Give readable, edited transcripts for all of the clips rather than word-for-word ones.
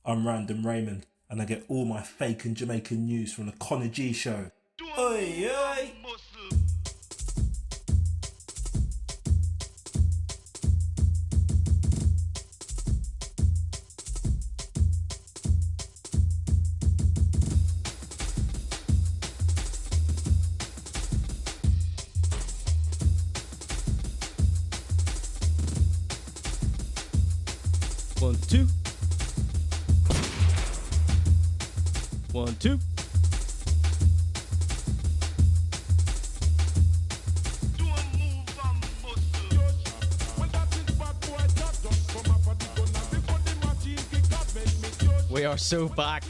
I'm Random Raymond, and I get all my Fakin Jamaican news from the ConorGShow. Oi, oi! One, two. 1, 2. We are so back.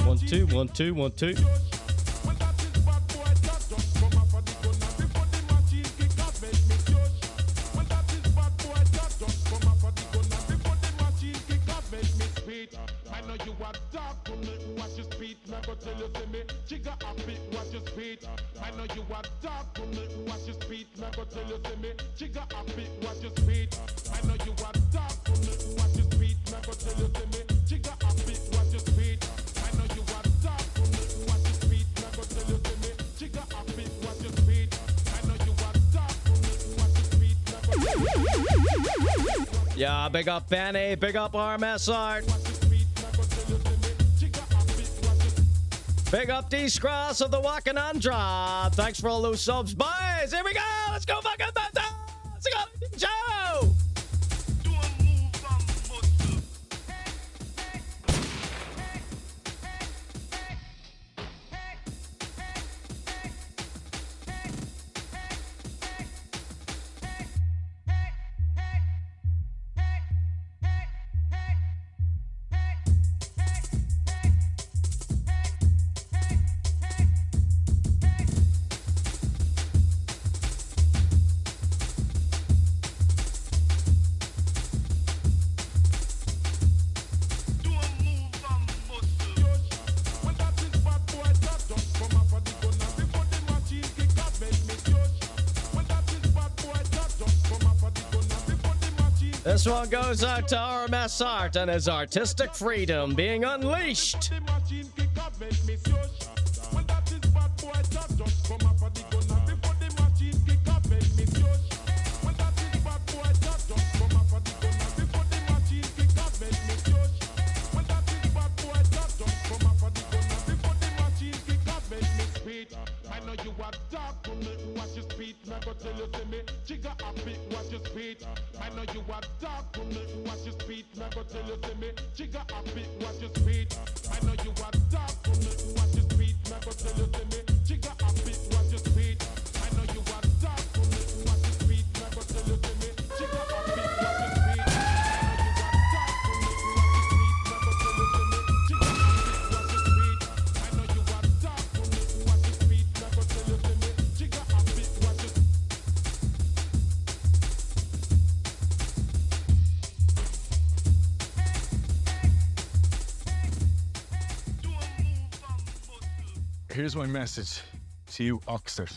One, two, 1, 2, 1, 2. Yeah, big up Benny, big up RMS Art. Big up D-Scross of the Wakanandra. Thanks for all those subs, boys. Here we go. Let's go fucking let's go Joe. This one goes out to RMS Art and his artistic freedom being unleashed. Here's my message to you, Oxford.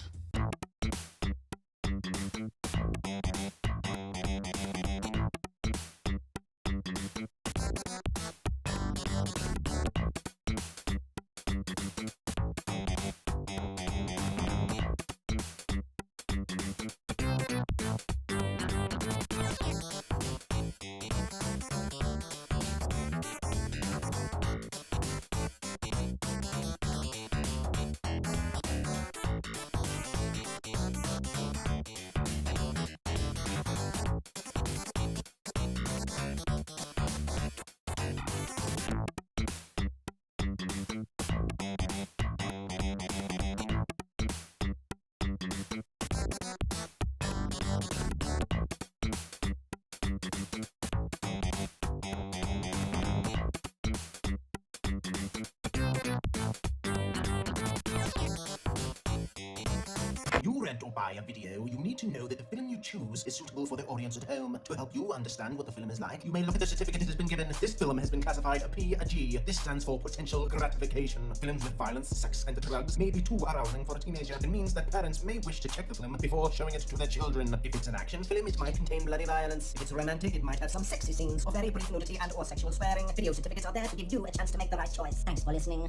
rent or buy a video, you need to know that the film you choose is suitable for the audience at home. To help you understand what the film is like, you may look at the certificate it has been given. This film has been classified a PG. This stands for potential gratification. Films with violence, sex, and drugs may be too arousing for a teenager. It means that parents may wish to check the film before showing it to their children. If it's an action film, it might contain bloody violence. If it's romantic, it might have some sexy scenes or very brief nudity and or sexual swearing. Video certificates are there to give you a chance to make the right choice. Thanks for listening.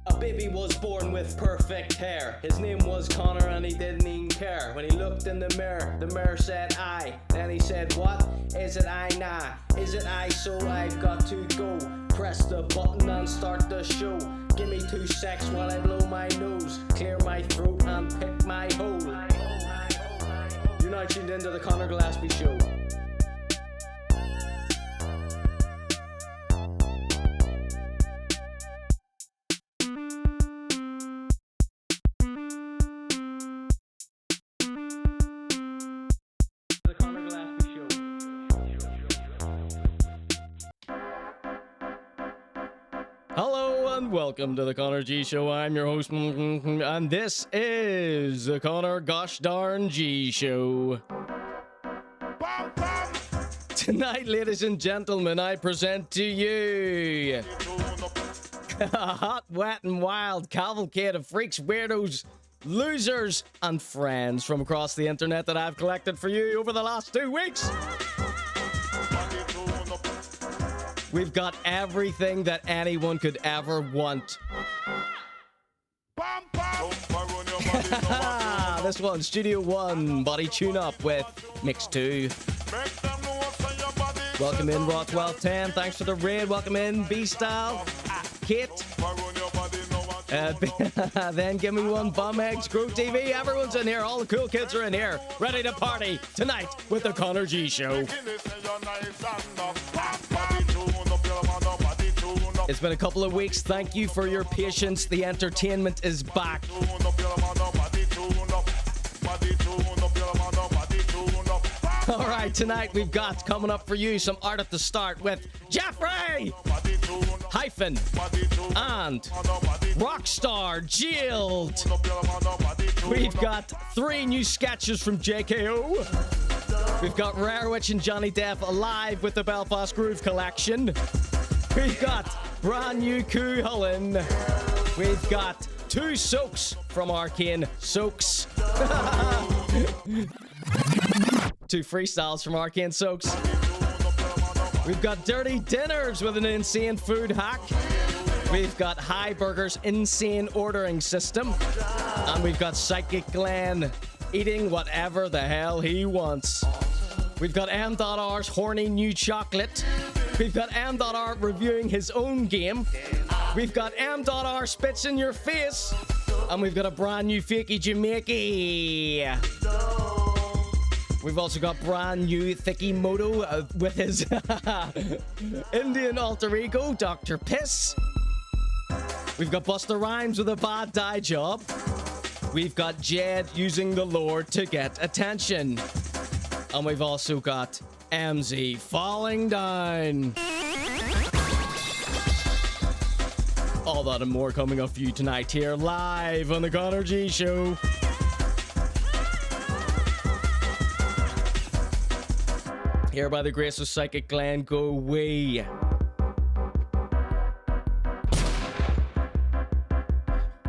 A baby was born with perfect hair. His name was Conor and he didn't even care. When he looked in the mirror said I. Then he said, what? Is it I? Nah. Is it I? So I've got to go. Press the button and start the show. Give me 2 secs while I blow my nose, clear my throat and pick my hole. You're now tuned into the ConorGShow show. Hello and welcome to the ConorGShow. I'm your host, and this is the ConorGShow. Tonight, ladies and gentlemen, I present to you a hot, wet, and wild cavalcade of freaks, weirdos, losers, and friends from across the internet that I've collected for you over the last 2 weeks. We've got everything that anyone could ever want. This one, Studio 1, Body Tune Up with Mix 2. Welcome in, Raw1210. Thanks for the raid. Welcome in, B-Style, Kate. Then give me one, Bum Eggs, Groove TV. Everyone's in here. All the cool kids are in here, ready to party tonight with the ConorGShow. It's been a couple of weeks. Thank you for your patience. The entertainment is back. All right, tonight we've got coming up for you some art at the start with Jeffrey, Hyfin, and Rockstar JAILED. We've got 3 new sketches from J.K.O. We've got Rare Witch and Johnny Depp alive with the Belfast Groove Collection. We've got brand new Coup Hullen. We've got 2 soaks from Arcane Soakes. 2 freestyles from Arcane Soakes. We've got Dirty Dinners with an insane food hack. We've got HiBurgers Insane ordering system. And we've got Psychic Glenn eating whatever the hell he wants. We've got M.R's Hornay Choclate. We've got M.R reviewing his own game. We've got M.R spits in your face. And we've got a brand new Fakey Jamaicy. We've also got brand new Thiccimoto with his Indian alter ego, Dr.Piss. We've got Busta Rhymes with a bad dye job. We've got Ged using the Lord to get attention. And we've also got MZ falling down. All that and more coming up for you tonight here live on the ConorGShow. Here by the grace of Psychic Glenn, go away.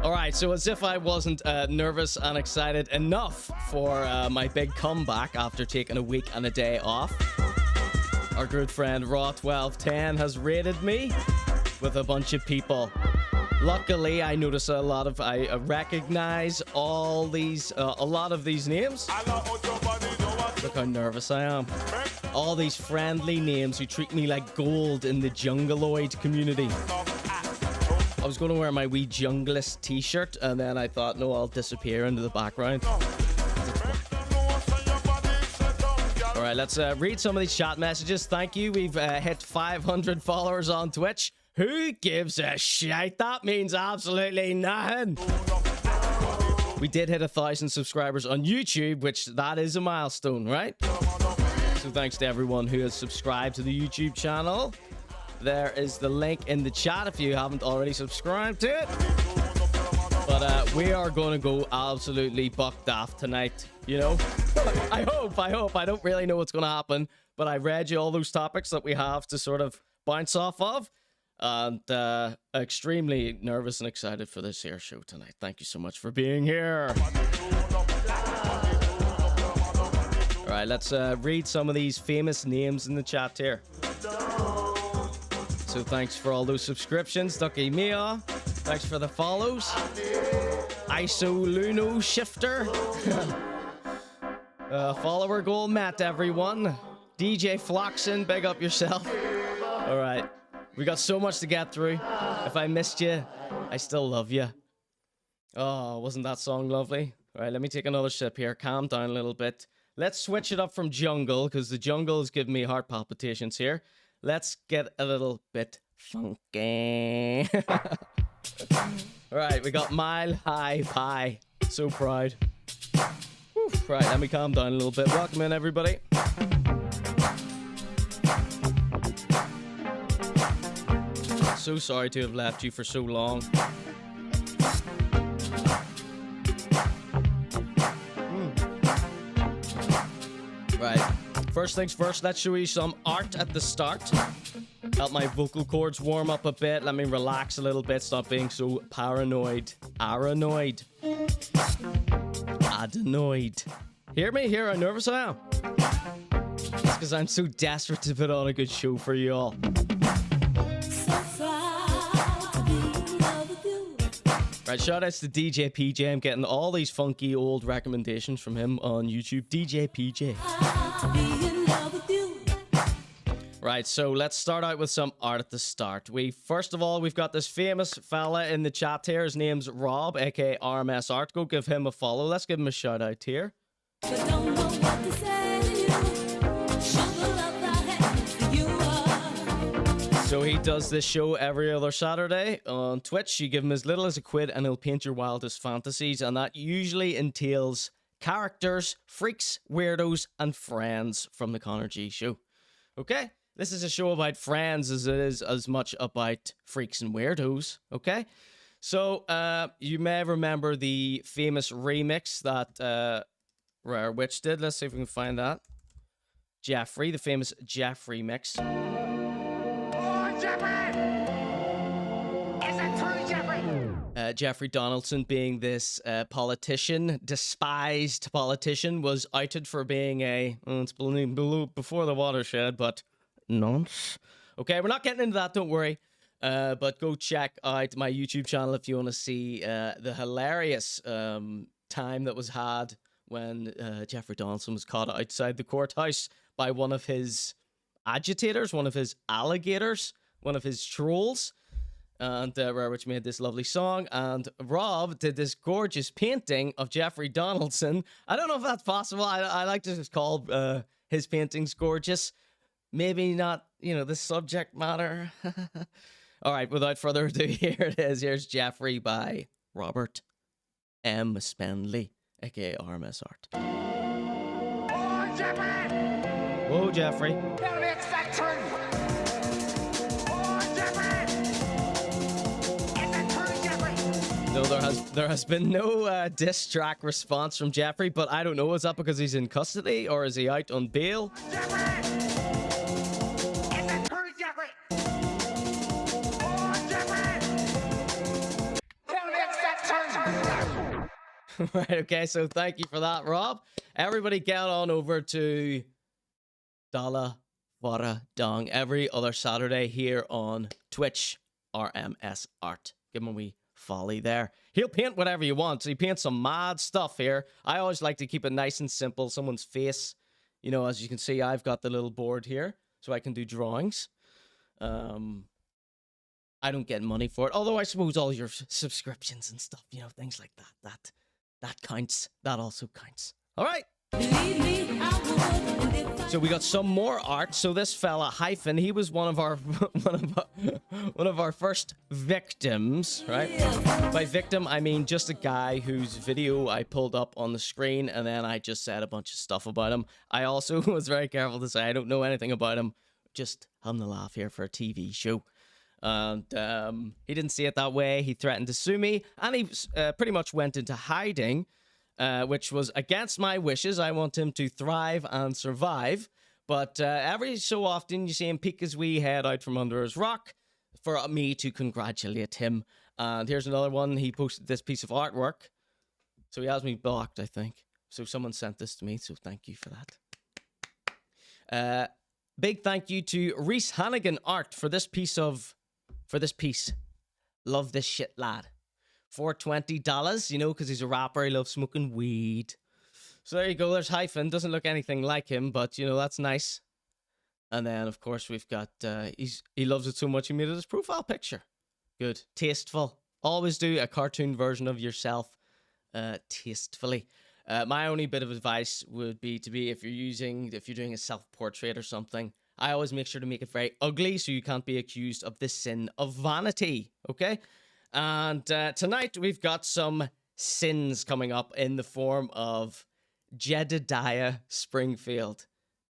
Alright, so as if I wasn't nervous and excited enough for my big comeback after taking a week and a day off, our good friend Raw1210 has raided me with a bunch of people. Luckily, I notice I recognize all these, a lot of these names. Look how nervous I am. All these friendly names who treat me like gold in the jungleoid community. I was going to wear my wee junglist t-shirt, and then I thought, no, I'll disappear into the background. Alright, let's read some of these chat messages. Thank you. We've hit 500 followers on Twitch. Who gives a shit? That means absolutely nothing. We did hit 1,000 subscribers on YouTube, which that is a milestone, right? So thanks to everyone who has subscribed to the YouTube channel. There is the link in the chat if you haven't already subscribed to it. But we are going to go absolutely buck daft tonight, you know? I hope. I don't really know what's going to happen, but I read you all those topics that we have to sort of bounce off of. And extremely nervous and excited for this here show tonight. Thank you so much for being here. All right, let's read some of these famous names in the chat here. So thanks for all those subscriptions. Ducky Mia. Thanks for the follows. ISO Luno Shifter. Follower goal met, everyone. DJ Floxen, big up yourself. All right. We got so much to get through. If I missed you, I still love you. Oh, wasn't that song lovely? All right, let me take another sip here. Calm down a little bit. Let's switch it up from jungle, because the jungle is giving me heart palpitations here. Let's get a little bit funky. All right, we got Mile High Pie. So proud. Whew. Right, let me calm down a little bit. Welcome in, everybody. So sorry to have left you for so long. Right, first things first, let's show you some art at the start. Help my vocal cords warm up a bit. Let me relax a little bit. Stop being so paranoid. Paranoid. Adenoid. Hear me? Hear how nervous I am? It's because I'm so desperate to put on a good show for you all. Right, shout outs to DJ PJ. I'm getting all these funky old recommendations from him on YouTube. DJ PJ. Right, so let's start out with some art at the start. First of all, we've got this famous fella in the chat here. His name's Rob, aka RMS Art. Go give him a follow. Let's give him a shout out here. So he does this show every other Saturday on Twitch. You give him as little as £1 and he'll paint your wildest fantasies. And that usually entails characters, freaks, weirdos, and friends from the ConorGShow. Okay? This is a show about friends as it is as much about freaks and weirdos. Okay? So you may remember the famous remix that Rare Witch did. Let's see if we can find that. Jeffrey, the famous Jeffrey mix. Jeffrey Donaldson, being this politician, despised politician, was outed for being it's before the watershed, but nonce. Okay, we're not getting into that, don't worry. But go check out my YouTube channel if you want to see the hilarious time that was had when Jeffrey Donaldson was caught outside the courthouse by one of his agitators, one of his alligators, one of his trolls. And Rare Witch made this lovely song, and Rob did this gorgeous painting of Jeffrey Donaldson. I don't know if that's possible. I like to just call his paintings gorgeous. Maybe not, the subject matter. All right, without further ado, here it is. Here's Jeffrey by Robert M. Spendley, aka RMS Art. Oh, Jeffrey! Whoa, Jeffrey. Tell me it's that turn! No, there has been no diss track response from Jeffrey, but I don't know. Is that because he's in custody or is he out on bail? Right, okay, so thank you for that, Rob. Everybody get on over to Dala Vara Dong every other Saturday here on Twitch, RMS Art. Give him a wee folly there. He'll paint whatever you want. So he paints some mad stuff here. I always like to keep it nice and simple. Someone's face. As you can see, I've got the little board here so I can do drawings. I don't get money for it. Although I suppose all your subscriptions and stuff, things like that. That counts. That also counts. All right. So we got some more art. So this fella Hyfin, he was one of our one of our first victims, right? By victim, I mean just a guy whose video I pulled up on the screen and then I just said a bunch of stuff about him. I also was very careful to say I don't know anything about him. Just having a laugh here for a TV show. And he didn't see it that way. He threatened to sue me, and he pretty much went into hiding. Which was against my wishes. I want him to thrive and survive. But every so often, you see him peek his wee head out from under his rock for me to congratulate him. And here's another one. He posted this piece of artwork. So he has me blocked, I think. So someone sent this to me, so thank you for that. Big thank you to Reese Hannigan Art for this piece. Love this shit, lad. For $20, you know, because he's a rapper. He loves smoking weed. So there you go. There's Hyfin. Doesn't look anything like him, but, you know, that's nice. And then, of course, we've got, he loves it so much he made it his profile picture. Good. Tasteful. Always do a cartoon version of yourself tastefully. My only bit of advice would be if you're doing a self-portrait or something, I always make sure to make it very ugly so you can't be accused of the sin of vanity. Okay? And tonight we've got some sins coming up in the form of Jedediah Springfield,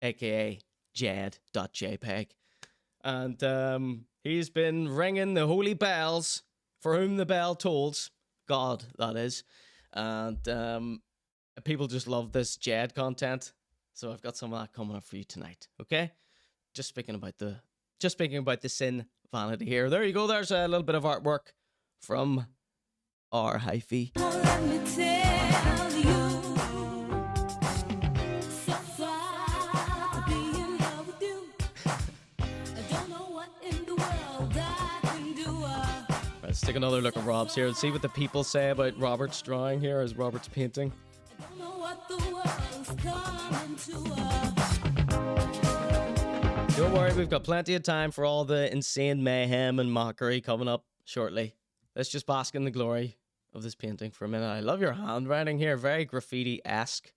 aka Jed.jpg. And he's been ringing the holy bells, for whom the bell tolls, God, that is. And people just love this Jed content, so I've got some of that coming up for you tonight, okay? Just speaking about the sin vanity here. There you go, there's a little bit of artwork from our Hyfin. Let me tell you, so far to be in love with you. I don't know what in the world I can do. Let's take another look at Rob's here and see what the people say about Robert's drawing here as Robert's painting. I don't know what the world's coming to. Don't worry, we've got plenty of time for all the insane mayhem and mockery coming up shortly. Let's just bask in the glory of this painting for a minute. I love your handwriting here. Very graffiti-esque.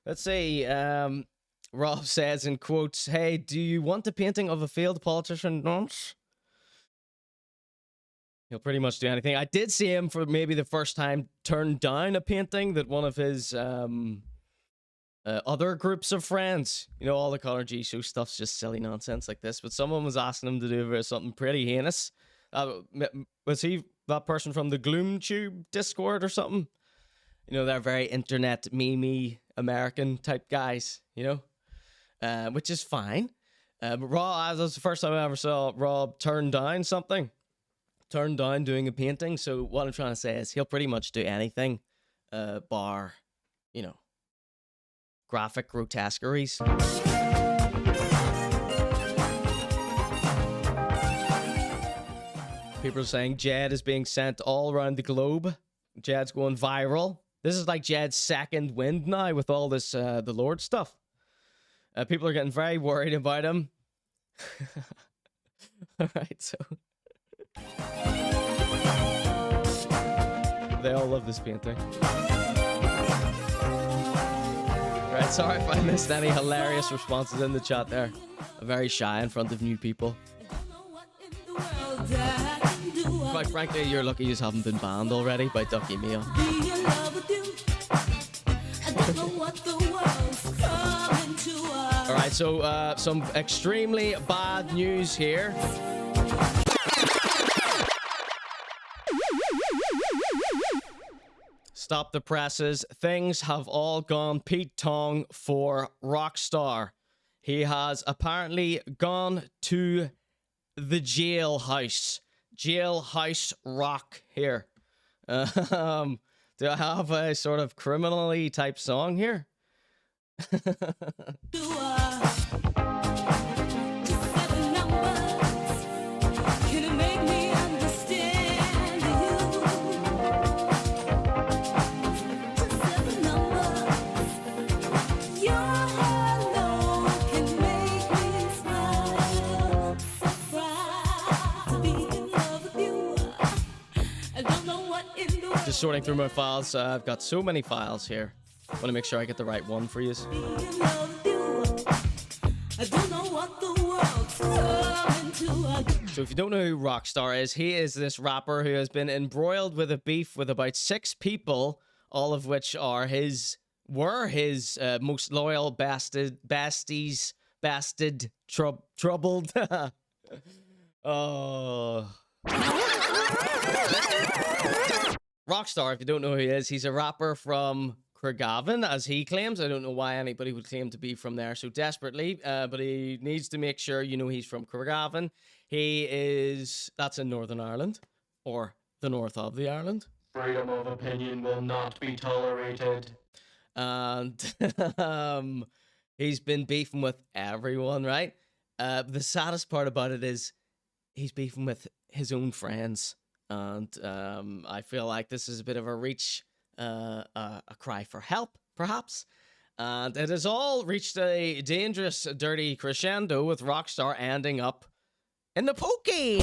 Let's see. Rob says in quotes, hey, do you want a painting of a failed politician? He'll pretty much do anything. I did see him for maybe the first time turn down a painting that one of his other groups of friends, you know, all the ConorGShow stuff's just silly nonsense like this, but someone was asking him to do something pretty heinous. Was he that person from the GloomTube Discord or something? You know, they're very internet meme American type guys, you know, which is fine. But Rob, that was the first time I ever saw Rob turn down doing a painting. So what I'm trying to say is he'll pretty much do anything, bar, you know, graphic grotesqueries. People are saying Jed is being sent all around the globe. Jed's going viral. This is like Jed's second wind now with all this the Lord stuff. People are getting very worried about him. All right, so they all love this painting. Right, sorry if I missed any hilarious responses in the chat there. I'm very shy in front of new people. Quite frankly, you're lucky you haven't been banned already by Ducky Meal. Alright, so some extremely bad news here. Stop the presses. Things have all gone Pete Tong for Rockstar. He has apparently gone to the jailhouse. Jailhouse rock here. Do I have a sort of criminally type song here? Just sorting through my files. I've got so many files here. Want to make sure I get the right one for you. So if you don't know who Rockstar is, he is this rapper who has been embroiled with a beef with about 6 people, all of which are were his most loyal besties, troubled. Oh. Rockstar, if you don't know who he is, he's a rapper from Craigavon, as he claims. I don't know why anybody would claim to be from there so desperately, but he needs to make sure you know he's from Craigavon. That's in Northern Ireland, or the north of the Ireland. Freedom of opinion will not be tolerated. And he's been beefing with everyone, right? The saddest part about it is he's beefing with his own friends. And I feel like this is a bit of a reach, a cry for help, perhaps. And it has all reached a dangerous, dirty crescendo with Rockstar ending up in the pokey.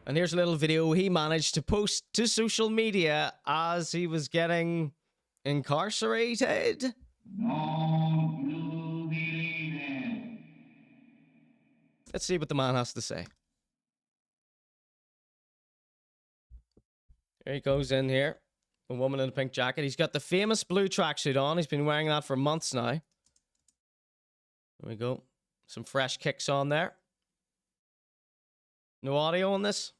And here's a little video he managed to post to social media as he was getting incarcerated. Let's see what the man has to say. Here he goes in here. A woman in a pink jacket. He's got the famous blue tracksuit on. He's been wearing that for months now. There we go. Some fresh kicks on there. No audio on this?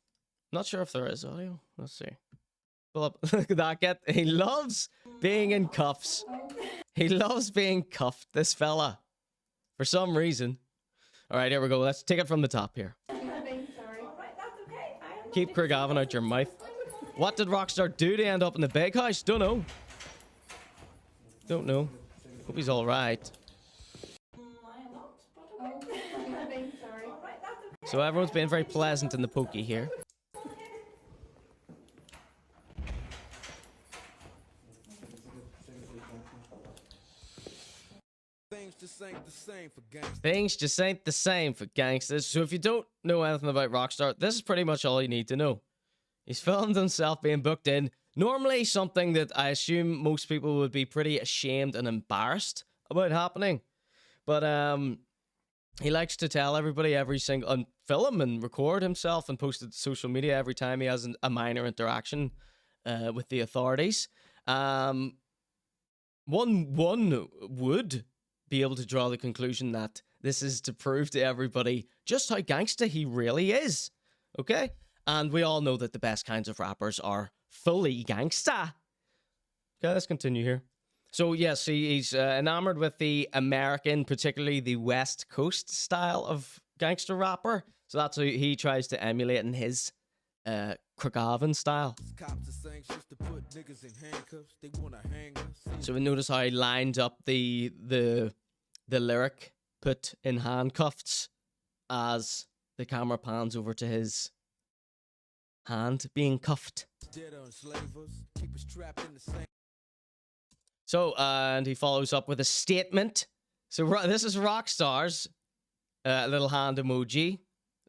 Not sure if there is audio. Let's see. Pull up. Look at that. He loves being in cuffs. He loves being cuffed, this fella. For some reason. Alright, here we go. Let's take it from the top here. Keep Craigavon out your mouth. What did Rockstar do to end up in the big house? Don't know. Don't know. Hope he's alright. So everyone's being very pleasant in the pokey here. Things just ain't the same for gangsters. So if you don't know anything about Rockstar, this is pretty much all you need to know. He's filmed himself being booked in. Normally something that I assume most people would be pretty ashamed and embarrassed about happening. But he likes to tell everybody and film and record himself and post it to social media every time he has a minor interaction with the authorities. One would be able to draw the conclusion that this is to prove to everybody just how gangsta he really is. Okay? And we all know that the best kinds of rappers are fully gangsta. Okay, let's continue here. So, yes, he's enamored with the American, particularly the West Coast style of gangster rapper. So that's what he tries to emulate in his Craigavon style. So we notice how he lined up the lyric, put in handcuffs, as the camera pans over to his hand being cuffed. So, and he follows up with a statement. So this is Rockstar's little hand emoji,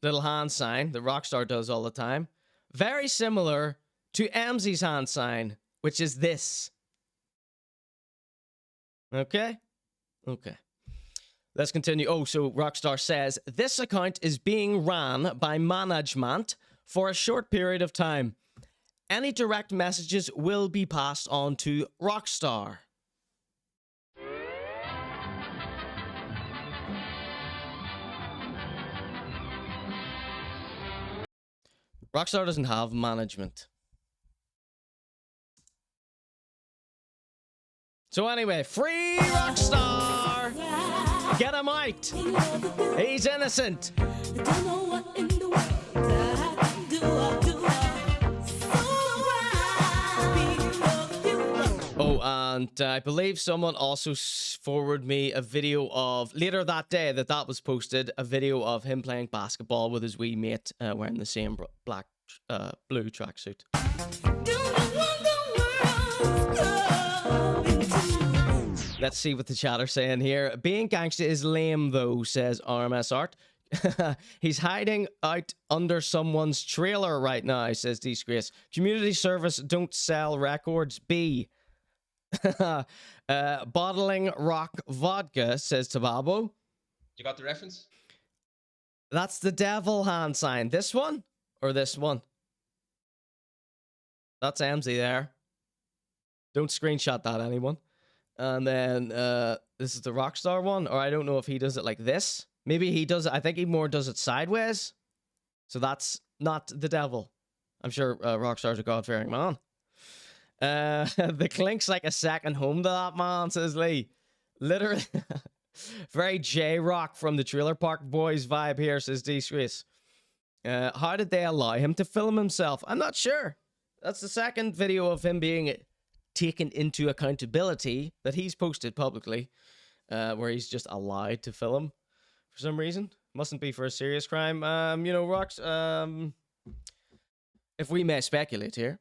little hand sign that Rockstar does all the time. Very similar to Emzy's hand sign, which is this. Okay? Okay. Let's continue. Oh, so Rockstar says, this account is being ran by management for a short period of time. Any direct messages will be passed on to Rockstar. Rockstar doesn't have management. So anyway, free Rockstar! Get him out! He's innocent! Oh, and I believe someone also forwarded me a video of, later that day that was posted, a video of him playing basketball with his wee mate wearing the same blue tracksuit. Let's see what the chat are saying here. Being gangsta is lame though, says RMS Art. He's hiding out under someone's trailer right now, says Disgrace. Community service don't sell records. B. Bottling rock vodka, says Tababo. You got the reference? That's the devil hand sign. This one or this one? That's MZ there. Don't screenshot that, anyone. And then this is the Rockstar one, or I don't know if he does it like this. Maybe he does it. I think he more does it sideways. So that's not the devil. I'm sure Rockstar's a God-fearing man. The clink's like a second home to that man, says Lee. Literally. Very J-Rock from the Trailer Park Boys vibe here, says D-Swiss. How did they allow him to film himself? I'm not sure. That's the second video of him being taken into accountability that he's posted publicly, where he's just allowed to film for some reason. Mustn't be for a serious crime. You know, Rocks, if we may speculate here.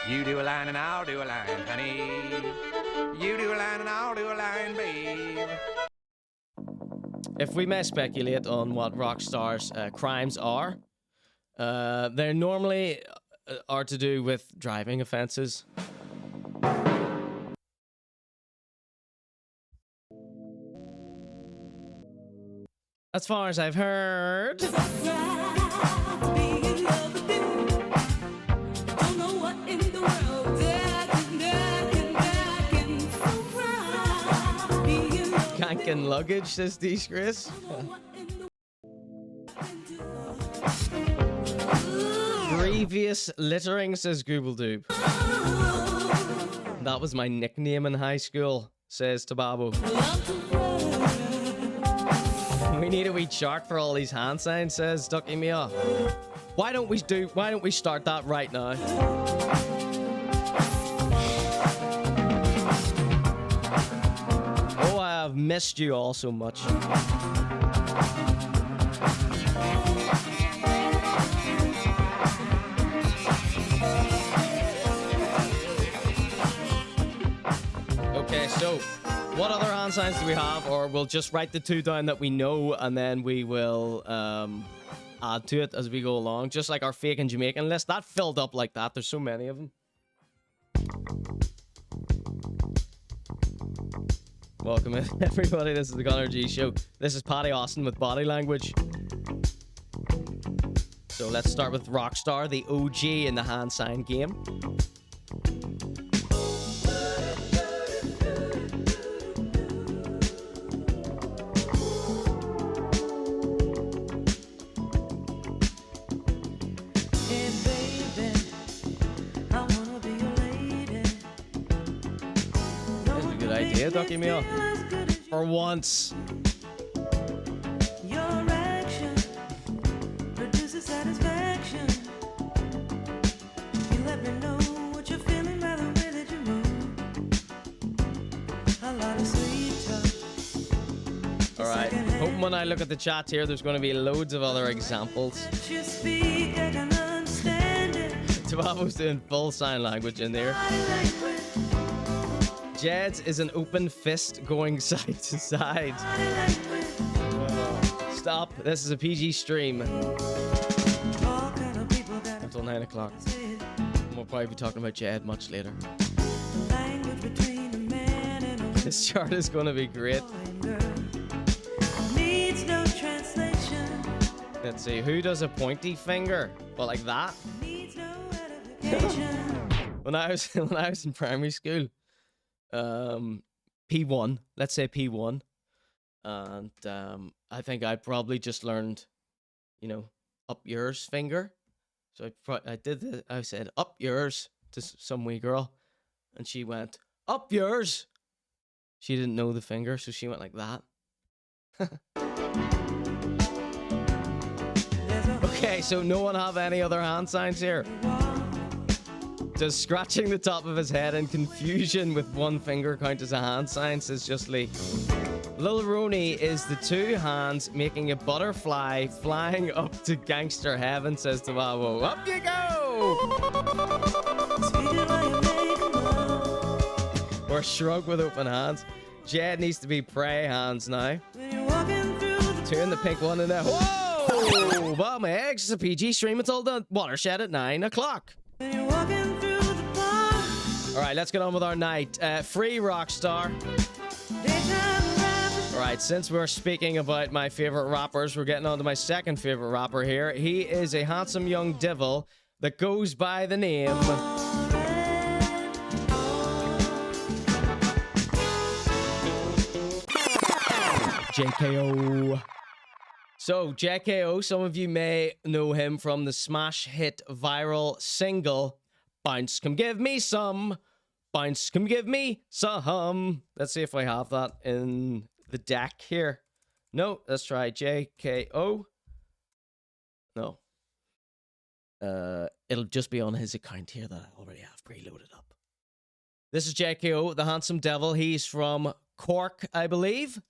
You do a line and I'll do a line, honey. You do a line and I'll do a line, babe. If we may speculate on what Rockstar's crimes are, they normally are to do with driving offenses. As far as I've heard. Cankin luggage, says Disgrace. Grievous littering, says Google-Doob. That was my nickname in high school, says Tababo. We need a wee chart for all these hand signs, says Ducky Mia. Why don't we start that right now? Oh, I have missed you all so much. Okay, so what other hand signs do we have? Or we'll just write the two down that we know, and then we will add to it as we go along. Just like our Fakin Jamaican list. That filled up like that. There's so many of them. Welcome in, everybody. This is the ConorGShow. This is Paddy Austin with Body Language. So let's start with Rockstar, the OG in the hand sign game. Yeah, Ducky Meal. For once. Your action produces satisfaction. You let me know what you're feeling by the way that you move. A lot of sweet talk. Alright. Hoping when I look at the chat here, there's going to be loads of other examples. You speak, I can understand it. Tababo's doing full sign language in there. Jed's is an open fist going side to side. Stop. This is a PG stream. Until 9 o'clock. We'll probably be talking about Jed much later. This chart is going to be great. Let's see. Who does a pointy finger? Well, like that? When I was in primary school, P1, let's say P1, and I think I probably just learned, you know, up yours finger. So I said up yours to some wee girl, and she went up yours. She didn't know the finger, so she went like that. Okay, so no one have any other hand signs here? Does scratching the top of his head in confusion with one finger count as a hand sign, says Just Lee. Lil Roni is the two hands making a butterfly flying up to gangster heaven, says Tawawo. Up you go! Or shrug with open hands. Jed needs to be pray hands now. Two in the pink one in there. Whoa! Well, my eggs is a PG stream until the watershed at 9 o'clock. All right, let's get on with our night. Free Rockstar. All right, since we're speaking about my favorite rappers, we're getting on to my second favorite rapper here. He is a handsome young devil that goes by the name J.K.O. So, J.K.O, some of you may know him from the smash hit viral single, Bounce, Come Give Me Some. Bounce, Come Give Me Some. Let's see if I have that in the deck here. No, let's try J.K.O. No. It'll just be on his account here that I already have preloaded up. This is J.K.O, the handsome devil. He's from Cork, I believe.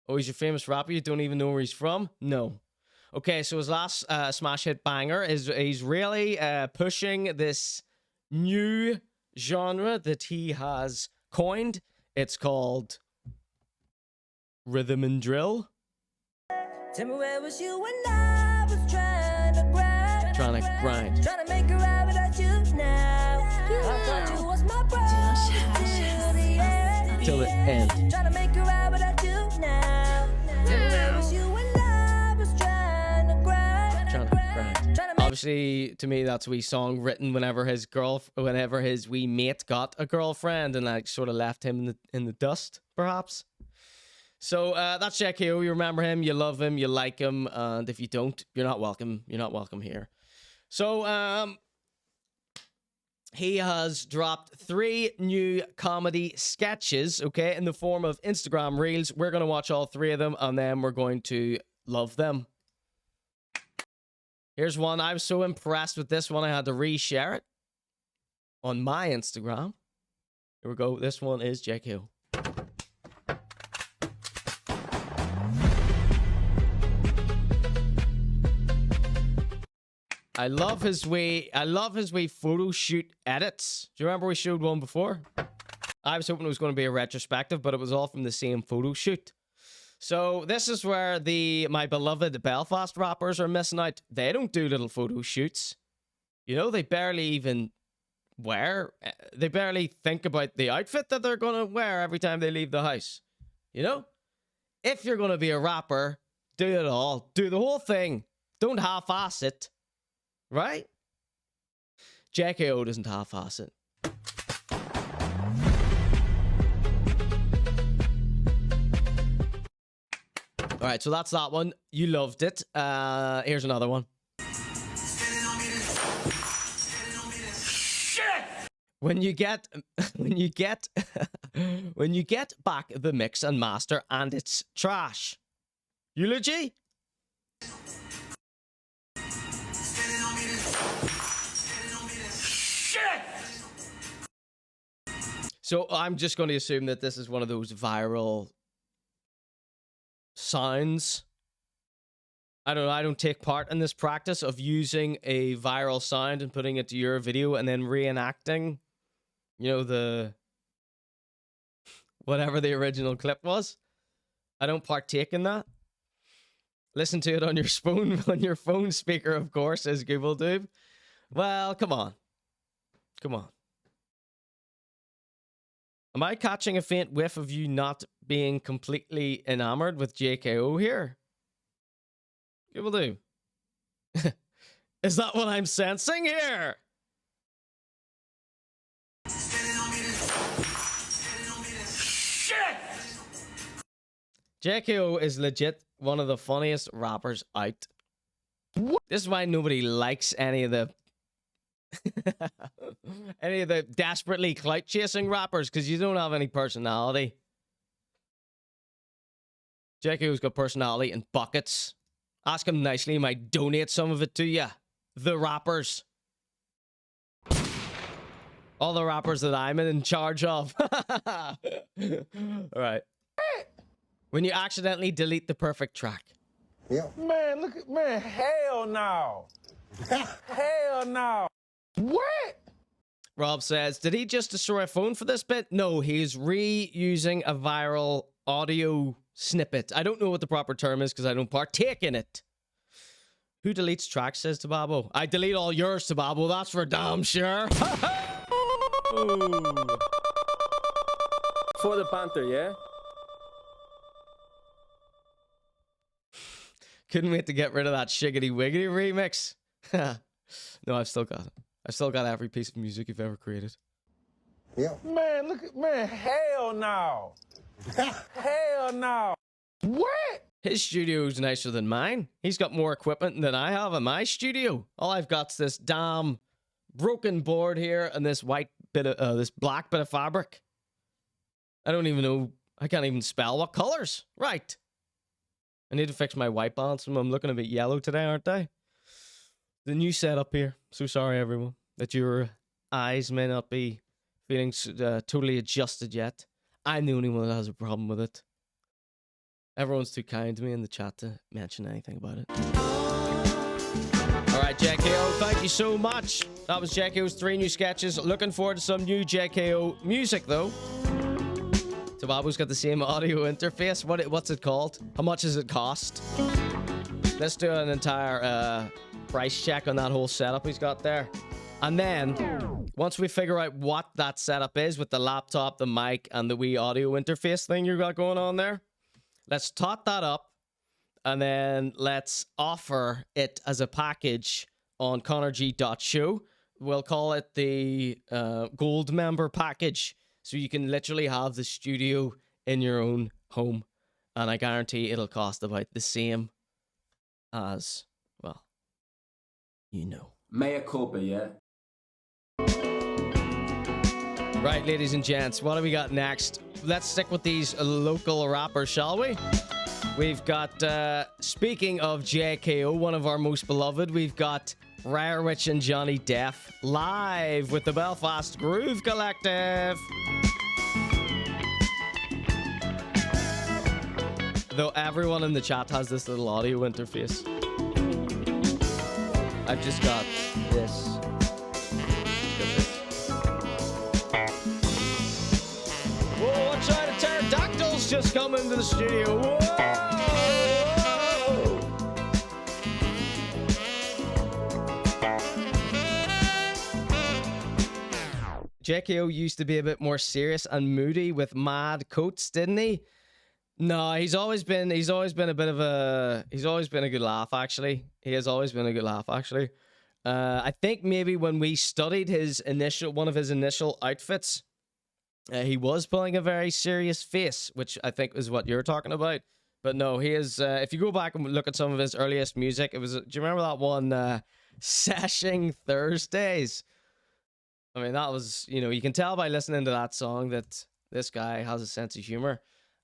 Oh, he's your famous rapper? You don't even know where he's from? No. Okay, so his last smash hit banger is he's really pushing this new genre that he has coined. It's called rhythm and drill. Tell me where was you when I was trying to grind? Trying to grind. Trying to make a ride without you now. I thought you was my brother Till the end. Trying to make a ride without you now. Tell me where was you when I was trying to grind? Trying to grind. Obviously, to me, that's a wee song written whenever his wee mate got a girlfriend and like sort of left him in the dust, perhaps. So that's J.K.O. You remember him, you love him, you like him, and if you don't, you're not welcome. You're not welcome here. So he has dropped 3 new comedy sketches, okay, in the form of Instagram Reels. We're going to watch all 3 of them, and then we're going to love them. Here's one. I was so impressed with this one, I had to reshare it on my Instagram. Here we go. This one is J.K.O. I love his way photo shoot edits. Do you remember we showed one before? I was hoping it was going to be a retrospective, but it was all from the same photo shoot. So this is where my beloved Belfast rappers are missing out. They don't do little photo shoots. You know, they barely even they barely think about the outfit that they're going to wear every time they leave the house. You know? If you're going to be a rapper, do it all. Do the whole thing. Don't half-ass it. Right? J.K.O doesn't half-ass it. Alright, so that's that one. You loved it. Here's another one. Shit! When you get back the mix and master and it's trash. Eulogy? So I'm just going to assume that this is one of those viral sounds. I don't know. I don't take part in this practice of using a viral sound and putting it to your video and then reenacting, you know, whatever the original clip was. I don't partake in that. Listen to it on your phone speaker, of course, as Google do. Well, come on. Come on. Am I catching a faint whiff of you not being completely enamored with J.K.O here? It will do. Is that what I'm sensing here? Shit! J.K.O is legit one of the funniest rappers out. This is why nobody likes any of the desperately clout chasing rappers, because you don't have any personality. J.K.O's got personality in buckets. Ask him nicely, he might donate some of it to you. The rappers. All the rappers that I'm in charge of. Alright. When you accidentally delete the perfect track. Yeah. Man, look at, man, hell no. Hell no. What? Rob says, did he just destroy a phone for this bit? No, he's reusing a viral audio snippet. I don't know what the proper term is because I don't partake in it. Who deletes tracks, says Tababo. I delete all yours, Tababo. That's for damn sure. Oh. For the Panther, yeah? Couldn't wait to get rid of that Shiggity Wiggity remix. No, I've still got it. I've still got every piece of music you've ever created. Yeah. Man, look at, man, hell no. Hell no. What? His studio's nicer than mine. He's got more equipment than I have in my studio. All I've got's this damn broken board here and this white bit of, this black bit of fabric. I don't even know, I can't even spell what colors. Right. I need to fix my white balance. I'm looking a bit yellow today, aren't I? The new setup here. So sorry, everyone, that your eyes may not be feeling totally adjusted yet. I'm the only one that has a problem with it. Everyone's too kind to me in the chat to mention anything about it. All right, J.K.O, thank you so much. That was J.K.O's 3 new sketches. Looking forward to some new J.K.O music, though. Tababo's got the same audio interface. What's it called? How much does it cost? Let's do an entire price check on that whole setup he's got there. And then, once we figure out what that setup is with the laptop, the mic, and the wee audio interface thing you've got going on there, let's tot that up, and then let's offer it as a package on conorg.show. We'll call it the gold member package, so you can literally have the studio in your own home, and I guarantee it'll cost about the same as, well, you know. Mea culpa, yeah? Right, ladies and gents, what do we got next? Let's stick with these local rappers, shall we? We've got, speaking of J.K.O, one of our most beloved, we've got Rare Witch and Johnny Deaf live with the Belfast Groove Collective. Though everyone in the chat has this little audio interface. I've just got this. Whoa, watch out, a pterodactyl's just come into the studio. Whoa! J.K.O used to be a bit more serious and moody with mad coats, didn't he? No, he's always been a bit of a, he's always been a good laugh, actually. He has always been a good laugh, actually. I think maybe when we studied one of his initial outfits, he was pulling a very serious face, which I think is what you're talking about. But no, he is, if you go back and look at some of his earliest music, it was, do you remember that one, Seshing Thursdays? I mean, that was, you know, you can tell by listening to that song that this guy has a sense of humor.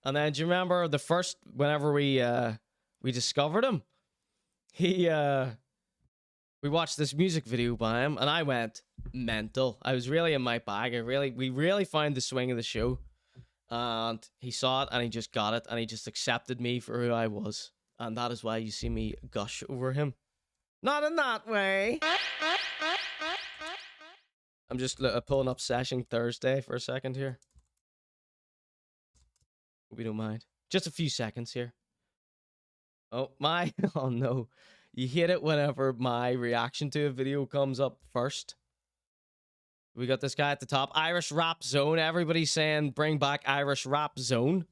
And then, do you remember the first, whenever we discovered him, we watched this music video by him, and I went mental. I was really in my bag. We really found the swing of the show. And he saw it, and he just got it, and he just accepted me for who I was. And that is why you see me gush over him. Not in that way. I'm just pulling up Seshing Thursday for a second here. We don't mind. Just a few seconds here. Oh, oh no. You hate it whenever my reaction to a video comes up first. We got this guy at the top. Irish Rap Zone. Everybody's saying bring back Irish Rap Zone.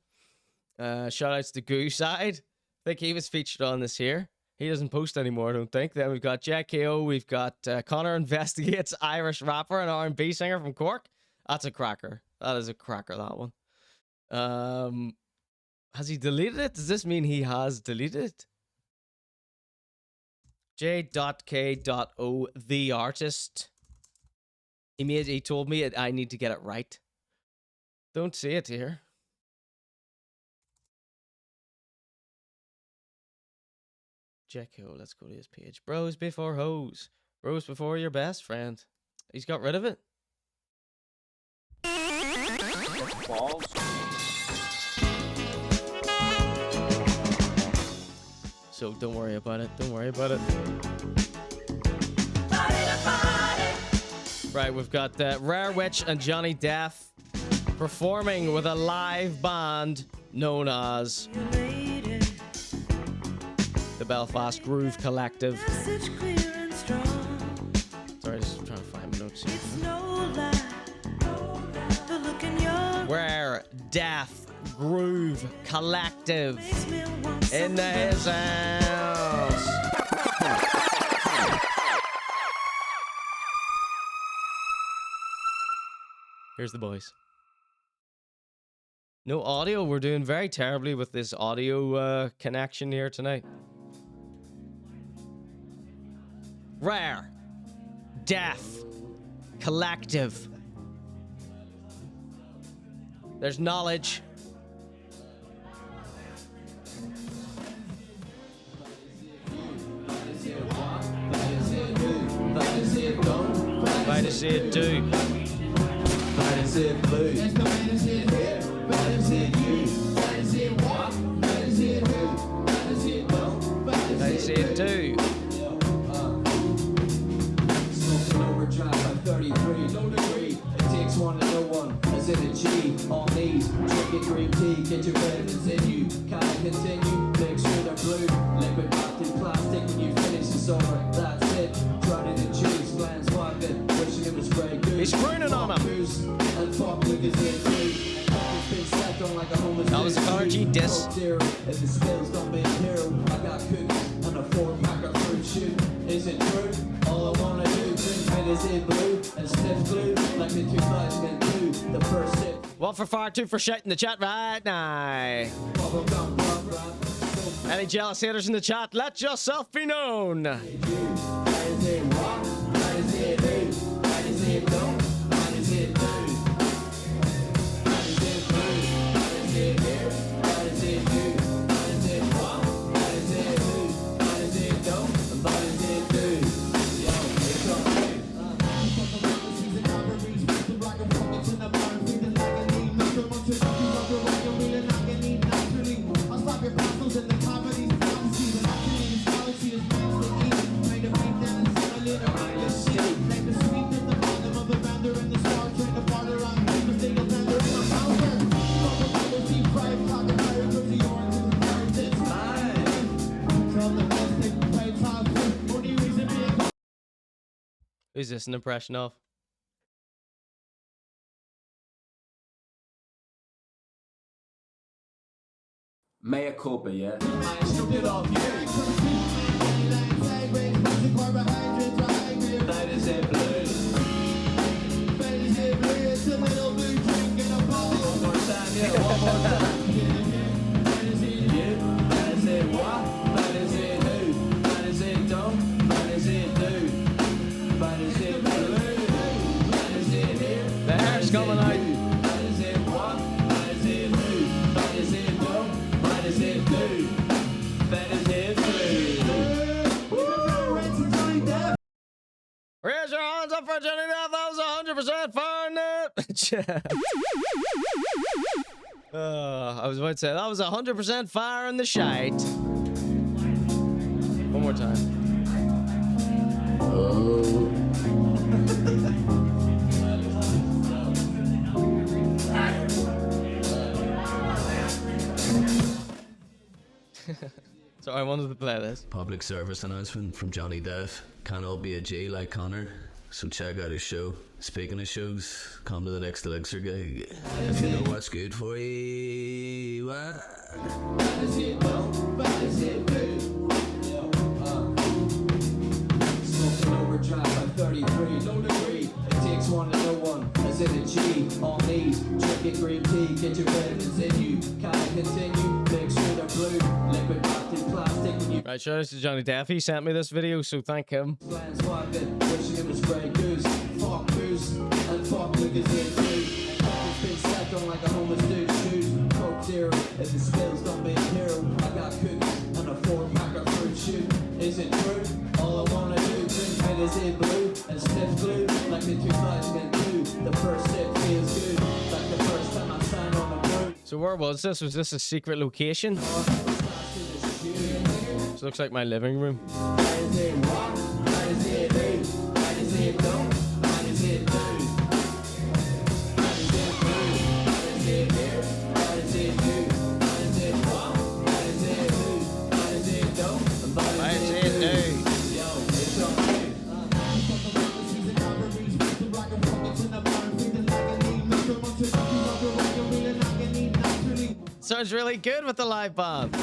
Shout outs to Gooside. I think he was featured on this here. He doesn't post anymore, I don't think. Then we've got J.K.O. We've got Conor Investigates, Irish rapper and R&B singer from Cork. That's a cracker. That is a cracker, that one. Has he deleted it? Does this mean he has deleted it? J.K.O The Artist. He told me I need to get it right. Don't see it here. J.K.O, let's go to his page. Bros before hoes. Bros before your best friend. He's got rid of it. Balls. So don't worry about it. Don't worry about it. Right, we've got Rare Witch and Johnny Deaf performing with a live band known as the Belfast Groove Collective. Sorry, just trying to find my notes here. look in your Rare Death Groove Collective in the his house. Here's the boys. No audio. We're doing very terribly with this audio connection here tonight. Rare Death Collective. There's knowledge. Fight is it do. Fight is it blue. Fight is it you. Fight is it what? Fight is it who? Fight is it don't? Fight is it do. Smoking overdrive by 33. No degree. It takes one to know one. Is it a G? All knees. Drinking green tea. Get your vitamins in you. Can't continue. Make sure they're blue. Liquid wrapped in plastic. When you finish it's over. That's it. Tried it in juice. Glance swiping. Wishing it was very good. He's crooning on him. And fuck niggas in blue. That was a Conor G diss. If the skills don't make hero, I got cookies and a 4-pack of fruit shoot. Is it true? All I wanna do is in blue and sniff glue like in 2002. The first sip. One for fire, two for shit in the chat right now. Any jealous haters in the chat, let yourself be known. That is it what? That is it who? That is it don't? That is it do? Who's this an impression of? Mea culpa, yeah. That is it blue. That is it blue. It's a little blue drink in a bowl. One more time, yeah, one more time. That is it you. That is it what? That is it who? That is it don't? That is it do? That is it blue. That is it here. The hair's coming out. That is it what? That is it who? That is it don't? That is it do? That is it blue. Raise your hands up for Johnny Depp. That was 100% fire. I was about to say that was 100% fire in the shite. One more time. Sorry, I wanted to play this. Public service announcement from Johnny Depp. Can't all be a G like Conor, so check out his show. Speaking of shows, come to the next Elixir gig. If you know what's good for you, what? That is it, no, that is it, dude. Smoking overdrive by 33, no degree. It takes one to know one. Is it a G? All knees. Drinking green tea, get your vitamins in you. Can't continue, make sure they're blue. Liquid wrapped in plastic when you. Right, shout out to Johnny Depp. He sent me this video, so thank him. Glance swiping, wishing it was Grey Goose. Fuck Goose, and fuck niggas in blue. It's been stepped on like a homeless dude's shoes. Coke zero, if the skills don't make hero. I got cookies and a 4-pack of fruit shoot. Is it true? All I wanna do is in blue and sniff glue like in 2002. The first sip feels good, like the first time I signed on the blue. So where was this? Was this a secret location? This looks like my living room. That is it what? That is it who? That is it don't? That is it do? That is it blue? That is it here? That is it you? That is it what? That is it who? That is it don't? And that is it do? Yo, it's on you. To sounds really good with the live band.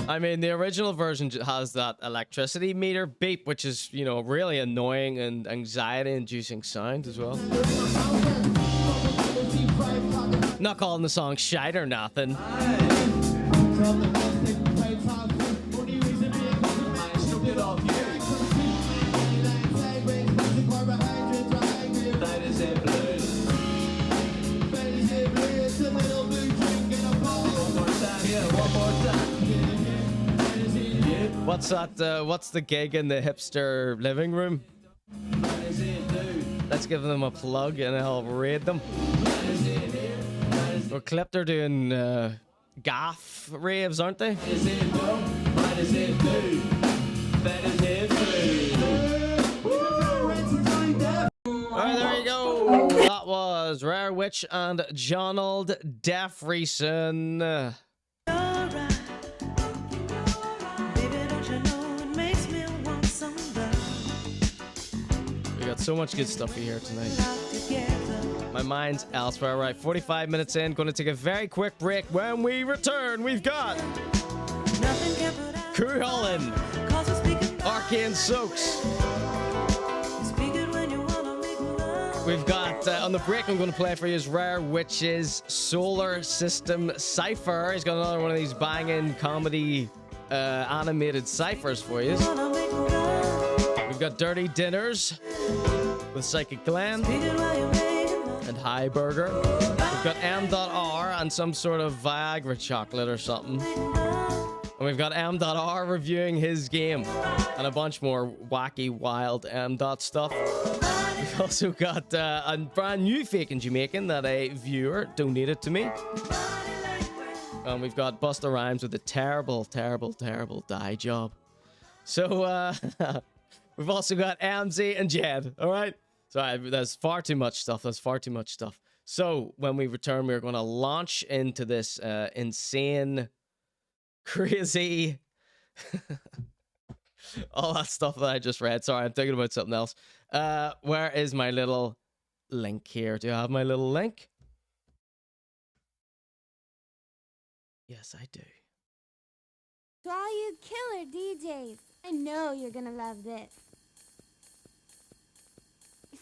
I mean, the original version has that electricity meter beep, which is, you know, really annoying and anxiety-inducing sound as well. Not calling the song shite or nothing. What's that? What's the gig in the hipster living room? Let's give them a plug and I'll raid them. Well, Clip, they're doing gaff raves, aren't they? Alright, there you go. That was Rare Witch and Jonald Defreeson. We got so much good stuff here tonight. My mind's elsewhere. Right, 45 minutes in. Going to take a very quick break. When we return, we've got Hullen, Arcane Soakes. We've got, on the break, I'm going to play for you is Rare Witch's Solar System Cypher. He's got another one of these banging comedy animated ciphers for you. We've got Dirty Dinners with Psychic Glenn and HiBurger. We've got M.R and some sort of Viagra chocolate or something. And we've got M.R reviewing his game and a bunch more wacky, wild M. stuff. We've also got a brand new Fakin Jamaican that a viewer donated to me. And we've got Busta Rhymes with a terrible, terrible, terrible dye job. So, we've also got MZ and Jed, all right? So there's far too much stuff. There's far too much stuff. So when we return, we're going to launch into this insane, crazy, all that stuff that I just read. Sorry, I'm thinking about something else. Where is my little link here? Do I have my little link? Yes, I do. To all you killer DJs, I know you're gonna love this.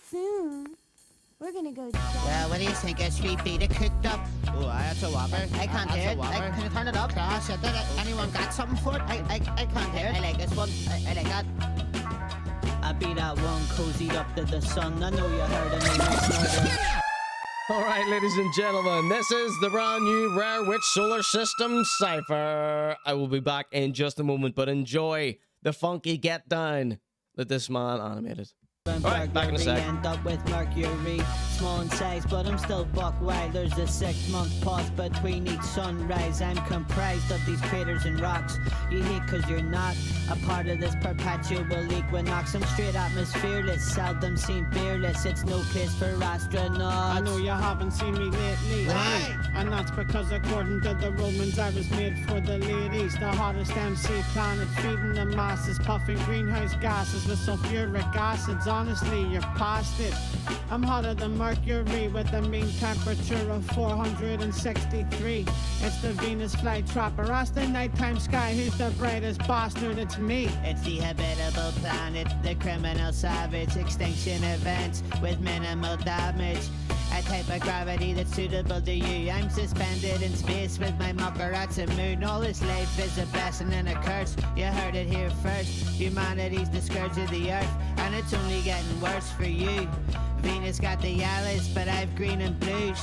Soon, we're gonna go down. Well, what do you think? A sweet beat cooked up? Oh, that's a whopper. I can't hear it. Can you turn it up? Gosh, anyone got something for it? I can't hear it. I like this one. I like that. I be that one cozied up to the sun. I know you heard of me. All right, ladies and gentlemen, this is the brand new Rare Witch Solar System Cypher. I will be back in just a moment, but enjoy the funky get down that this man animated. Alright, back in a sec. End up with Mercury, small in size, but I'm still buck wild. There's a 6-month pause between each sunrise. I'm comprised of these craters and rocks. You hate cause you're not a part of this perpetual equinox. I'm straight atmosphereless, seldom seen fearless. It's no place for astronauts. I know you haven't seen me lately. Why? And that's because according to the Romans I was made for the ladies. The hottest MC planet, feeding the masses, puffing greenhouse gases with sulfuric acids. Honestly, you're past it. I'm hotter than Mercury with a mean temperature of 463. It's the Venus flytrapper. Ask the nighttime sky who's the brightest bastard. It's me. It's the habitable planet, the criminal savage. Extinction events with minimal damage. A type of gravity that's suitable to you. I'm suspended in space with my mucker at the moon. All this life is a blessing and a curse. You heard it here first. Humanity's the scourge of the earth, and it's only getting worse for you. Venus got the yellows, but I've green and blues.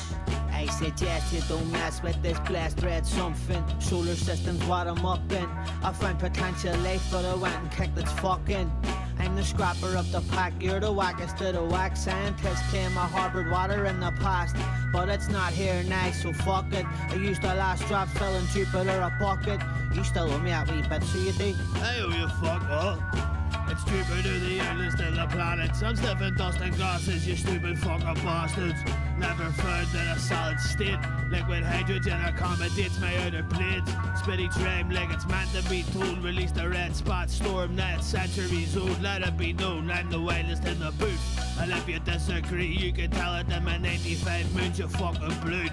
I suggest you don't mess with this blessed red something. Solar system's what I'm up in. I found potential life, but I went and kicked its fucking. I'm the scrapper of the pack, you're the wackest of the whack. Scientists claim I harbored water in the past, but it's not here now, so fuck it. I used the last drop filling Jupiter a bucket. You still owe me that wee bit, so you do? I owe you fuck all. It's Jupiter, the earliest of the planets. I'm sniffing dust and gases, you stupid fucker bastards. Never found in a solid state. Liquid hydrogen accommodates my outer plates. Spitty dream like it's meant to be told. Release the red spot storm that centuries old. Let it be known I'm the wildest in the booth. And if you disagree, you can tell it in my 95 moons, you fucking blood.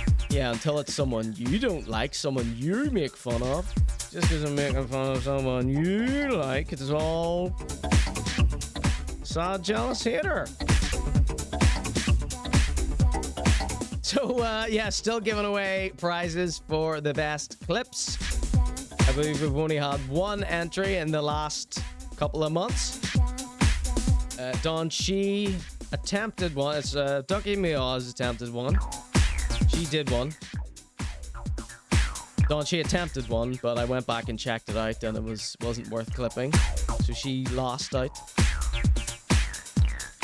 Yeah, until it's someone you don't like, someone you make fun of. Just because I'm making fun of someone you like, it's all sad, jealous hater. So, yeah, still giving away prizes for the best clips. I believe we've only had one entry in the last couple of months. Don She attempted one. It's Ducky Meows attempted one. She did one. Don She attempted one, but I went back and checked it out, and it wasn't worth clipping. So she lost out.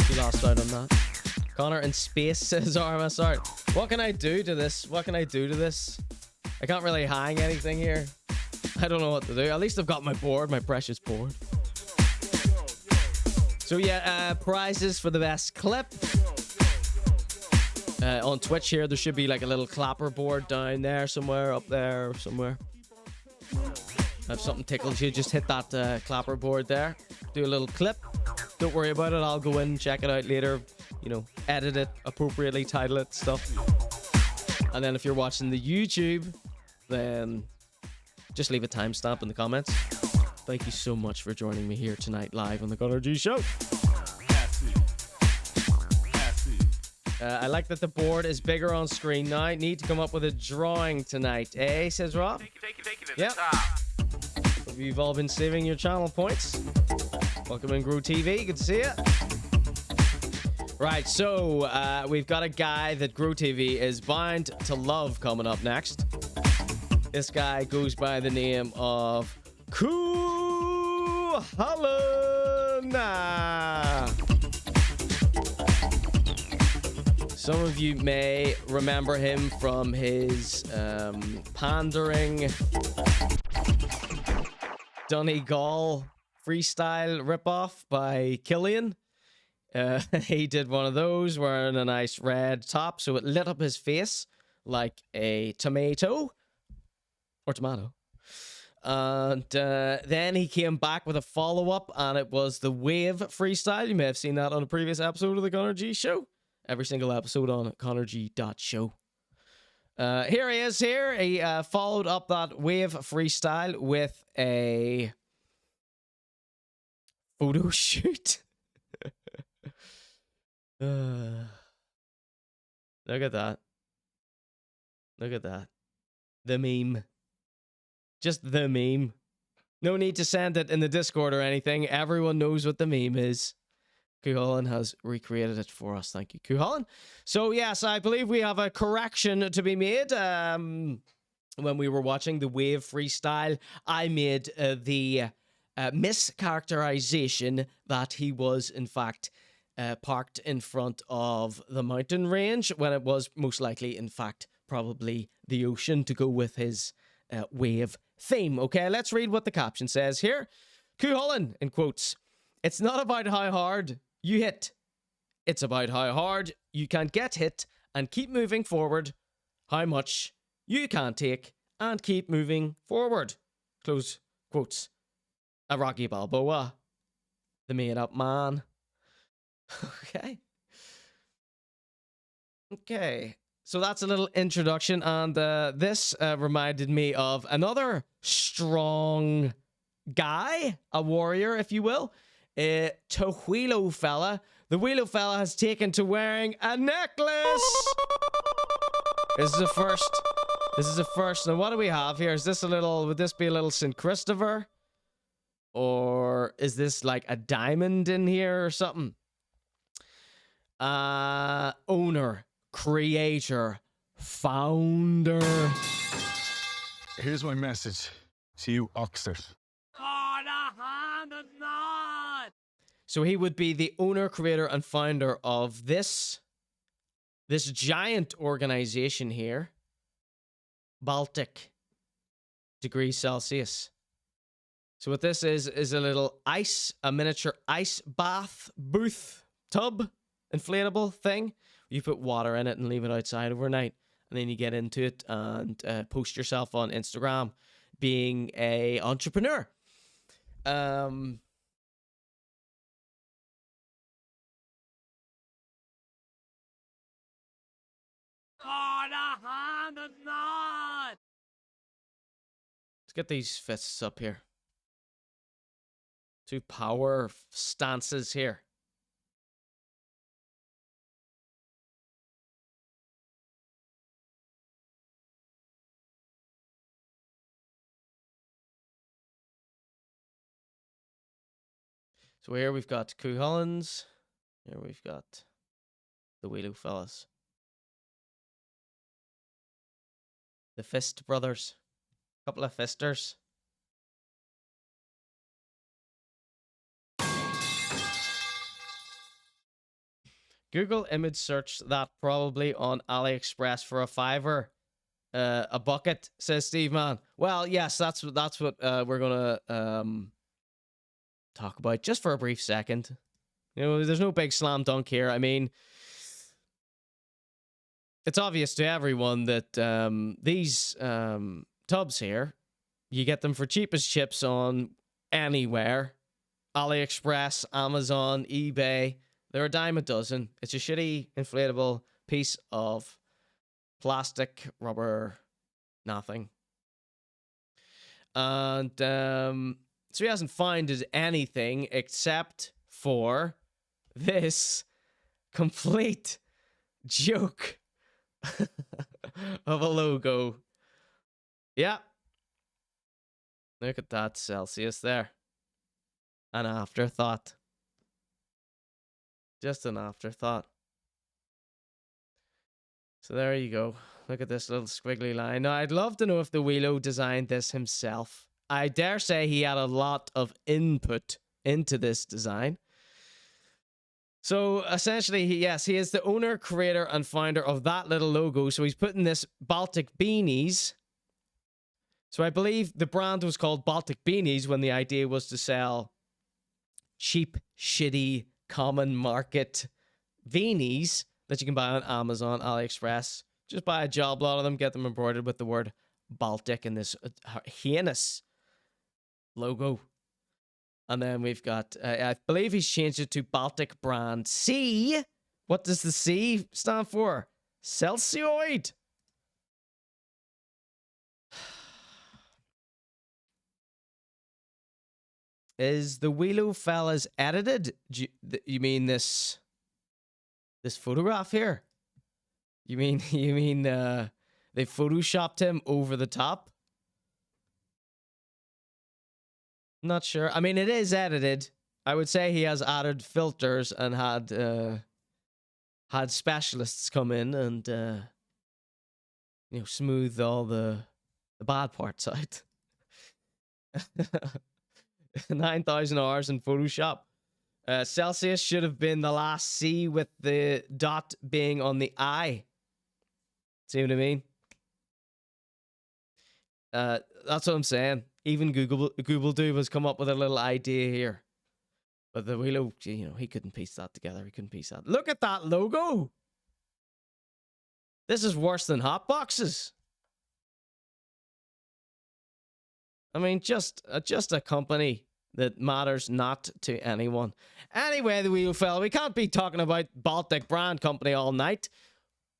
She lost out on that. Conor in space, says RMSR. What can I do to this? What can I do to this? I can't really hang anything here. I don't know what to do. At least I've got my board, my precious board. So yeah, prizes for the best clip. On Twitch here, there should be like a little clapper board down there somewhere, up there, somewhere. If something tickles you, just hit that clapper board there. Do a little clip. Don't worry about it. I'll go in, check it out later. You know, edit it appropriately, title it, stuff. And then if you're watching the YouTube, then just leave a timestamp in the comments. Thank you so much for joining me here tonight live on the ConorGShow. I like that the board is bigger on screen now. Need to come up with a drawing tonight, eh? Says Rob. Yep. Hope you've all been saving your channel points. Welcome in Groove TV. Good to see you. Right, so we've got a guy that Groove TV is bound to love coming up next. This guy goes by the name of Hullen. Some of you may remember him from his pandering Donegal freestyle ripoff by Killian. He did one of those wearing a nice red top, so it lit up his face like a tomato. Or tomato. And then he came back with a follow-up, and it was the Wave freestyle. You may have seen that on a previous episode of the ConorGShow. Every single episode on conorg.show. Here he is here. He followed up that Wave freestyle with a photo shoot. Look at that. Look at that. The meme. Just the meme. No need to send it in the Discord or anything. Everyone knows what the meme is. Hullen has recreated it for us. Thank you, Hullen. So, yes, I believe we have a correction to be made. When we were watching the Wave freestyle, I made the mischaracterization that he was, in fact, parked in front of the mountain range when it was most likely, in fact, probably the ocean to go with his Wave theme. Okay, let's read what the caption says here. Hullen, in quotes, "It's not about how hard you hit. It's about how hard you can get hit and keep moving forward. How much you can take and keep moving forward." Close quotes. A Rocky Balboa. The made-up man. Okay. Okay. So that's a little introduction, and this reminded me of another strong guy, a warrior, if you will. TheWheloFella. The Whelo Fella has taken to wearing a necklace. This is a first. This is a first. Now, what do we have here? Is this a little? Would this be a little St. Christopher, or is this like a diamond in here or something? Owner, creator, founder. Here's my message to you, Oxford. So he would be the owner, creator, and founder of this giant organization here, Baltic degrees Celsius. So what this is a miniature ice bath booth tub, inflatable thing. You put water in it and leave it outside overnight, and then you get into it and post yourself on Instagram, being a entrepreneur. get these fists up here. 2 power stances here. So here we've got Hullens. Here we've got the Whelo Fellas. The Fist Brothers. Couple of fisters. Google image search that probably on AliExpress for a $5. A bucket, says Steve Man. Well, yes, that's what we're gonna talk about just for a brief second. You know, there's no big slam dunk here. I mean, it's obvious to everyone that these tubs here, you get them for cheap as chips on anywhere. AliExpress, Amazon, eBay. They're a dime a dozen. It's a shitty inflatable piece of plastic, rubber, nothing. And so he hasn't found anything except for this complete joke of a logo. Yeah. Look at that Celsius there. An afterthought. Just an afterthought. So there you go. Look at this little squiggly line. Now, I'd love to know if the Whelo designed this himself. I dare say he had a lot of input into this design. So essentially, he is the owner, creator, and founder of that little logo. So he's putting this Baltic Beanies. So I believe the brand was called Baltic Beanies when the idea was to sell cheap, shitty, common market beanies that you can buy on Amazon, AliExpress. Just buy a job lot of them, get them embroidered with the word Baltic in this heinous logo. And then we've got, I believe he's changed it to Baltic brand C. What does the C stand for? Celsioid. Is the Whelo Fellas edited? You mean this photograph here? You mean they photoshopped him over the top? Not sure. I mean, it is edited. I would say he has added filters and had specialists come in and you know, smooth all the bad parts out. 9,000 hours in Photoshop. Celsius should have been the last C with the dot being on the I. See what I mean? That's what I'm saying. Even Google Doob has come up with a little idea here. But the Whelo, you know, he couldn't piece that together. He couldn't piece that. Look at that logo. This is worse than hot boxes. I mean, just a company that matters not to anyone. Anyway, the Whelo Fella, we can't be talking about Baltic brand company all night.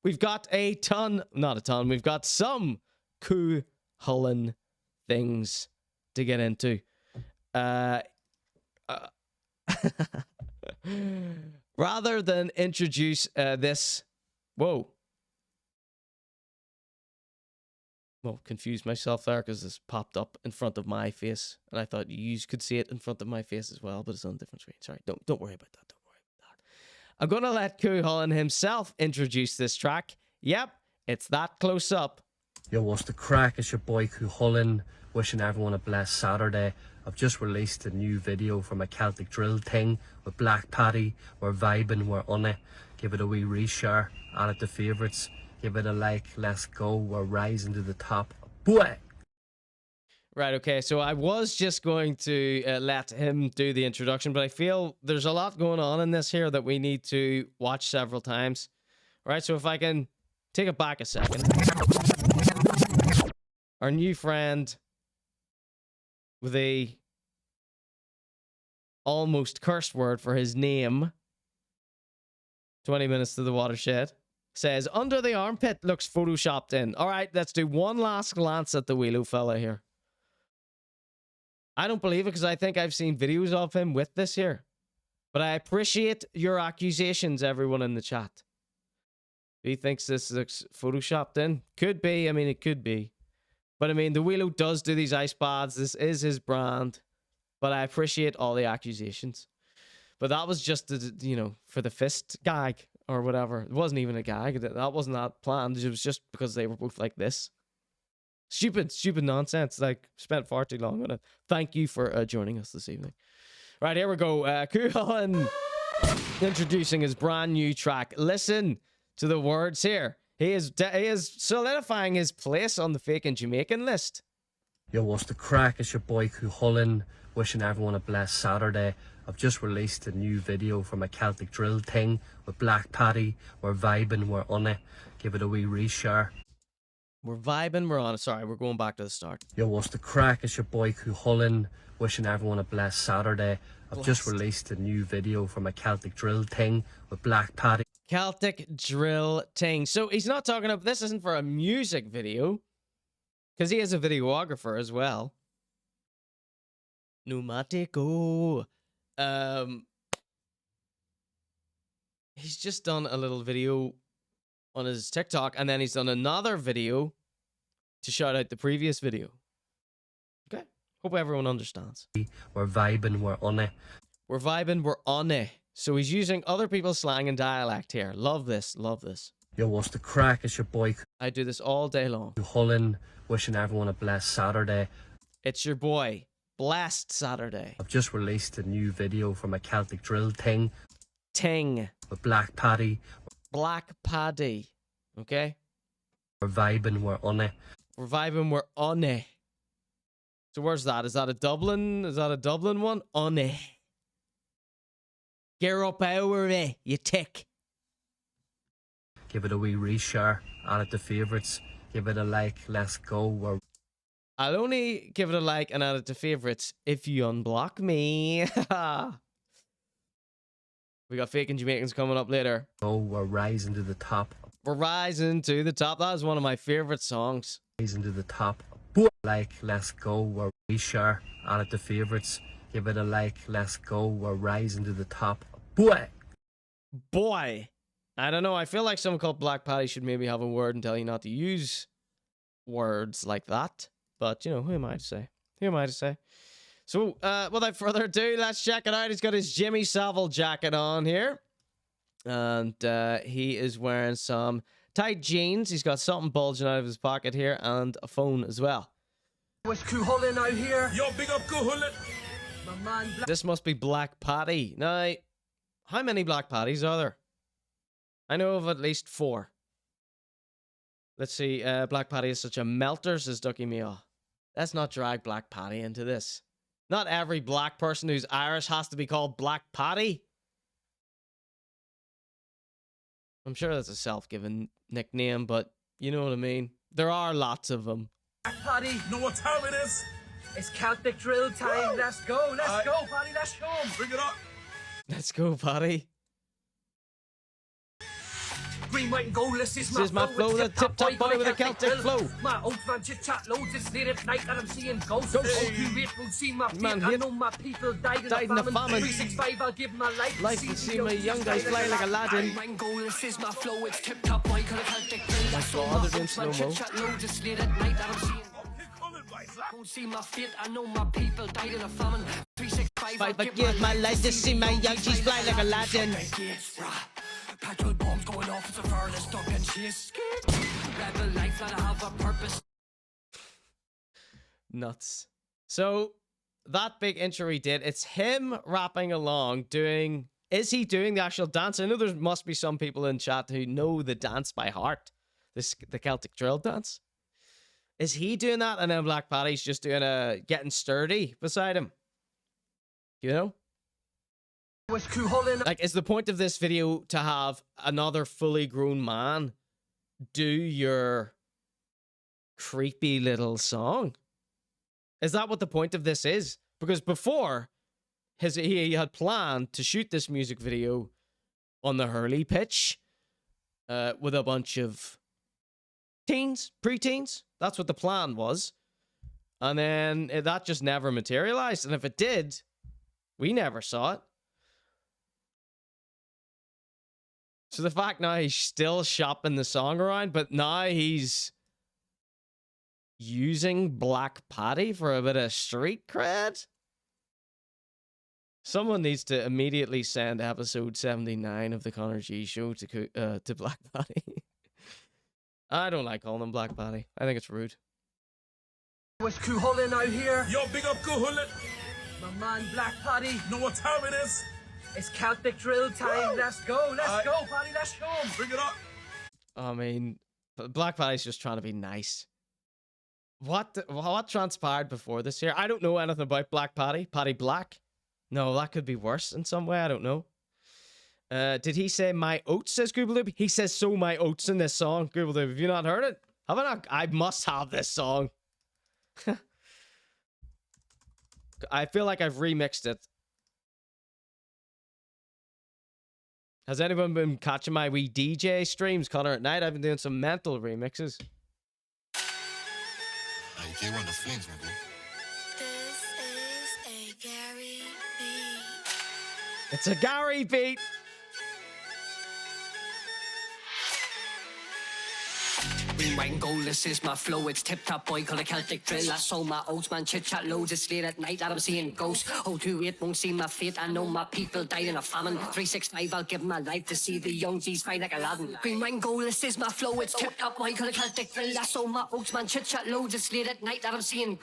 We've got we've got some cool Hullen things to get into. Rather than introduce this... Whoa. Well, confused myself there because this popped up in front of my face, and I thought you could see it in front of my face as well, but it's on a different screen. Sorry, don't worry about that. Don't worry about that. I'm gonna let Cool Hullen himself introduce this track. Yep, it's that close up. Yo, what's the crack? It's your boy Cool Hullen, wishing everyone a blessed Saturday. I've just released a new video for my Celtic drill thing with Black Paddy. We're vibing, we're on it. Give it a wee reshare, add it to favourites. Give it a like, let's go, we're rising to the top. Boy! Right, okay, so I was just going to let him do the introduction, but I feel there's a lot going on in this here that we need to watch several times. All right, so if I can take it back a second. Our new friend with a almost cursed word for his name, 20 minutes to the watershed, says, under the armpit looks photoshopped in. All right, let's do one last glance at the Whelo Fella here. I don't believe it because I think I've seen videos of him with this here. But I appreciate your accusations, everyone in the chat. He thinks this looks photoshopped in. Could be. I mean, it could be. But I mean, the Whelo does do these ice baths. This is his brand. But I appreciate all the accusations. But that was just, you know, for the fist gag or whatever. It wasn't even a gag. That wasn't that planned. It was just because they were both like this. Stupid nonsense. Like, spent far too long on it. Thank you for joining us this evening. Right, here we go. Hullen introducing his brand new track. Listen to the words here. He is solidifying his place on the Fakin Jamaican list. Yo, what's the crack? It's your boy Hullen, wishing everyone a blessed Saturday. I've just released a new video from a Celtic drill thing with Black Paddy. We're vibing, we're on it. Give it a wee reshare. We're vibing, we're on it. Sorry, we're going back to the start. Yo, what's the crack? It's your boy Hullen, wishing everyone a blessed Saturday. I've just released a new video from a Celtic drill thing with Black Paddy. Celtic drill thing. So he's not talking about, this isn't for a music video. Because he is a videographer as well. Pneumatico. He's just done a little video on his TikTok, and then he's done another video to shout out the previous video. Okay. Hope everyone understands. We're vibing, we're on it. We're vibing, we're on it. So he's using other people's slang and dialect here. Love this, love this. Yo, what's the crack? It's your boy. I do this all day long. Hullen, wishing everyone a blessed Saturday. It's your boy. Blessed Saturday. I've just released a new video from a Celtic drill thing. With Black Paddy. Black Paddy. Okay? We're vibing, we're on it. We're vibing, we're on it. So where's that? Is that a Dublin? Is that a Dublin one? On it. Get up over it, you tick. Give it a wee reshare. Add it to favourites. Give it a like. Let's go. I'll only give it a like and add it to favourites if you unblock me. We got Fakin Jamaicans coming up later. Oh, we're rising to the top. We're rising to the top. That is one of my favourite songs. Rising to the top. Like, let's go. We're reshare. Add it to favourites. Give it a like. Let's go. We're rising to the top. Boy. I don't know. I feel like someone called Black Paddy should maybe have a word and tell you not to use words like that. But, you know, who am I to say? Who am I to say? So, without further ado, let's check it out. He's got his Jimmy Savile jacket on here. And he is wearing some tight jeans. He's got something bulging out of his pocket here and a phone as well. What's Hullen out here? Yo, big up Hullen. My man This must be Black Paddy. Now, how many Black Paddies are there? I know of at least 4. Let's see. Black Paddy is such a melter, says Ducky Mia. Let's not drag Black Paddy into this. Not every black person who's Irish has to be called Black Paddy. I'm sure that's a self-given nickname, but you know what I mean. There are lots of them. Black Paddy. Know what time it is? It's Celtic drill time. Woo! Let's go. Let's go, Paddy. Let's go. Bring it up. Let's go, Paddy. Green, white, and gold. This is my flow, the tip-top boy with a Celtic flow. My old man chit-chat loads. It's late at night that I'm seeing ghosts. All too late will see my feet. I know my people died in the famine. 365, I'll give my life. Life to see my young guys fly like Aladdin. Green, white, and gold. This is my flow. It's tip-top boy with a Celtic flow. My God, they're doing slow-mo. Chit-chat loads. It's late at night that I'm seeing don't see my fate. I know my people died in a famine. 365, I give my life to see my young G's fly like Aladdin. Petrol bombs going off, it's a furnace, duck and chase. Rebel life, let I have a purpose. Nuts. So, that big intro he did, it's him rapping along, doing... Is he doing the actual dance? I know there must be some people in chat who know the dance by heart. The Celtic drill dance. Is he doing that? And then Black Paddy's just doing a getting sturdy beside him. You know? Like, is the point of this video to have another fully grown man do your creepy little song? Is that what the point of this is? Because before, he had planned to shoot this music video on the Hurley pitch with a bunch of teens, preteens. That's what the plan was. And then that just never materialized. And if it did, we never saw it. So the fact now he's still shopping the song around, but now he's using Black Paddy for a bit of street cred? Someone needs to immediately send episode 79 of the ConorGShow to Black Paddy. I don't like calling him Black Paddy. I think it's rude. Was Hullen out here? Yo, big up Hullen. My man Black Paddy. Know what time it is? It's Celtic drill time. Woo! Let's go. Let's go, Paddy. Let's go. Bring it up. I mean, Black Paddy's just trying to be nice. What transpired before this here? I don't know anything about Black Paddy. Paddy Black? No, that could be worse in some way. I don't know. Did he say my oats, says Google? He says so my oats in this song. Google, have you not heard it? Have I not? I must have this song. I feel like I've remixed it. Has anyone been catching my wee DJ streams, Connor, at night? I've been doing some mental remixes. J one the flings, my boy. This is a Gary beat. It's a Gary beat. Green, white and gold, this is my flow. It's tip-top boy called a Celtic drill. I saw my oats, man, chit-chat loads. It's late at night that I'm seeing ghosts. 028 won't see my fate. I know my people died in a famine. 365, I'll give my life to see the young G's fight like Aladdin. Green, white and gold, this is my flow. It's tip-top boy called a Celtic drill. I saw my oats, man, chit-chat loads. It's late at night that I'm seeing.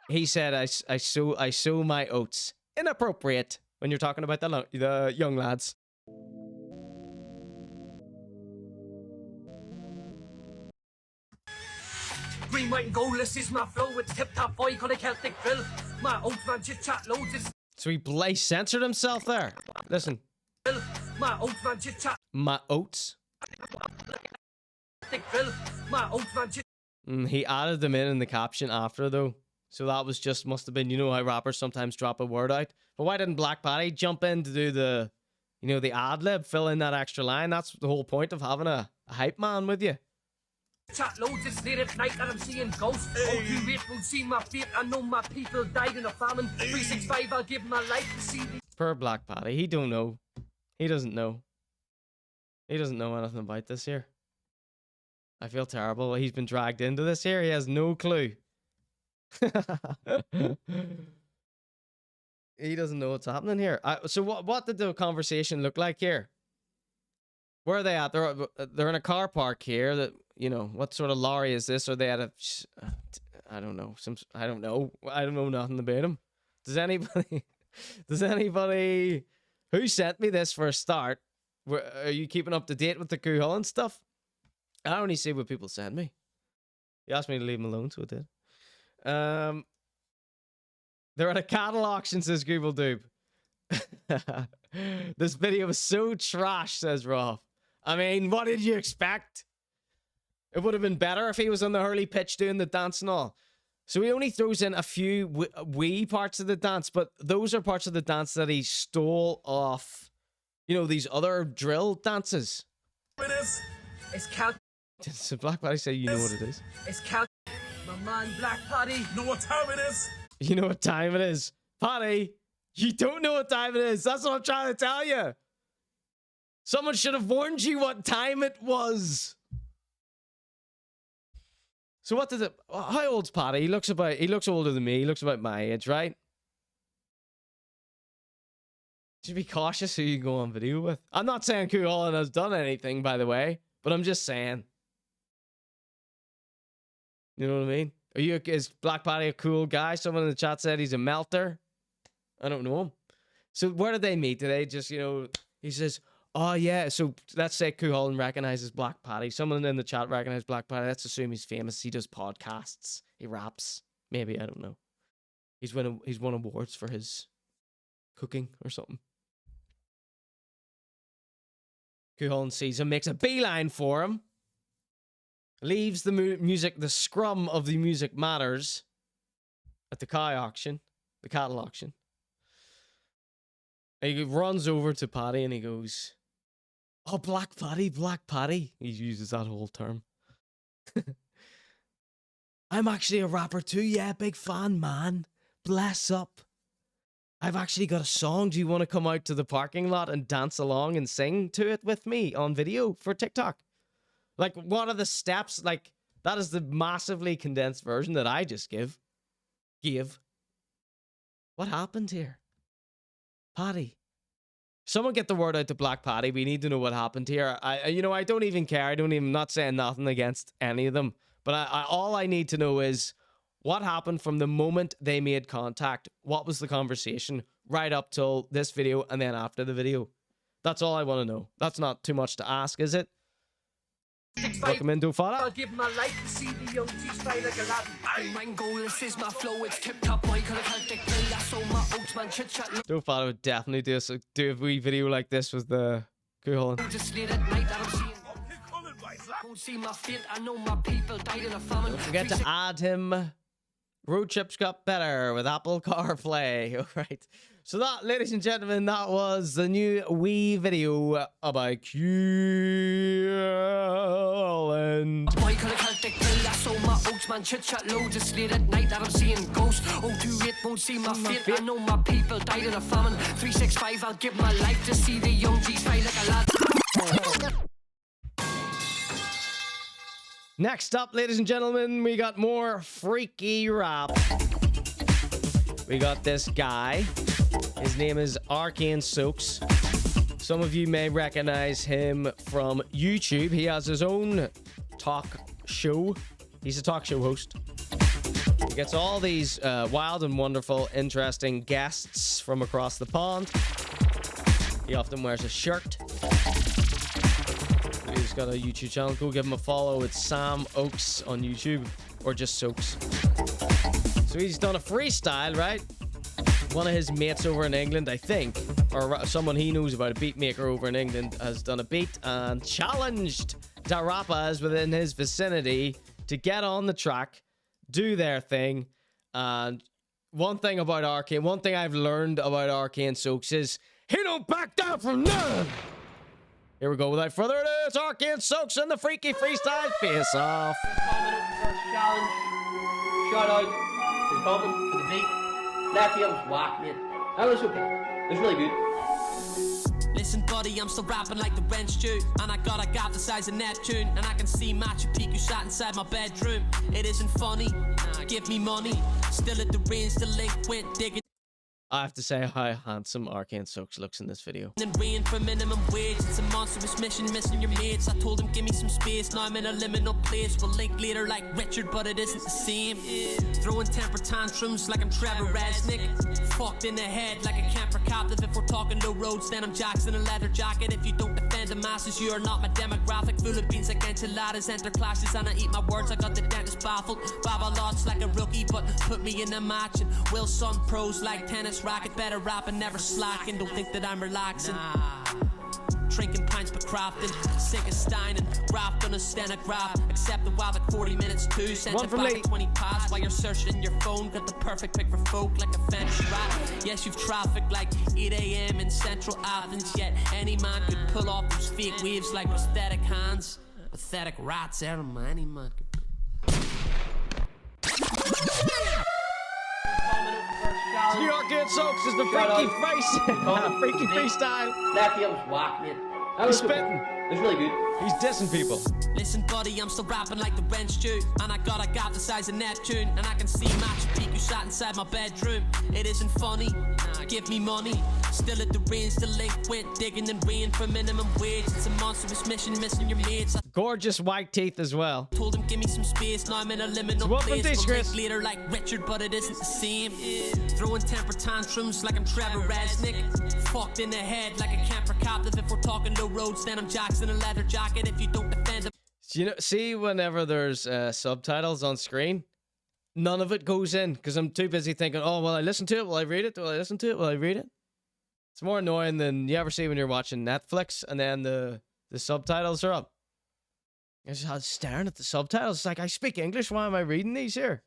He said, I sow my oats. Inappropriate when you're talking about the young lads. Green, white and gold, this is my flow. It's tip-top boy called a Celtic drill. My oats, man, chit-chat loads. It's So he censored himself there. Listen. my oats, man, chit-chat. My oats. Celtic drill. My oats, man, chit. He added them in the caption after, though. So that was just, must have been, you know how rappers sometimes drop a word out. But why didn't Black Paddy jump in to do the, you know, the ad-lib, fill in that extra line? That's the whole point of having a hype man with you. Chat loads, it's late at night that I'm seeing ghosts. Hey. 028 won't see my fate. I know my people died in a famine. 365, I'll give my life to see the... Poor Black Paddy. He don't know. He doesn't know. He doesn't know anything about this here. I feel terrible. He's been dragged into this here. He has no clue. He doesn't know what's happening here. So what did the conversation look like here? Where are they at? They're in a car park here. That, you know, what sort of lorry is this? Are they at a... I don't know. I don't know. I don't know nothing about them. Does anybody... Does anybody... Who sent me this for a start? Are you keeping up to date with the Hullen stuff? I only see what people send me. You asked me to leave them alone, so I did. They're at a cattle auction, says Google Doob. This video was so trash, says Rolf. I mean, what did you expect? It would have been better if he was on the hurley pitch doing the dance and all. So he only throws in a few wee parts of the dance, but those are parts of the dance that he stole off, you know, these other drill dances. It is. It's Cal. So Black Paddy say you know what it is. It's Cal. My man Black Paddy. Know what time it is? You know what time it is. Paddy, you don't know what time it is. That's what I'm trying to tell you. Someone should have warned you what time it was. So what did it... How old's Paddy? He looks older than me. He looks about my age, right? Should be cautious who you go on video with. I'm not saying Hullen has done anything, by the way, but I'm just saying. You know what I mean? Is Black Paddy a cool guy? Someone in the chat said he's a melter. I don't know him. So where did they meet? Did they just, you know, he says, oh yeah, so let's say Hullen recognizes Black Paddy. Someone in the chat recognizes Black Paddy. Let's assume he's famous. He does podcasts. He raps. Maybe, I don't know. He's won awards for his cooking or something. Hullen sees him, makes a beeline for him. Leaves the music, the scrum of the music matters at the cattle auction. And he runs over to Paddy and he goes, oh, Black Paddy. He uses that whole term. I'm actually a rapper too. Yeah, big fan, man. Bless up. I've actually got a song. Do you want to come out to the parking lot and dance along and sing to it with me on video for TikTok? Like, what are the steps? Like, that is the massively condensed version that I just gave. What happened here? Paddy. Someone get the word out to Black Paddy. We need to know what happened here. I don't even care. I'm not saying nothing against any of them. But all I need to know is what happened from the moment they made contact. What was the conversation right up till this video and then after the video? That's all I want to know. That's not too much to ask, is it? Welcome into Fala. I'll give my life to see the young G's fly like a lad. I'm Ryan Gold, this is my flow, it's tip top boy, call it Celtic drill. I saw my oats man chit chat. Do Fala would definitely do a wee video like this with the Hullen. Just late at night that I'm seeing. Don't see my fate, I know my people died in a famine. Don't forget to add him. Road trips got better with Apple CarPlay. All right. So that, ladies and gentlemen, that was the new wee video about Hullen. Boy, call it Celtic drill. I saw my oats man chit chat loads. It's late at night that I'm seeing ghosts. 028 won't see my fate. I know my people died in a famine. 365, I'll give my life to see the young G's fly like a lad. Next up, ladies and gentlemen, we got more freaky rap. We got this guy. His name is Arcane Soakes. Some of you may recognize him from YouTube. He has his own talk show. He's a talk show host. He gets all these wild and wonderful, interesting guests from across the pond. He often wears a shirt. He's got a YouTube channel. Go give him a follow. It's Sam Oakes on YouTube, or just Soakes. So he's done a freestyle, right? One of his mates over in England, I think, or someone he knows about, a beat maker over in England, has done a beat and challenged the rappers within his vicinity to get on the track, do their thing. And one thing about Arcane, one thing I've learned about Arcane Soakes is he don't back down from none. Here we go. Without further ado, it's Arcane Soakes and the freaky freestyle face off. Challenge. Shout out to Conor for the beat. That feels whack, mate. That was okay. It was really good. Listen, buddy, I'm still rapping like the rent stew, and I got a gap the size of Neptune, and I can see Machu Picchu sat inside my bedroom. It isn't funny. Give me money. Still at the range, delinquent, digging. I have to say how handsome Arcane Soakes looks in this video. And weighing for minimum wage, it's a monstrous mission, missing your mates. I told him give me some space, now I'm in a liminal place. We'll link later like Richard, but it isn't the same. Throwing temper tantrums like I'm Trevor Resnick. Fucked in the head like a camper captive. If we're talking low roads, then I'm Jackson in a leather jacket. If you don't defend the masses, you are not my demographic. Full of beans like enchiladas, enter clashes, and I eat my words. I got the dentist baffled. Babalots like a rookie, but put me in a match. And Wilson pros like tennis racket, better rap and never slacking. Don't think that I'm relaxing. Drinking pints but crafting, sinking Stein and graft on a stenograph. Accept the wild like 40 minutes too. Send it back at 20 past while you're searching your phone. Got the perfect pick for folk like a French rat. Yes, you've traffic like 8 a.m. in central Athens. Yet any man could pull off those fake waves like prosthetic hands. Pathetic rats, any man could. New York Arcane Soakes is the freaky face. Freaky freestyle. That feels whack, mate. He's spitting. It's really good. He's dissing people. Listen, buddy, I'm still rapping like the rent stew, and I got a gap the size of Neptune, and I can see Machu Picchu sat inside my bedroom. It isn't funny. Give me money. Still at the range, delinquent, digging and weighing for minimum wage. It's a monstrous mission, missing your mates. Gorgeous white teeth as well. Told him give me some space, now I'm in a liminal place. We'll link later like Richard, but it isn't the same. Throwing temper tantrums like I'm Trevor Resnick. Fucked in the head like a camper captive. If we're talking low roads, then I'm Jackson in a leather jacket. If you don't defend them. You know, see, whenever there's subtitles on screen, none of it goes in because I'm too busy thinking, oh, will I listen to it? Will I read it? Will I listen to it? Will I read it? It's more annoying than you ever see when you're watching Netflix and then the subtitles are up. I was staring at the subtitles. It's like, I speak English. Why am I reading these here?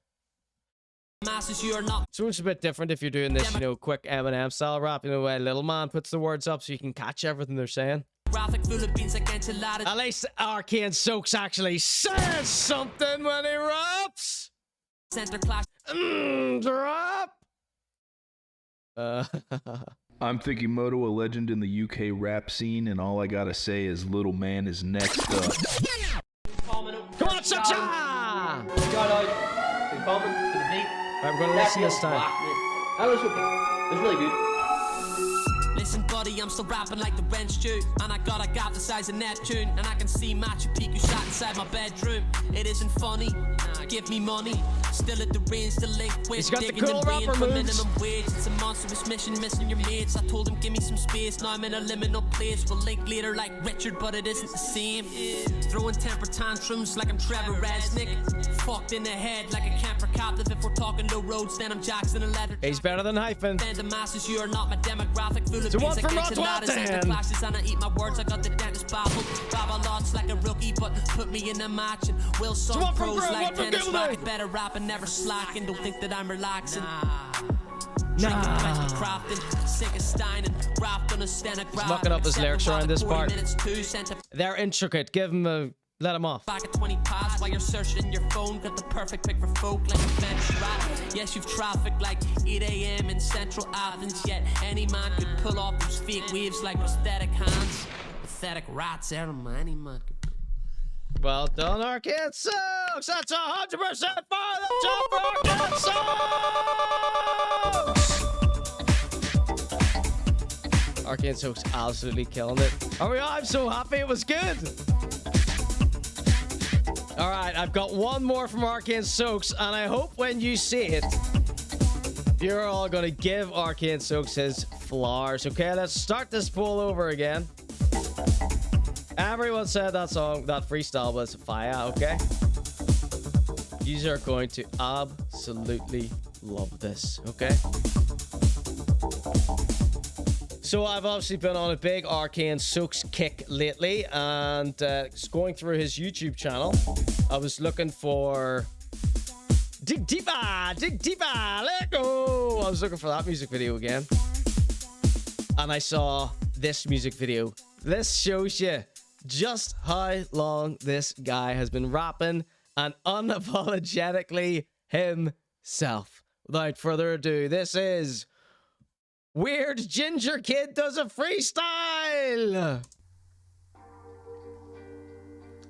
Masses, you are not. So it's a bit different if you're doing this, you know, quick Eminem style rap. You know, where Little Man puts the words up so you can catch everything they're saying. Graphic full of beans like enchiladas. At least Arcane Soakes actually says something when he raps. Center class. Drop. I'm Thiccimoto, a legend in the UK rap scene, and all I gotta say is Little Man is next up. Come on, Sucha! Shout out to Conor for the beat. Alright, we're gonna listen this time. That was okay. It was really good. Listen, buddy, I'm still rapping like the wrench stew, and I got a gap the size of Neptune, and I can see Machu Picchu shot inside my bedroom. It isn't funny. Give me money. Still at the range, delinquent. He's got the digging cool and weighing rapper for moves. minimum wage. It's a monstrous mission, missing your mates. I told him, give me some space. Now I'm in a liminal place. We'll link later like Richard, but it isn't the same. Throwing temper tantrums like I'm Trevor Resnick. Fucked in the head like a camper captive. If we're talking low roads, then I'm Jackson and leather. He's better than Hyfin. Then the masses, you are not my demographic. Full of So one beans from like enchiladas and the clashes, and I eat my words. I got the dentist babble. Baba lots like a rookie, but put me in a match and will So some one from pros Grove, like one from tennis Gilday. racket. Better rap and never slacking. Don't think that I'm relaxing. Drinking Western crafting, sick of Stein and rapped on a stenograph. He's mucking up his lyrics around this part. Minutes, 2 cents. They're intricate. Give him a... Let him off. Back at 20 past while you're searching your phone. Got the perfect pick for folk like a bench rat. Yes, you've traffic like 8 a.m. in central Athens. Yet any man could pull off those fake waves like prosthetic hands. Pathetic rats, any man could. Well done, Arcane Soakes. That's 100% for the top for Arcane Soakes. Arcane Soakes absolutely killing it. Oh yeah, I'm so happy it was good. All right, I've got one more from Arcane Soakes, and I hope when you see it, you're all going to give Arcane Soakes his flowers. Okay, let's start this poll over again. Everyone said that song, that freestyle was fire, okay? You are going to absolutely love this, okay? So I've obviously been on a big Arcane Soakes kick lately, and going through his YouTube channel, I was looking for dig deeper, let go. I was looking for that music video again, and I saw this music video. This shows you just how long this guy has been rapping and unapologetically himself. Without further ado, this is Weird Ginger Kid Does a Freestyle.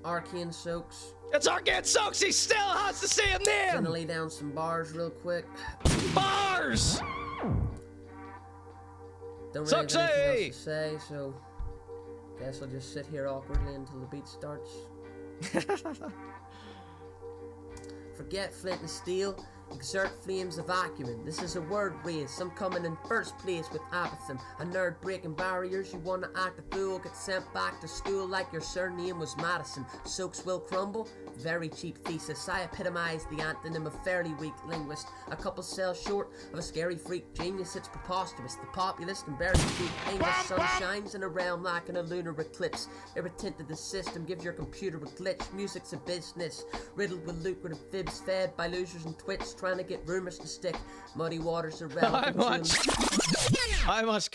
Arcane Soakes. It's Arcane Soakes. He still has the same name. Gonna lay down some bars real quick. Bars. Don't really have anything else to say, so guess I'll just sit here awkwardly until the beat starts. Forget flint and steel. Exert flames of acumen. This is a word race. I'm coming in first place with apathy. A nerd breaking barriers. You wanna act a fool. Get sent back to school like your surname was Madison. Soakes will crumble. Very cheap thesis. I epitomize the antonym of fairly weak linguist. A couple cells short of a scary freak genius. It's preposterous. The populist can barely speak English. Sun shines in a realm like in a lunar eclipse. Irritant to the system. Give your computer a glitch. Music's a business. Riddled with lucrative fibs fed by losers and twits. Trying to get rumors to stick. Muddy waters are relevant. How much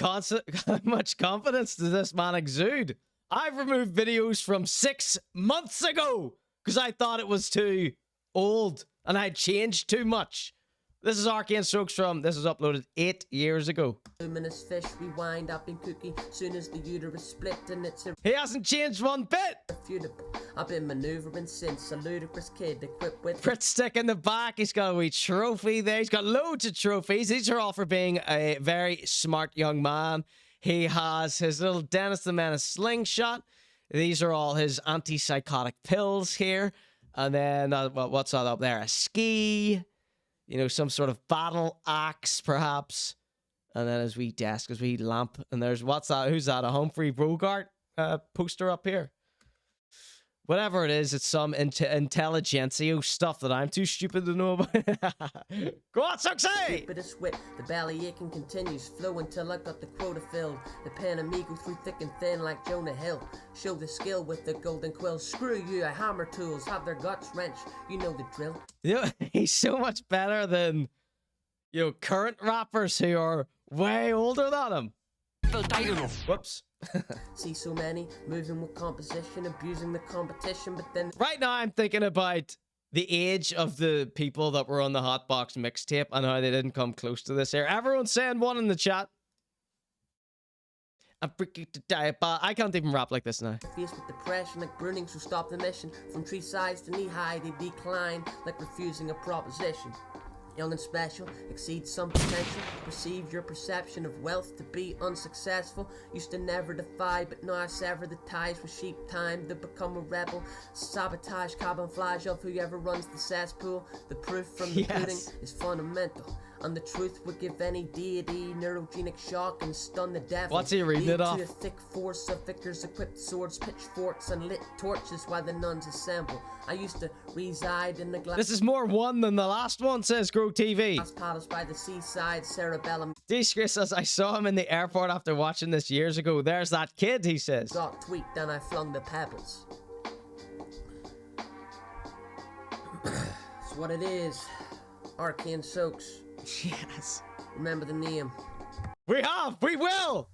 confidence does this man exude? I've removed videos from 6 months ago because I thought it was too old and I'd changed too much. This is Arcane Soakes from, this was uploaded 8 years ago. Luminous fish rewind up in cookie soon as the uterus split and it's He hasn't changed one bit. irrefutable. I've been maneuvering since a ludicrous kid equipped with Pretty stick in the back. He's got a wee trophy there. He's got loads of trophies. These are all for being a very smart young man. He has his little Dennis the Menace slingshot. These are all his antipsychotic pills here. And then, what's that up there? A ski. You know, some sort of battle axe, perhaps. And then his wee desk, his wee lamp. And there's, what's that? Who's that? A Humphrey Bogart poster up here. Whatever it is, it's some intelligentsia stuff that I'm too stupid to know about. Go on, Sucksy! Stupidest wit. The belly aching continues flow until I got the quota filled. The pen amigo through thick and thin like Jonah Hill. Show the skill with the golden quill. Screw you, I hammer tools. Have their guts wrenched. You know the drill. You know, he's so much better than, you know, current rappers who are way older than him. Whoops. See so many moving with composition, abusing the competition, but then right now I'm thinking about the age of the people that were on the Hotbox mixtape and how they didn't come close to this here. Everyone send one in the chat. I'm freaking to die, but I can't even rap like this now. Faced with depression like burning, so stop the mission. From tree sides to knee high, they decline like refusing a proposition. Young and special, exceed some potential. Perceive your perception of wealth to be unsuccessful. Used to never defy, but now I sever the ties with sheep. Time to become a rebel. Sabotage, camouflage of whoever runs the cesspool. The proof from the pudding is fundamental. And the truth would give any deity neurogenic shock and stun the devil. What's he reading it off? To a thick force of victors equipped swords, pitchforks, and lit torches while the nuns assemble. I used to reside in the glass. This is more one than the last one, says Grow TV. Paddles by the seaside, cerebellum. D-Chris says, I saw him in the airport after watching this years ago. There's that kid, he says. Got tweaked, then I flung the pebbles. It's what it is. Arcane Soakes. Yes. Remember the name. We will!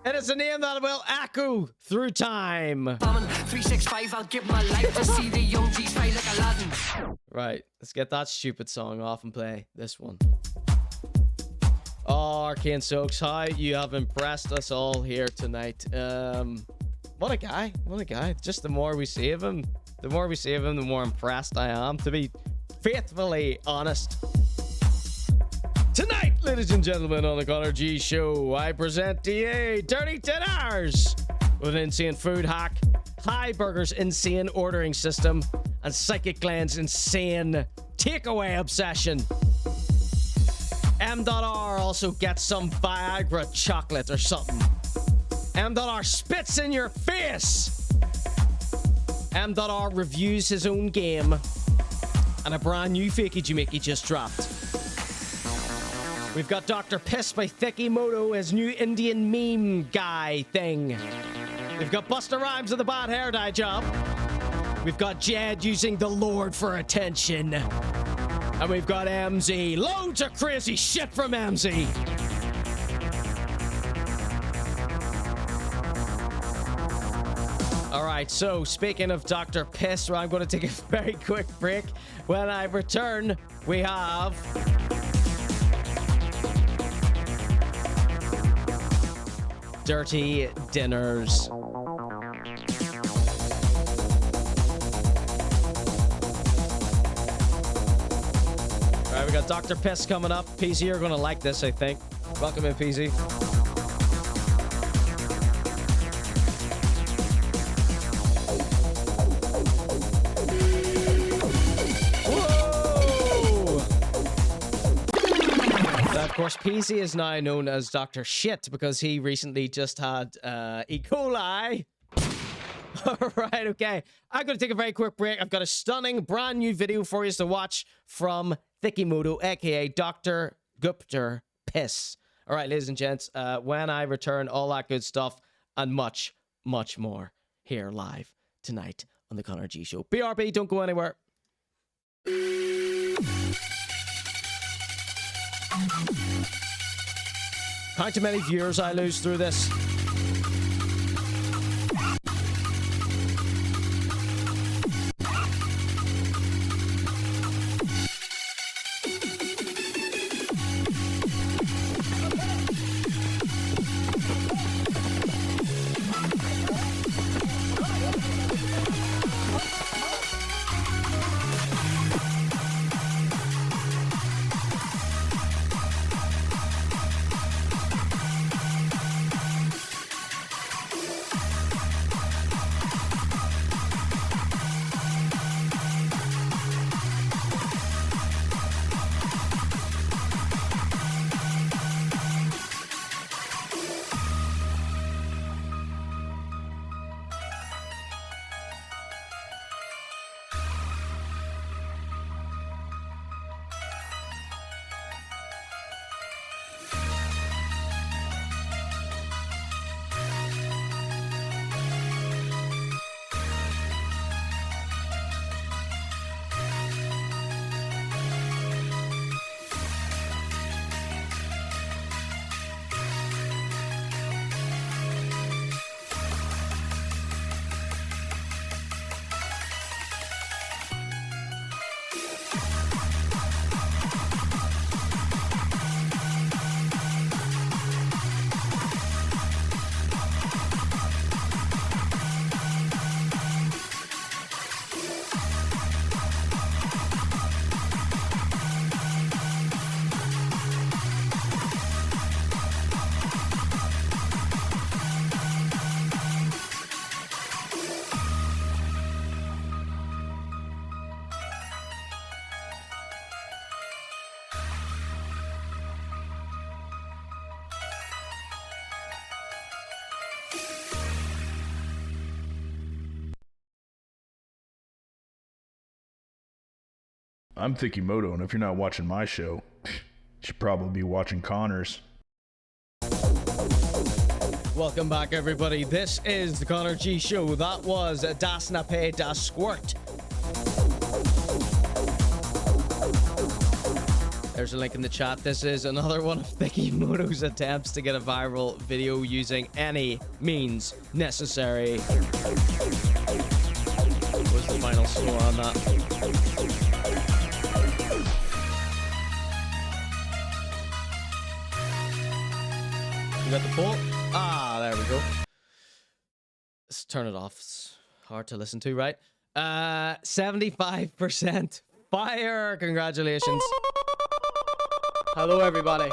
It is a name that will echo through time. 365, I'll give my life to see the young G's fight like Aladdin. Right, let's get that stupid song off and play this one. Oh, Arcane Soakes, how you have impressed us all here tonight. What a guy, what a guy. Just the more we see of him, the more impressed I am, to be faithfully honest. Tonight, ladies and gentlemen, on the ConorGShow, I present DA Dirty Dinners with an insane food hack, HiBurgers Insane ordering system, and Psychic Glenn's insane takeaway obsession. M.R. also gets some Viagra chocolate or something. M.R. spits in your face. M.R. reviews his own game, and a brand new Fakey Jamaicy just dropped. We've got Dr.Piss by Thiccimoto, his new Indian meme guy thing. We've got Busta Rhymes with the bad hair dye job. We've got Ged using the Lord for attention. And we've got MZ. Loads of crazy shit from MZ. Alright, so speaking of Dr. Piss, I'm going to take a very quick break. When I return, we have... Dirty Dinners. Alright, we got Dr. Piss coming up. PZ, you're going to like this, I think. Welcome in, PZ. Of course, PZ is now known as Dr. Shit because he recently just had E. coli. Alright, okay. I'm going to take a very quick break. I've got a stunning brand new video for you to watch from Thiccimoto, aka Dr. Gupter Piss. Alright, ladies and gents, when I return, all that good stuff and much, much more here live tonight on the ConorGShow. BRB, don't go anywhere. Count how many viewers I lose through this. I'm Thiccimoto, and if you're not watching my show, you should probably be watching Conor's. Welcome back, everybody. This is the ConorGShow. That was Das Nape Das Squirt. There's a link in the chat. This is another one of Thiccimoto's attempts to get a viral video using any means necessary. What's the final score on that? You got the poll? Ah, there we go. Let's turn it off. It's hard to listen to, right? 75% fire. Congratulations. Hello, everybody.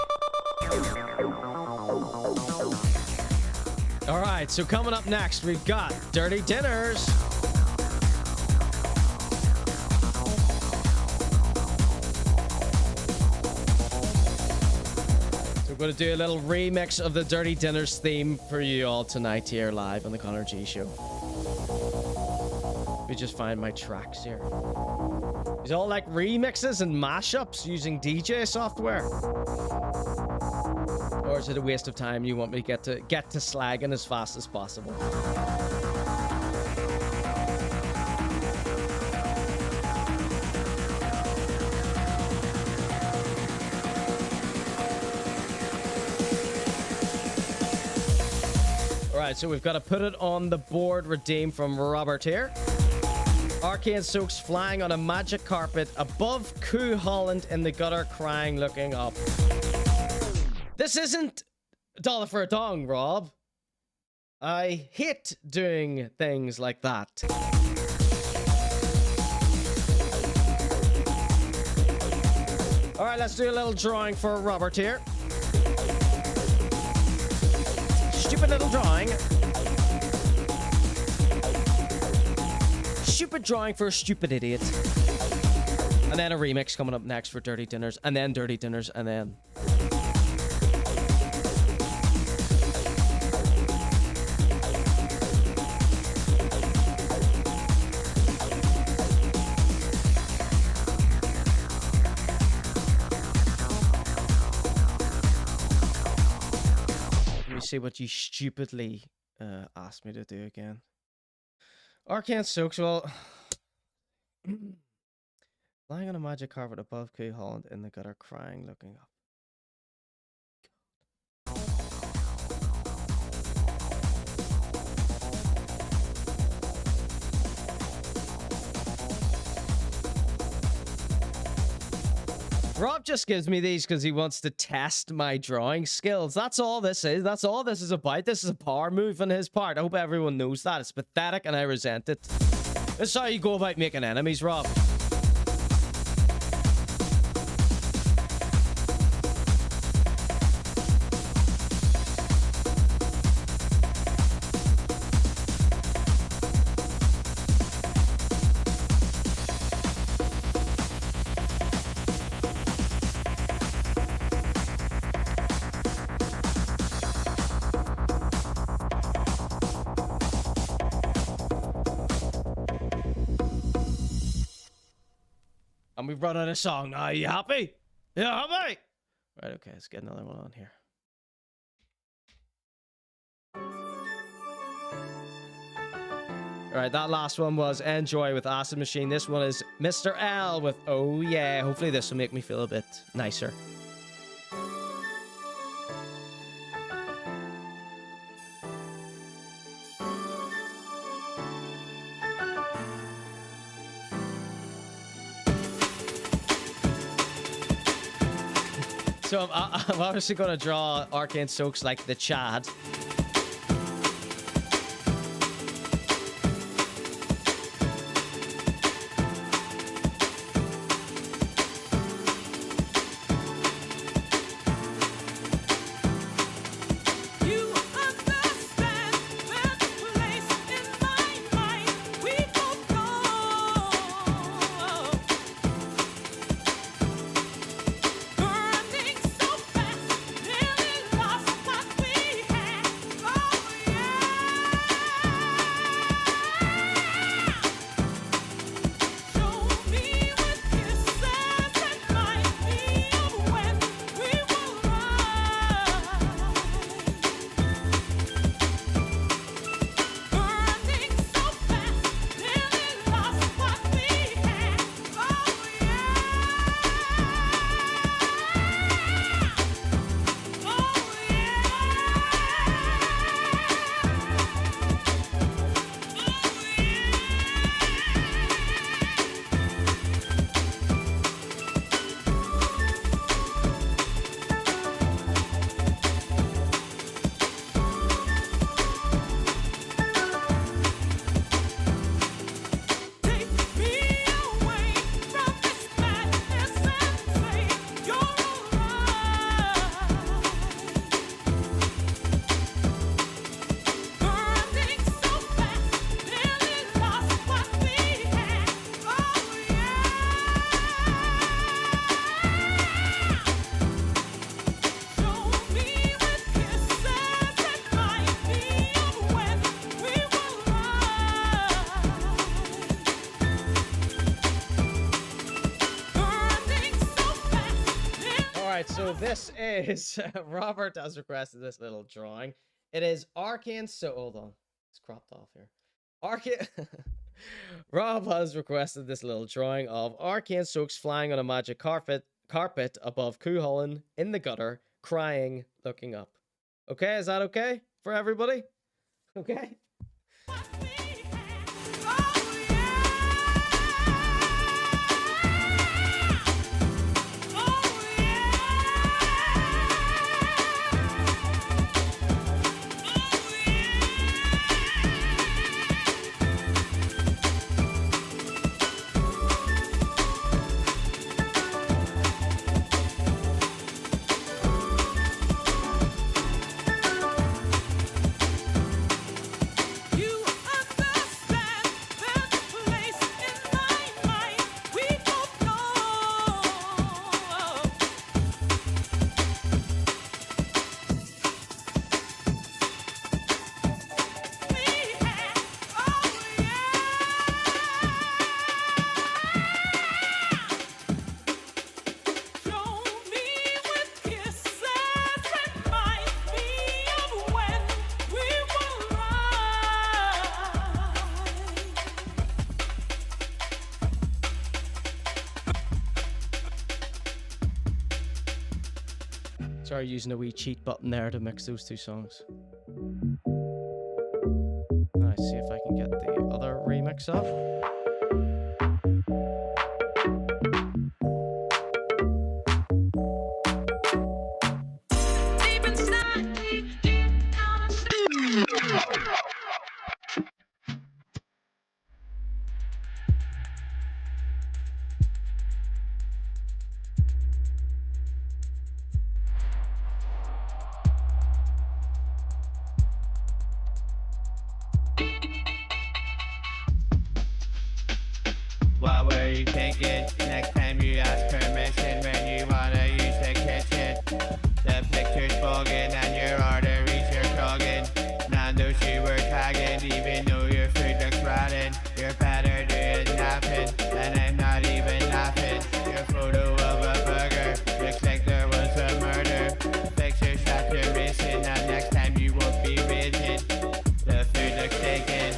All right, so coming up next, we've got Dirty Dinners. So we're going to do a little remix of the Dirty Dinners theme for you all tonight here live on the ConorGShow. Let me just find my tracks here. These all like remixes and mashups using DJ software. Or is it a waste of time? You want me to get to slagging as fast as possible? All right, so we've got to put it on the board. Redeem from Robert here. Arcane Soakes flying on a magic carpet above Coo Holland in the gutter crying looking up. This isn't $1 for a dong, Rob. I hate doing things like that. All right, let's do a little drawing for Robert here. Stupid little drawing. Stupid drawing for a stupid idiot. And then a remix coming up next for Dirty Dinners, and then Dirty Dinners, and then... Let me see what you stupidly asked me to do again. Arcane Soakes, well... lying on a magic carpet above Coo Holland in the gutter crying looking up. Rob just gives me these because he wants to test my drawing skills. That's all this is. That's all this is about. This is a power move on his part. I hope everyone knows that. It's pathetic and I resent it. This is how you go about making enemies, Rob. And we've run out of song now. Are you happy? You happy? Right, okay, let's get another one on here. Alright, that last one was Enjoy with Acid Machine. This one is Mr. L with Oh Yeah. Hopefully this will make me feel a bit nicer. So I'm obviously going to draw Arcane Soakes like the Chad. so this is Robert has requested this little drawing. It is Arcane. So hold on, it's cropped off here. Arcane. Rob has requested this little drawing of Arcane Soakes flying on a magic carpet above Hullen in the gutter, crying, looking up. Okay, is that okay for everybody? Okay. Sorry, using a wee cheat button there to mix those two songs. Let's see if I can get the other remix up. What were you thinking? Next time you ask permission when you wanna use the kitchen. The picture's bugging and your arteries are clogging. Nando's you were tagging, even though your food looks rotten. You're better doing nothing, and I'm not even laughing. Your photo of a burger looks like there was a murder. Picture shot you're missing, and next time you won't be raging. The food looks taken.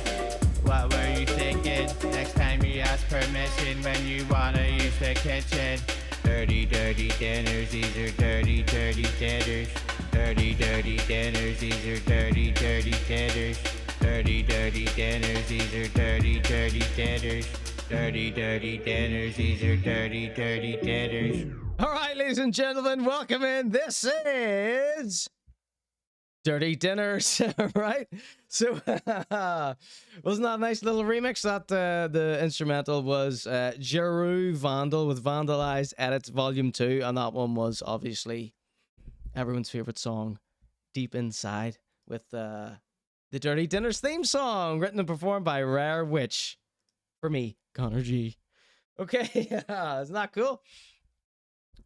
What were you thinking? Next time you ask permission when you wanna use the kitchen. Dirty, dirty dinners, these are dirty, dirty dinners. Dirty, dirty dinners, these are dirty, dirty dinners. Dirty, dirty dinners, these are dirty, dirty dinners. Dirty, dirty dinners, these are dirty, dirty dinners. All right, ladies and gentlemen, welcome in. This is Dirty Dinners, right? So, wasn't that a nice little remix? That the instrumental was Jeru Vandal with Vandalized Edits Volume 2, and that one was obviously everyone's favorite song, Deep Inside, with the Dirty Dinners theme song, written and performed by Rare Witch. For me, Conor G. Okay, isn't that cool?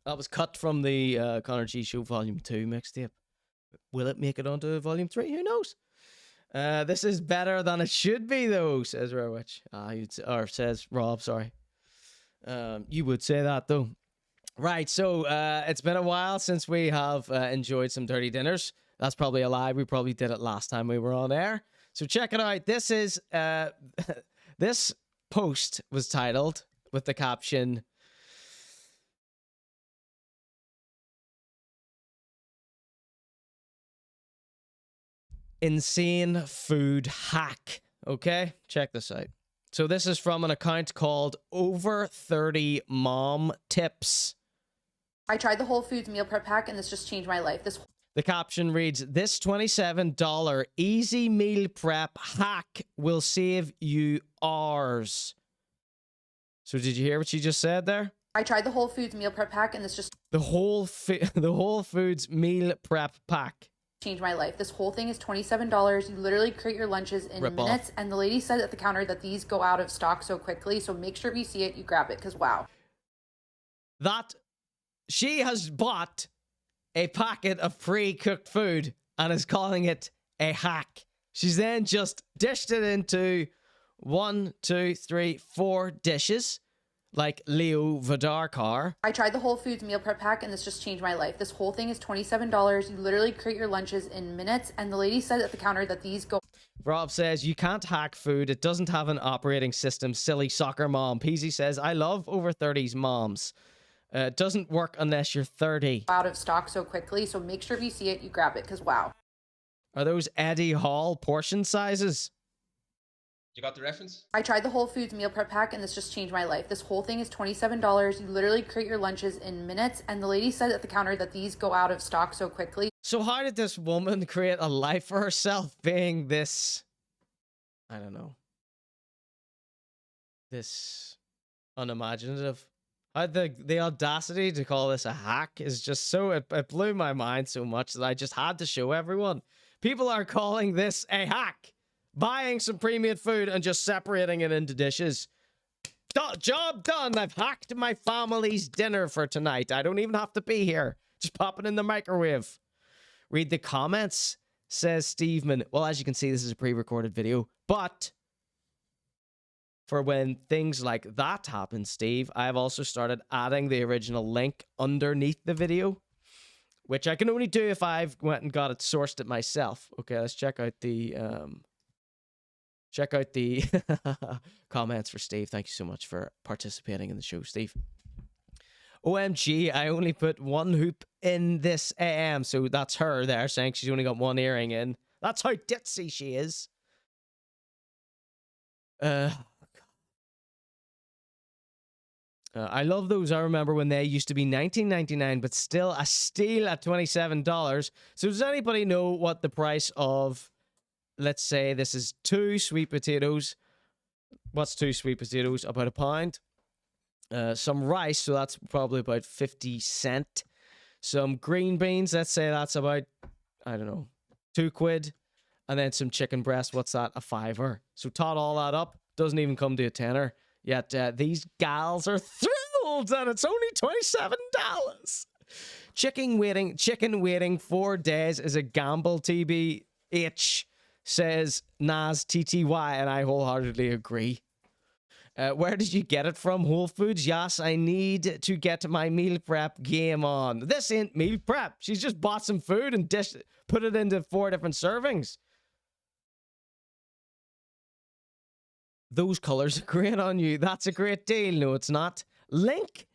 That was cut from the ConorGShow Volume 2 mixtape. Will it make it onto Volume 3? Who knows? This is better than it should be, though, says Rare Witch. Or says Rob, sorry. You would say that, though. Right, so it's been a while since we have enjoyed some Dirty Dinners. That's probably a lie. We probably did it last time we were on air. So check it out. This is... this post was titled with the caption... Insane food hack. Okay, check this out. So this is from an account called Over 30 Mom Tips. I tried the Whole Foods meal prep hack and this just changed my life. The caption reads, "This $27 easy meal prep hack will save you hours." So did you hear what she just said there? I tried the Whole Foods meal prep hack and this just The Whole Foods meal prep pack changed my life. This whole thing is $27. You literally create your lunches in minutes. And the lady said at the counter that these go out of stock so quickly. So make sure if you see it, you grab it, because wow. That she has bought a packet of pre-cooked food and is calling it a hack. She's then just dished it into 1, 2, 3, 4 dishes. like Leo Vadarkar. I tried the Whole Foods meal prep pack and this just changed my life. This whole thing is $27. You literally create your lunches in minutes, and the lady said at the counter that these go... Rob says, you can't hack food. It doesn't have an operating system. Silly soccer mom. Peasy says, I love over 30s moms. It doesn't work unless you're 30. ...out of stock so quickly, so make sure if you see it, you grab it, because wow. Are those Eddie Hall portion sizes? You got the reference? I tried the Whole Foods meal prep pack and this just changed my life. This whole thing is $27. You literally create your lunches in minutes, and the lady said at the counter that these go out of stock so quickly. So how did this woman create a life for herself being this, I don't know, this unimaginative? The audacity to call this a hack is just so, it blew my mind so much that I just had to show everyone. People are calling this a hack. Buying some pre-made food and just separating it into dishes. Job done. I've hacked my family's dinner for tonight. I don't even have to be here. Just pop it in the microwave. Read the comments, says Steveman. Well, as you can see, this is a pre-recorded video. But for when things like that happen, Steve, I've also started adding the original link underneath the video, which I can only do if I've went and got it sourced it myself. Okay, let's check out the... Check out the comments for Steve. Thank you so much for participating in the show, Steve. OMG, I only put one hoop in this AM. So that's her there saying she's only got one earring in. That's how ditzy she is. I love those. I remember when they used to be $19.99, but still a steal at $27. So does anybody know what the price of... Let's say this is 2 sweet potatoes. What's 2 sweet potatoes? About £1. Some rice, so that's probably about 50 cents. Some green beans, let's say that's about, I don't know, £2. And then some chicken breast, what's that? A £5. So tot all that up, doesn't even come to a tenner. Yet these gals are thrilled, and it's only $27. Chicken waiting 4 days is a gamble, TBH. Says Nas TTY, and I wholeheartedly agree. Where did you get it from? Whole Foods? Yes, I need to get my meal prep game on. This ain't meal prep. She's just bought some food and put it into 4 different servings. Those colors are great on you. That's a great deal. No, it's not. Link,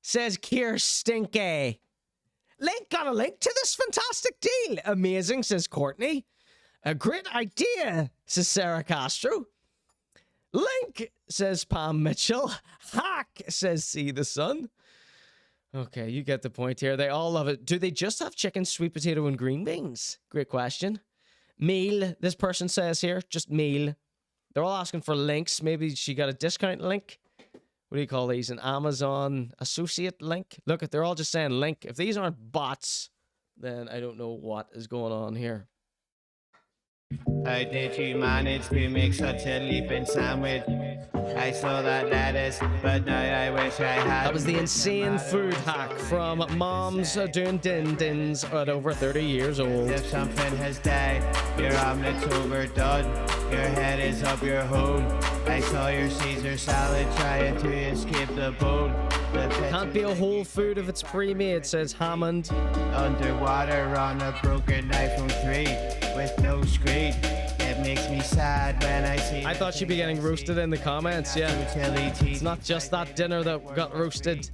says Kier Stinky. Link got a link to this fantastic deal. Amazing, says Courtney. A great idea, says Sarah Castro. Link, says Pam Mitchell. Hack, says See the Sun. Okay, you get the point here. They all love it. Do they just have chicken, sweet potato, and green beans? Great question. Meal, this person says here. Just meal. They're all asking for links. Maybe she got a discount link. What do you call these? An Amazon associate link? Look, they're all just saying link. If these aren't bots, then I don't know what is going on here. How did you manage to make such a leaping sandwich? I saw that lettuce, but now I wish I had. That was the insane food hack from Moms Doing Din-Dins at over 30 years old. If something has died, your omelet's overdone, your head is up your hole. I saw your Caesar salad trying to escape the bone. Can't be a whole food if it's pre-made, says Hammond. Underwater on a broken iPhone 3 with no screen. It makes me sad when I see. I thought she'd be getting roasted in the comments, yeah. It's not just that dinner that got roasted.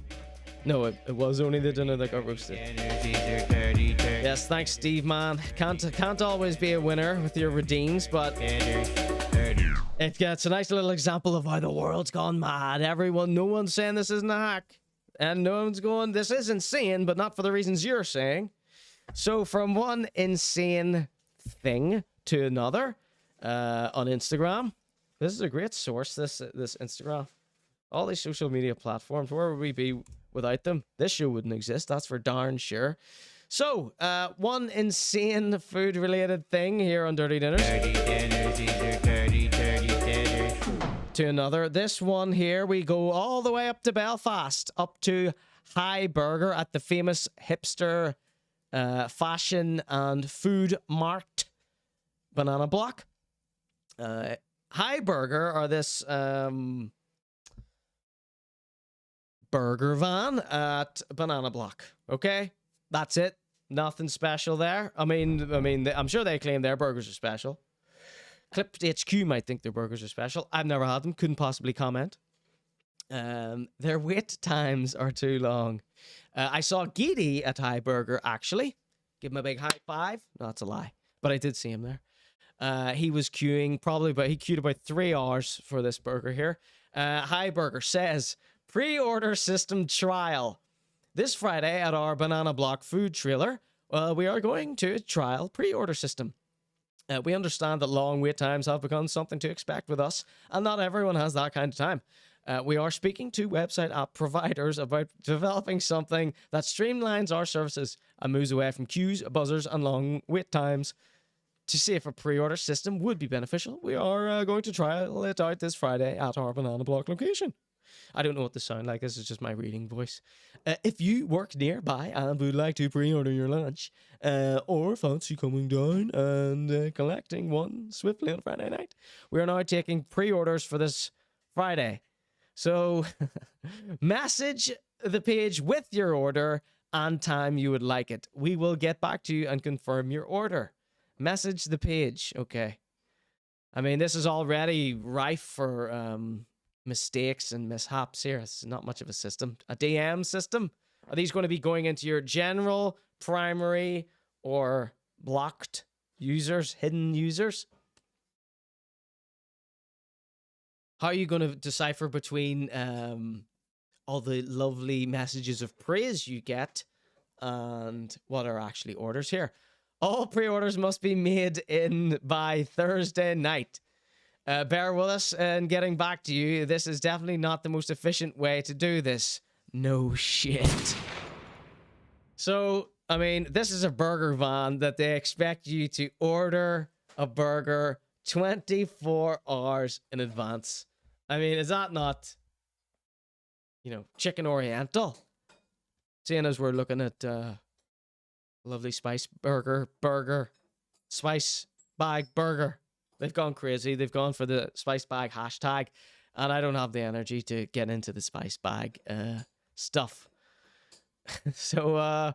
No, it was only the dinner that got roasted. Yes, thanks, Steve, man. Can't always be a winner with your redeems, but it's a nice little example of how the world's gone mad. No one's saying this isn't a hack. And no one's going, this is insane, but not for the reasons you're saying. So from one insane thing to another on Instagram. This is a great source, this Instagram. All these social media platforms, where would we be without them? This show wouldn't exist, that's for darn sure. So, one insane food-related thing here on Dirty Dinners. Dirty dinners, these are dirty dinners. To another. This one here, we go all the way up to Belfast, up to HiBurger at the famous hipster fashion and food mart Banana Block. HiBurger are this burger van at Banana Block. Okay, that's it. Nothing special there. I mean, I'm sure they claim their burgers are special. Clipped HQ might think their burgers are special. I've never had them. Couldn't possibly comment. Their wait times are too long. I saw Gede at HiBurger, actually. Give him a big high five. No, that's a lie. But I did see him there. He was queuing he queued about 3 hours for this burger here. HiBurger says, pre-order system trial. This Friday at our Banana Block food trailer, we are going to trial pre-order system. We understand that long wait times have become something to expect with us, and not everyone has that kind of time. We are speaking to website app providers about developing something that streamlines our services and moves away from queues, buzzers, and long wait times. To see if a pre-order system would be beneficial, we are going to trial it out this Friday at our Banana Block location. I don't know what this sounds like. This is just my reading voice. If you work nearby and would like to pre-order your lunch, or fancy coming down and collecting one swiftly on Friday night, we are now taking pre-orders for this Friday. So, message the page with your order and time you would like it. We will get back to you and confirm your order. Message the page. Okay. I mean, this is already rife for mistakes and mishaps here. It's not much of a system. A DM system? Are these going to be going into your general, primary, or blocked users, hidden users? How are you going to decipher between all the lovely messages of praise you get and what are actually orders here? All pre-orders must be made in by Thursday night. Bear with us in getting back to you. This is definitely not the most efficient way to do this. No shit. So, I mean, this is a burger van that they expect you to order a burger 24 hours in advance. I mean, is that not, chicken oriental? Seeing as we're looking at lovely spice spice bag burger. They've gone crazy. They've gone for the spice bag hashtag, and I don't have the energy to get into the spice bag stuff. So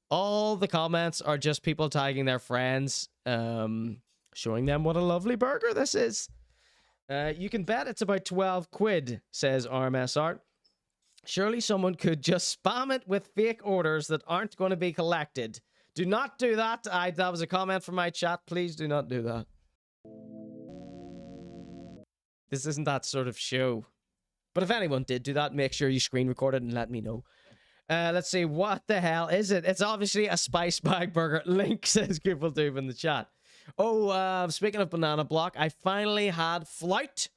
all the comments are just people tagging their friends, showing them what a lovely burger this is. You can bet it's about 12 quid, says RMS Art. Surely someone could just spam it with fake orders that aren't going to be collected. Do not do that. That was a comment from my chat. Please do not do that. This isn't that sort of show. But if anyone did do that, make sure you screen record it and let me know. Let's see. What the hell is it? It's obviously a spice bag burger. Link, says GoogleTube in the chat. Oh, speaking of Banana Block, I finally had FLOUT.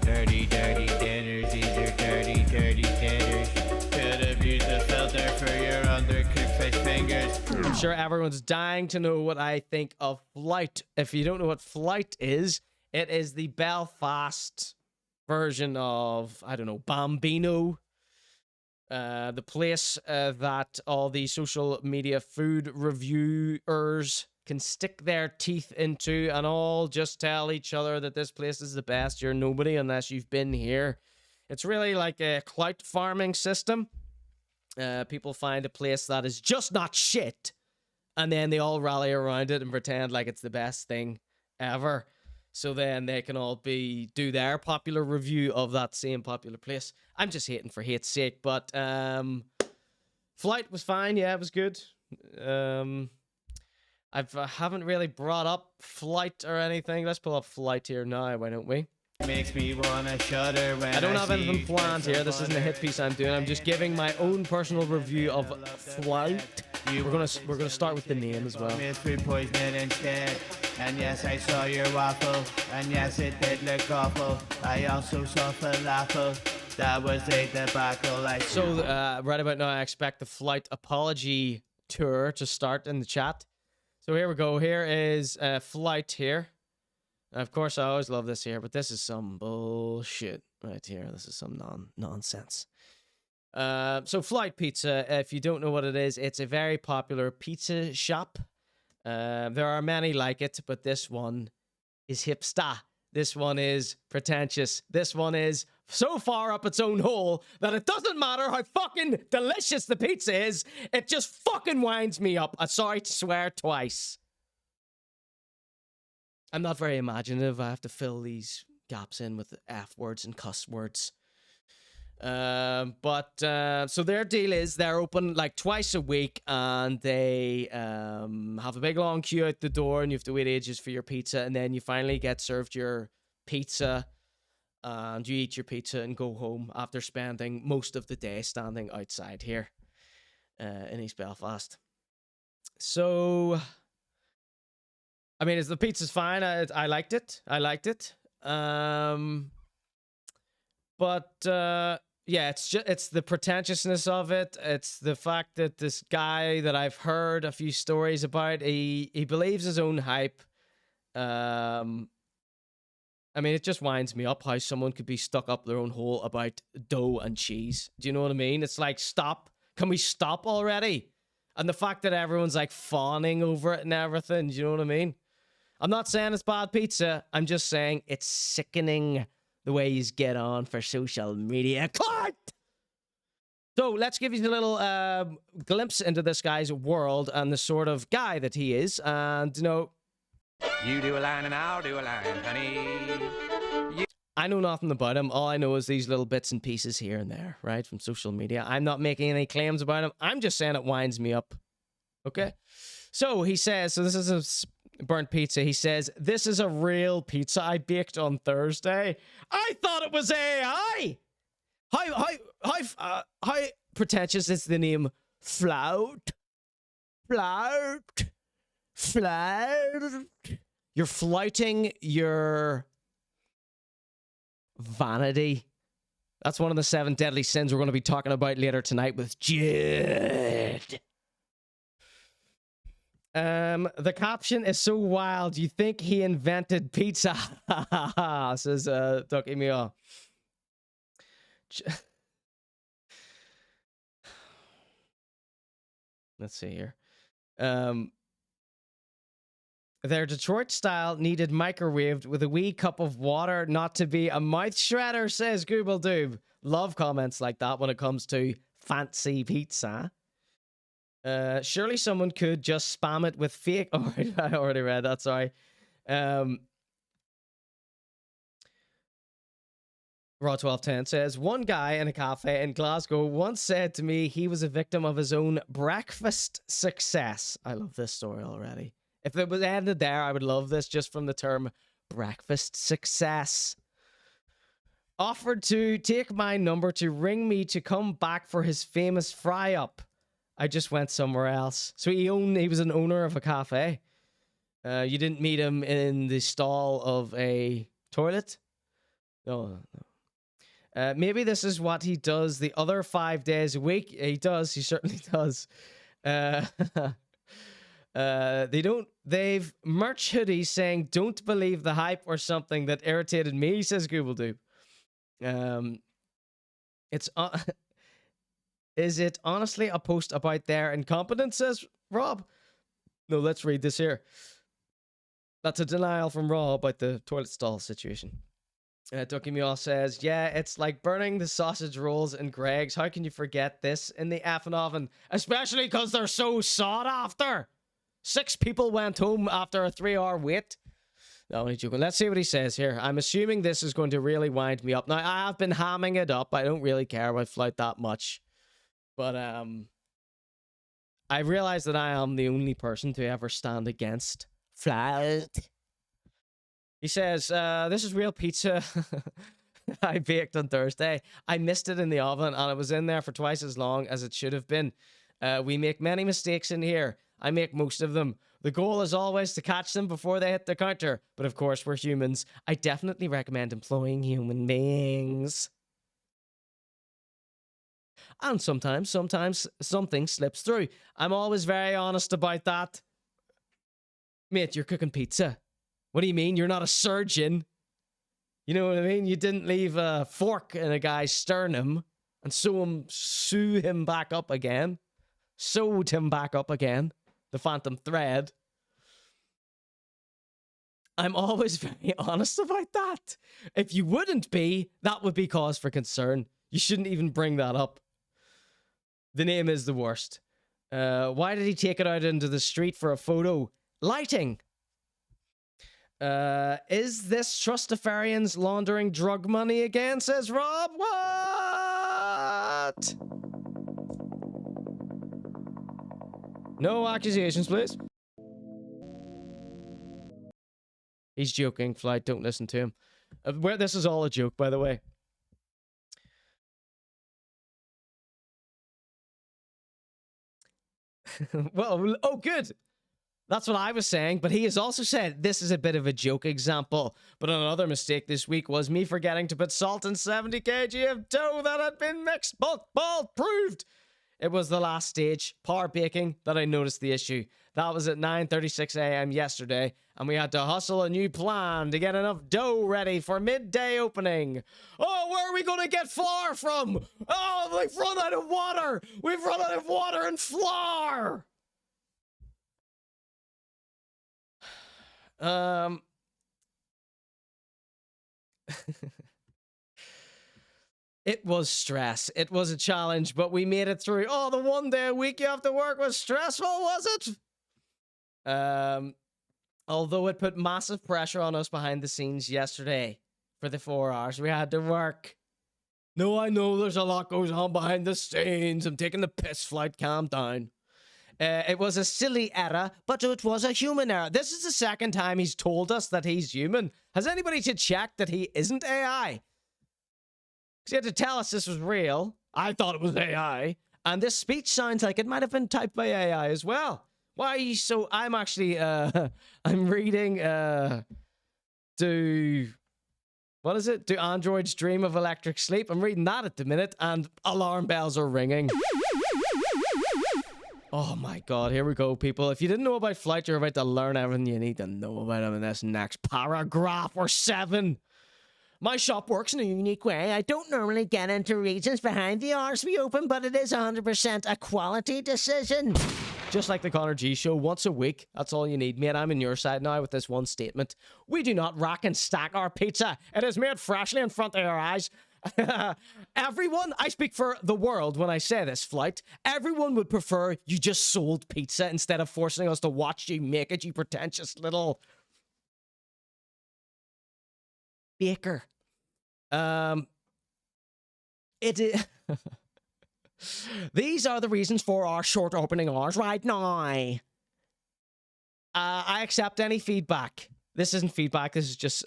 Dirty, dirty dinners, these are dirty, dirty dinners. Could have used a filter for your undercooked fish fingers. I'm sure everyone's dying to know what I think of FLOUT. If you don't know what FLOUT is, it is the Belfast version of, I don't know, Bambino. The place that all the social media food reviewers can stick their teeth into and all just tell each other that this place is the best. You're nobody unless you've been here. It's really like a clout farming system. People find a place that is just not shit, and then they all rally around it and pretend like it's the best thing ever. So then they can all do their popular review of that same popular place. I'm just hating for hate's sake, but FLOUT was fine. Yeah, it was good. I haven't really brought up FLOUT or anything. Let's pull up FLOUT here now, why don't we? Makes me wanna shudder when I don't have anything planned here. This isn't a hit piece I'm doing. I'm just giving my own personal review of FLOUT. We're gonna start with the name as well. Food poisoning instead. And yes, I saw your waffle. And yes, it did look awful. I also saw falafel. That was a debacle. So right about now, I expect the FLOUT apology tour to start in the chat. So here we go. Here is FLOUT here. Of course, I always love this here, but this is some bullshit right here. This is some nonsense. So FLOUT Pizza, if you don't know what it is, it's a very popular pizza shop. There are many like it, but this one is hipster. This one is pretentious. This one is so far up its own hole that it doesn't matter how fucking delicious the pizza is. It just fucking winds me up. I'm sorry to swear twice. I'm not very imaginative. I have to fill these gaps in with F words and cuss words. So their deal is they're open like twice a week, and they have a big long queue out the door, and you have to wait ages for your pizza, and then you finally get served your pizza, and you eat your pizza and go home after spending most of the day standing outside here in East Belfast. So, I mean, the pizza's fine. I liked it. Yeah, it's the pretentiousness of it. It's the fact that this guy that I've heard a few stories about, he believes his own hype. I mean, it just winds me up how someone could be stuck up their own hole about dough and cheese. Do you know what I mean? It's like, stop. Can we stop already? And the fact that everyone's like fawning over it and everything. Do you know what I mean? I'm not saying it's bad pizza. I'm just saying it's sickening the way you get on for social media. Clyde! So let's give you a little glimpse into this guy's world and the sort of guy that he is. And, you know... You do a line and I'll do a line, honey. I know nothing about him. All I know is these little bits and pieces here and there, right, from social media. I'm not making any claims about him. I'm just saying it winds me up. Okay? So he says, so this is a burnt pizza. He says, this is a real pizza I baked on Thursday. I thought it was AI. How pretentious is the name FLOUT? FLOUT. You're flouting your vanity. That's one of the 7 deadly sins we're going to be talking about later tonight with Jed. The caption is so wild. You think he invented pizza? Says Thiccimoto. Let's see here. Their Detroit style needed microwaved with a wee cup of water, not to be a mouth shredder, says Google Doob. Love comments like that when it comes to fancy pizza. Surely someone could just spam it with fake... Oh, I already read that, sorry. Raw1210 says, one guy in a cafe in Glasgow once said to me he was a victim of his own breakfast success. I love this story already. If it was ended there, I would love this just from the term breakfast success. Offered to take my number to ring me to come back for his famous fry-up. I just went somewhere else. So he was an owner of a cafe. You didn't meet him in the stall of a toilet? No. Maybe this is what he does the other 5 days a week. He does. He certainly does. They've merch hoodies saying don't believe the hype or something that irritated me, says Google Doob. Is it honestly a post about their incompetence, says Rob? No, let's read this here. That's a denial from Raw about the toilet stall situation. Thiccimoto says, yeah, it's like burning the sausage rolls in Greg's. How can you forget this in the effing oven? Especially because they're so sought after. 6 people went home after a 3-hour wait. No, only joking. Let's see what he says here. I'm assuming this is going to really wind me up. Now, I have been hamming it up. I don't really care about FLOUT that much. But I realize that I am the only person to ever stand against FLOUT. He says, this is real pizza I baked on Thursday. I missed it in the oven and it was in there for twice as long as it should have been. We make many mistakes in here. I make most of them. The goal is always to catch them before they hit the counter. But of course, we're humans. I definitely recommend employing human beings. And sometimes something slips through. I'm always very honest about that. Mate, you're cooking pizza. What do you mean? You're not a surgeon. You know what I mean? You didn't leave a fork in a guy's sternum and sew him back up again. Sewed him back up again. The phantom thread. I'm always very honest about that. If you wouldn't be, that would be cause for concern. You shouldn't even bring that up. The name is the worst. Why did he take it out into the street for a photo? Lighting. Is this Trustafarians laundering drug money again, says Rob? What? No accusations, please. He's joking, FLOUT. Don't listen to him. This is all a joke, by the way. Well, oh, good. That's what I was saying, but he has also said this is a bit of a joke example. But another mistake this week was me forgetting to put salt in 70 kg of dough that had been mixed, but ball proved. It was the last stage, power baking, that I noticed the issue. That was at 9:36 a.m. yesterday, and we had to hustle a new plan to get enough dough ready for midday opening. Oh, where are we going to get flour from? Oh, we've run out of water. We've run out of water and flour. It was stress. It was a challenge, but we made it through. Oh, the one day a week you have to work was stressful, was it? Although it put massive pressure on us behind the scenes yesterday for the 4 hours we had to work. No, I know there's a lot goes on behind the scenes. I'm taking the piss, FLOUT. Calm down. It was a silly error, but it was a human error. This is the second time he's told us that he's human. Has anybody checked that he isn't AI? Because he had to tell us this was real. I thought it was AI. And this speech sounds like it might have been typed by AI as well. Why are you so... I'm actually... I'm reading... What is it? Do androids dream of electric sleep? I'm reading that at the minute, and alarm bells are ringing. Oh my god, here we go, people. If you didn't know about FLOUT, you're about to learn everything you need to know about him in this next paragraph or 7. My shop works in a unique way. I don't normally get into reasons behind the hours we open, but it is 100% a quality decision. Just like the ConorGShow, once a week. That's all you need, mate. I'm on your side now with this one statement. We do not rack and stack our pizza. It is made freshly in front of our eyes. Everyone, I speak for the world when I say this, FLOUT. Everyone would prefer you just sold pizza instead of forcing us to watch you make it, you pretentious little... baker. These are the reasons for our short opening hours right now. I accept any feedback. This isn't feedback, this is just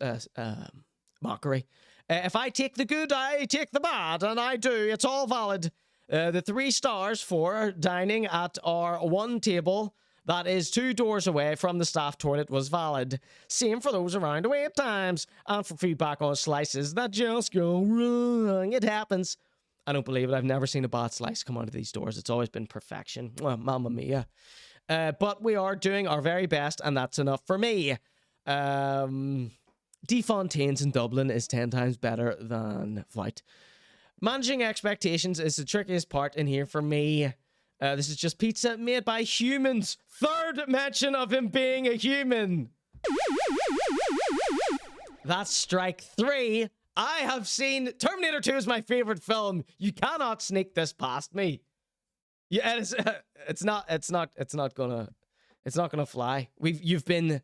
mockery. If I take the good, I take the bad, and I do. It's all valid. The 3 stars for dining at our one table that is 2 doors away from the staff toilet was valid. Same for those around the wait times, and for feedback on slices that just go wrong. It happens. I don't believe it. I've never seen a bad slice come out of these doors. It's always been perfection. Well, mamma mia. But we are doing our very best, and that's enough for me. Defontaine's in Dublin is 10 times better than FLOUT. Managing expectations is the trickiest part in here for me. This is just pizza made by humans. 3rd mention of him being a human. That's strike 3. I have seen Terminator 2 is my favorite film. You cannot sneak this past me. Yeah, it's not gonna fly. You've been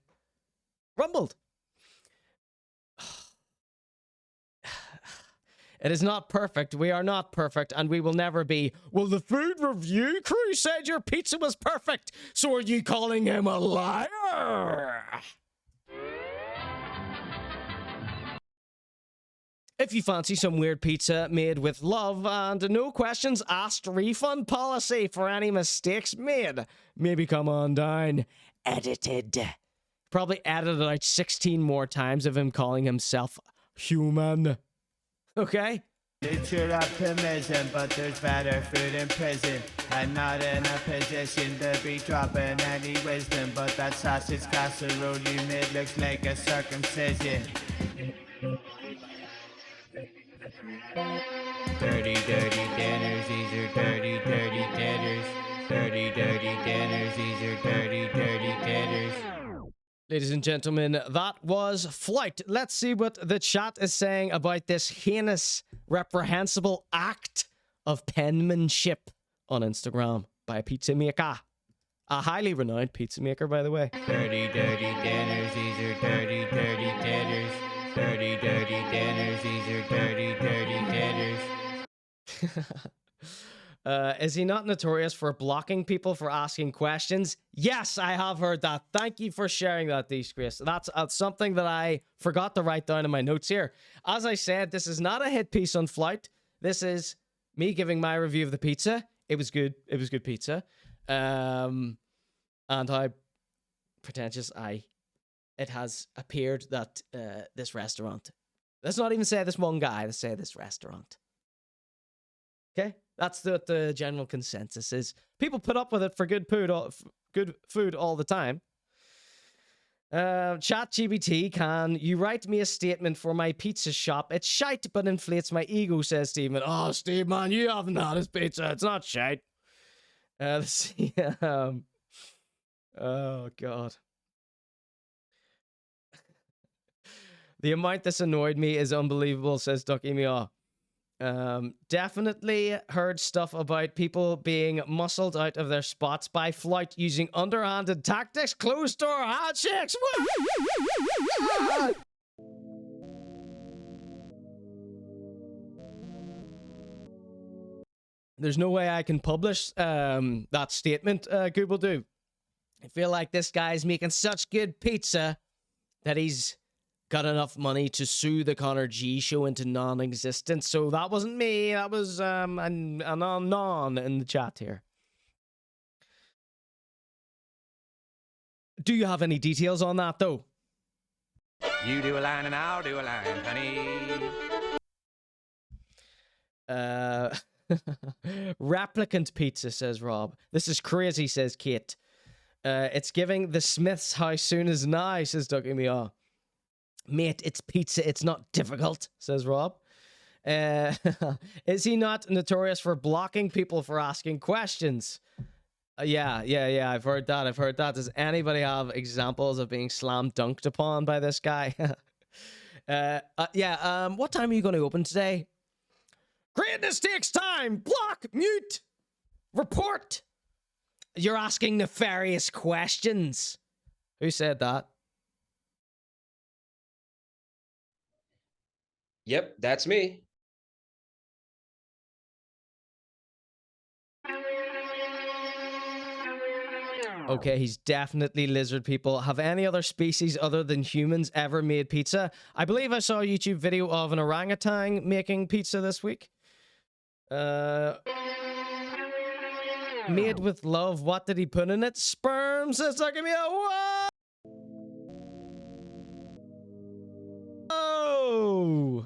rumbled. It is not perfect. We are not perfect, and we will never be. Well, the food review crew said your pizza was perfect, so are you calling him a liar? If you fancy some weird pizza made with love and no questions asked refund policy for any mistakes made, maybe come on down. Edited. Probably edited out 16 more times of him calling himself human. Okay? It's your optimism, but there's better food in prison. I'm not in a position to be dropping any wisdom, but that sausage casserole you made looks like a circumcision. Dirty, dirty dinners, these are dirty, dirty dinners. Dirty, dirty dinners, these are dirty, dirty dinners. Ladies ladies and gentlemen, that was FLOUT. Let's see what the chat is saying about this heinous, reprehensible act of penmanship on Instagram by a pizza maker. A highly renowned pizza maker, by the way. Dirty, dirty dinners, these are dirty, dirty dinners. Dirty, dirty dinners, these are dirty, dirty dinners. Is he not notorious for blocking people for asking questions? Yes, I have heard that. Thank you for sharing that, Disgrace. That's something that I forgot to write down in my notes here. As I said, this is not a hit piece on FLOUT. This is me giving my review of the pizza. It was good. It was good pizza. And how pretentious it has appeared that this restaurant. Let's not even say this one guy. Let's say this restaurant. Okay? That's what the general consensus is. People put up with it for good food all the time. ChatGPT, can you write me a statement for my pizza shop? It's shite, but inflates my ego, says Steven. Oh, Steve, man, you haven't had his pizza. It's not shite. Let's see. Oh, God. The amount this annoyed me is unbelievable, says Ducky Meow. Definitely heard stuff about people being muscled out of their spots by FLOUT using underhanded tactics, closed door handshakes. There's no way I can publish that statement, Google do. I feel like this guy's making such good pizza that he's got enough money to sue the ConorGShow into non-existence. So that wasn't me. That was an anon in the chat here. Do you have any details on that, though? You do a line and I'll do a line, honey. Replicant pizza, says Rob. This is crazy, says Kate. It's giving the Smiths how soon is now, says Ducky Meow. Mate, it's pizza, it's not difficult, says Rob. Is he not notorious for blocking people for asking questions? Yeah, I've heard that. Does anybody have examples of being slam dunked upon by this guy? What time are you going to open today? Greatness takes time. Block, mute, report. You're asking nefarious questions. Who said that? Yep, that's me. Okay, he's definitely lizard people. Have any other species other than humans ever made pizza? I believe I saw a YouTube video of an orangutan making pizza this week. Made with love. What did he put in it? Sperm, says Give me a what? Oh.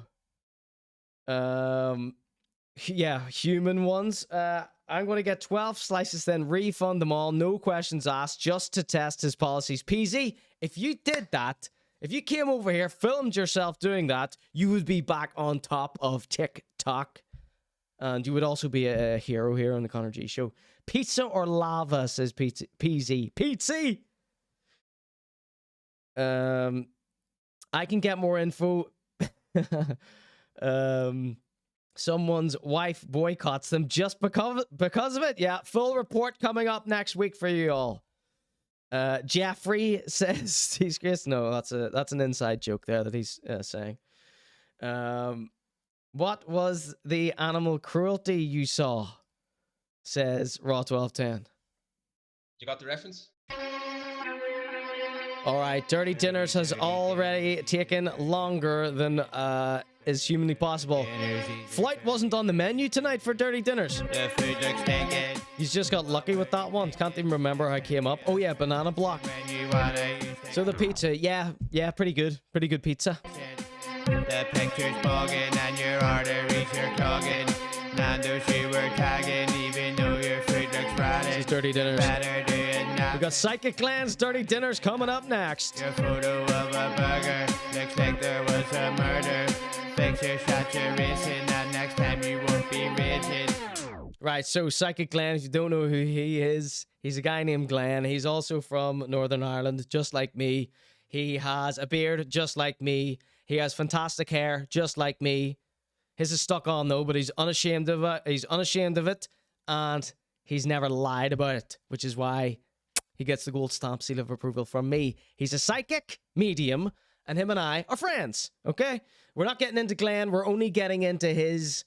Yeah, human ones. I'm going to get 12 slices, then refund them all. No questions asked, just to test his policies. PZ, if you did that, if you came over here, filmed yourself doing that, you would be back on top of TikTok. And you would also be a hero here on the ConorGShow. Pizza or lava, says PZ. Pizza! I can get more info. Someone's wife boycotts them just because of it. Yeah, full report coming up next week for you all. Jeffrey says he's Chris. No, that's an inside joke there that he's saying. What was the animal cruelty you saw? Says Raw1210. You got the reference? All right, Dirty Dinners has already taken longer than is humanly possible. FLOUT wasn't on the menu tonight for Dirty Dinners. The food looks stinking. He's just got lucky with that one. Can't even remember how it came up. Oh yeah, banana block. So the pizza, yeah, pretty good pizza. The picture's bugging and your arteries are clogging. Nando's you were tagging, even though your food looks rotten. This is Dirty Dinners. Better doing nothing. We got Psychic Glands Dirty Dinners coming up next. Your photo of a burger looks like there was a murder. Fix your saturation, and next time you won't be raging. Right, so Psychic Glenn, if you don't know who he is, he's a guy named Glenn. He's also from Northern Ireland, just like me. He has a beard just like me. He has fantastic hair just like me. His is stuck on though, but he's unashamed of it. He's unashamed of it, and he's never lied about it, which is why he gets the gold stamp seal of approval from me. He's a psychic medium, and him and I are friends, okay? We're not getting into Glenn. We're only getting into his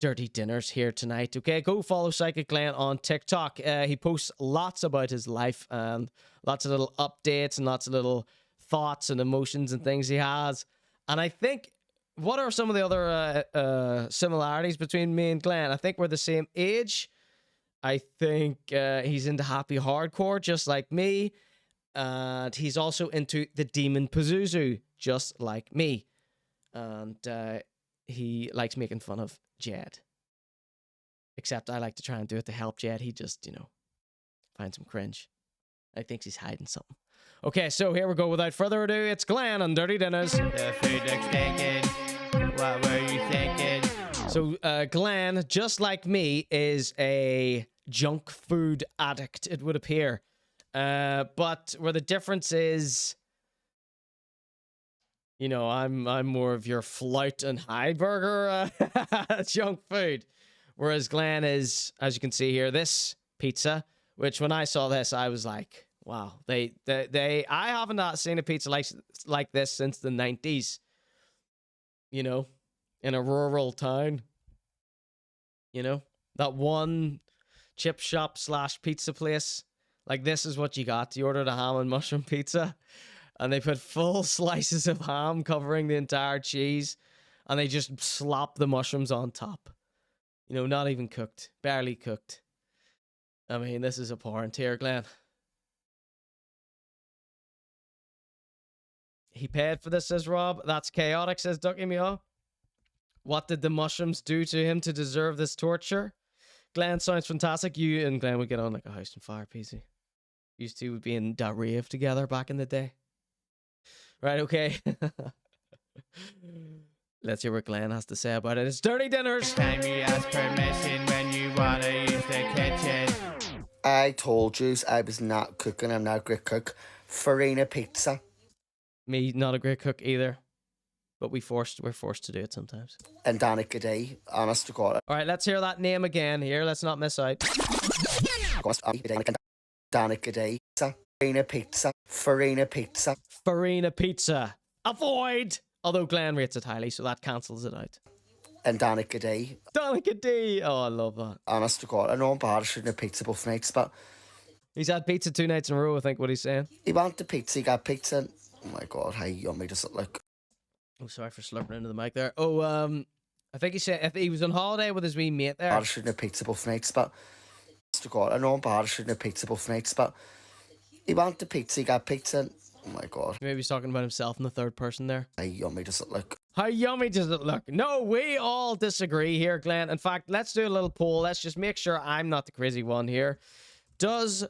dirty dinners here tonight, okay? Go follow Psychic Glenn on TikTok. He posts lots about his life and lots of little updates and lots of little thoughts and emotions and things he has. And I think, what are some of the other similarities between me and Glenn? I think we're the same age. I think he's into happy hardcore, just like me. And he's also into the Demon Pazuzu, just like me. And he likes making fun of Jed. Except I like to try and do it to help Jed. He just, you know, finds him cringe. I think he's hiding something. Okay, so here we go. Without further ado, it's Glenn on Dirty Dinners. The food looks stinking. What were you thinking? So Glenn, just like me, is a junk food addict, it would appear. But where the difference is, you know, I'm more of your FLOUT and HiBurger junk food. Whereas Glenn is, as you can see here, this pizza, which when I saw this, I was like, wow, I haven't seen a pizza like this since the 90s. You know, in a rural town. You know, that one chip shop / pizza place. Like, this is what you got. You ordered a ham and mushroom pizza, and they put full slices of ham covering the entire cheese, and they just slop the mushrooms on top. You know, not even cooked. Barely cooked. I mean, this is abhorrent here, Glenn. He paid for this, says Rob. That's chaotic, says Ducky Meow. What did the mushrooms do to him to deserve this torture? Glenn sounds fantastic. You and Glenn would get on like a house on fire, PC. Used to be in that rave together back in the day. Right, okay. Let's hear what Glenn has to say about it. It's Dirty Dinners. Time you ask permission when you want to use the kitchen. I told you I was not cooking. I'm not a great cook. Farina pizza. Me, not a great cook either. But we're forced to do it sometimes. And Danica Day, honest to God. All right, let's hear that name again here. Let's not miss out. Danica Day. Farina pizza. Farina pizza. Farina pizza. Avoid! Although Glenn rates it highly, so that cancels it out. And Danica Day. Danica Day. Oh, I love that. Honest to God. I know I'm bad at shooting a pizza both nights, but... He's had pizza 2 nights in a row, I think, what he's saying. He wanted pizza, he got pizza. Oh my God, how yummy does it look? Oh, sorry for slurping into the mic there. Oh, I think he said he was on holiday with his wee mate there. Bad at shooting a pizza both nights, but... Honest to God, I know I'm bad at shooting a pizza both nights, but... He wanted pizza, he got pizza. Oh my God. Maybe he's talking about himself in the third person there. How yummy does it look? How yummy does it look? No, we all disagree here, Glenn. In fact, let's do a little poll. Let's just make sure I'm not the crazy one here. Does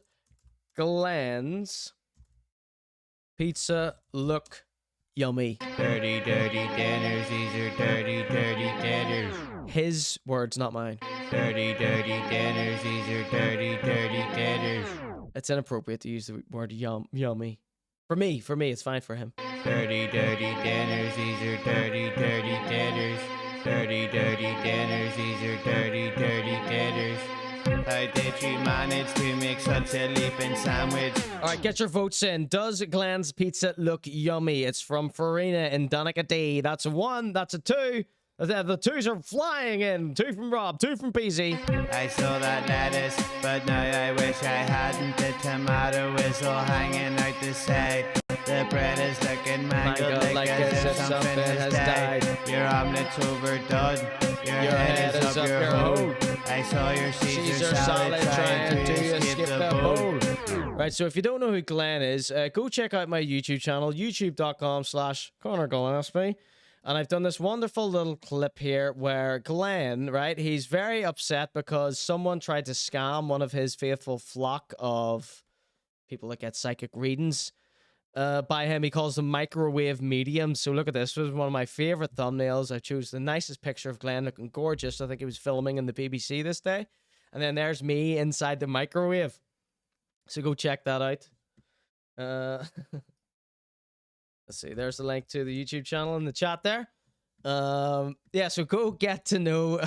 Glenn's pizza look yummy? Dirty, dirty dinners. These are dirty, dirty dinners. His words, not mine. Dirty, dirty dinners. These are dirty, dirty dinners. It's inappropriate to use the word yummy. For me, it's fine for him. Dirty, dirty dinners. These are dirty, dirty dinners. Dirty, dirty dinners. These are dirty, dirty dinners. How did you manage to make such a leaping sandwich? All right, get your votes in. Does Glenn's pizza look yummy? It's from Farina and Danica D. That's a 1. That's a 2. The 2s are flying in. 2 from Rob, 2 from PZ. I saw that lettuce, but now I wish I hadn't. The tomato is all hanging out the side. The bread is looking mangled like as if something has died. Your omelet's overdone. Your head is up your hole. I saw your Caesar salad trying to escape the bowl. Right, so if you don't know who Glenn is, go check out my YouTube channel, youtube.com/ConorGShow. And I've done this wonderful little clip here where Glenn, right, he's very upset because someone tried to scam one of his faithful flock of people that get psychic readings by him. He calls them microwave mediums. So look at this. This was one of my favorite thumbnails. I chose the nicest picture of Glenn looking gorgeous. I think he was filming in the BBC this day. And then there's me inside the microwave. So go check that out. Let's see. There's the link to the YouTube channel in the chat there. Yeah, so go get to know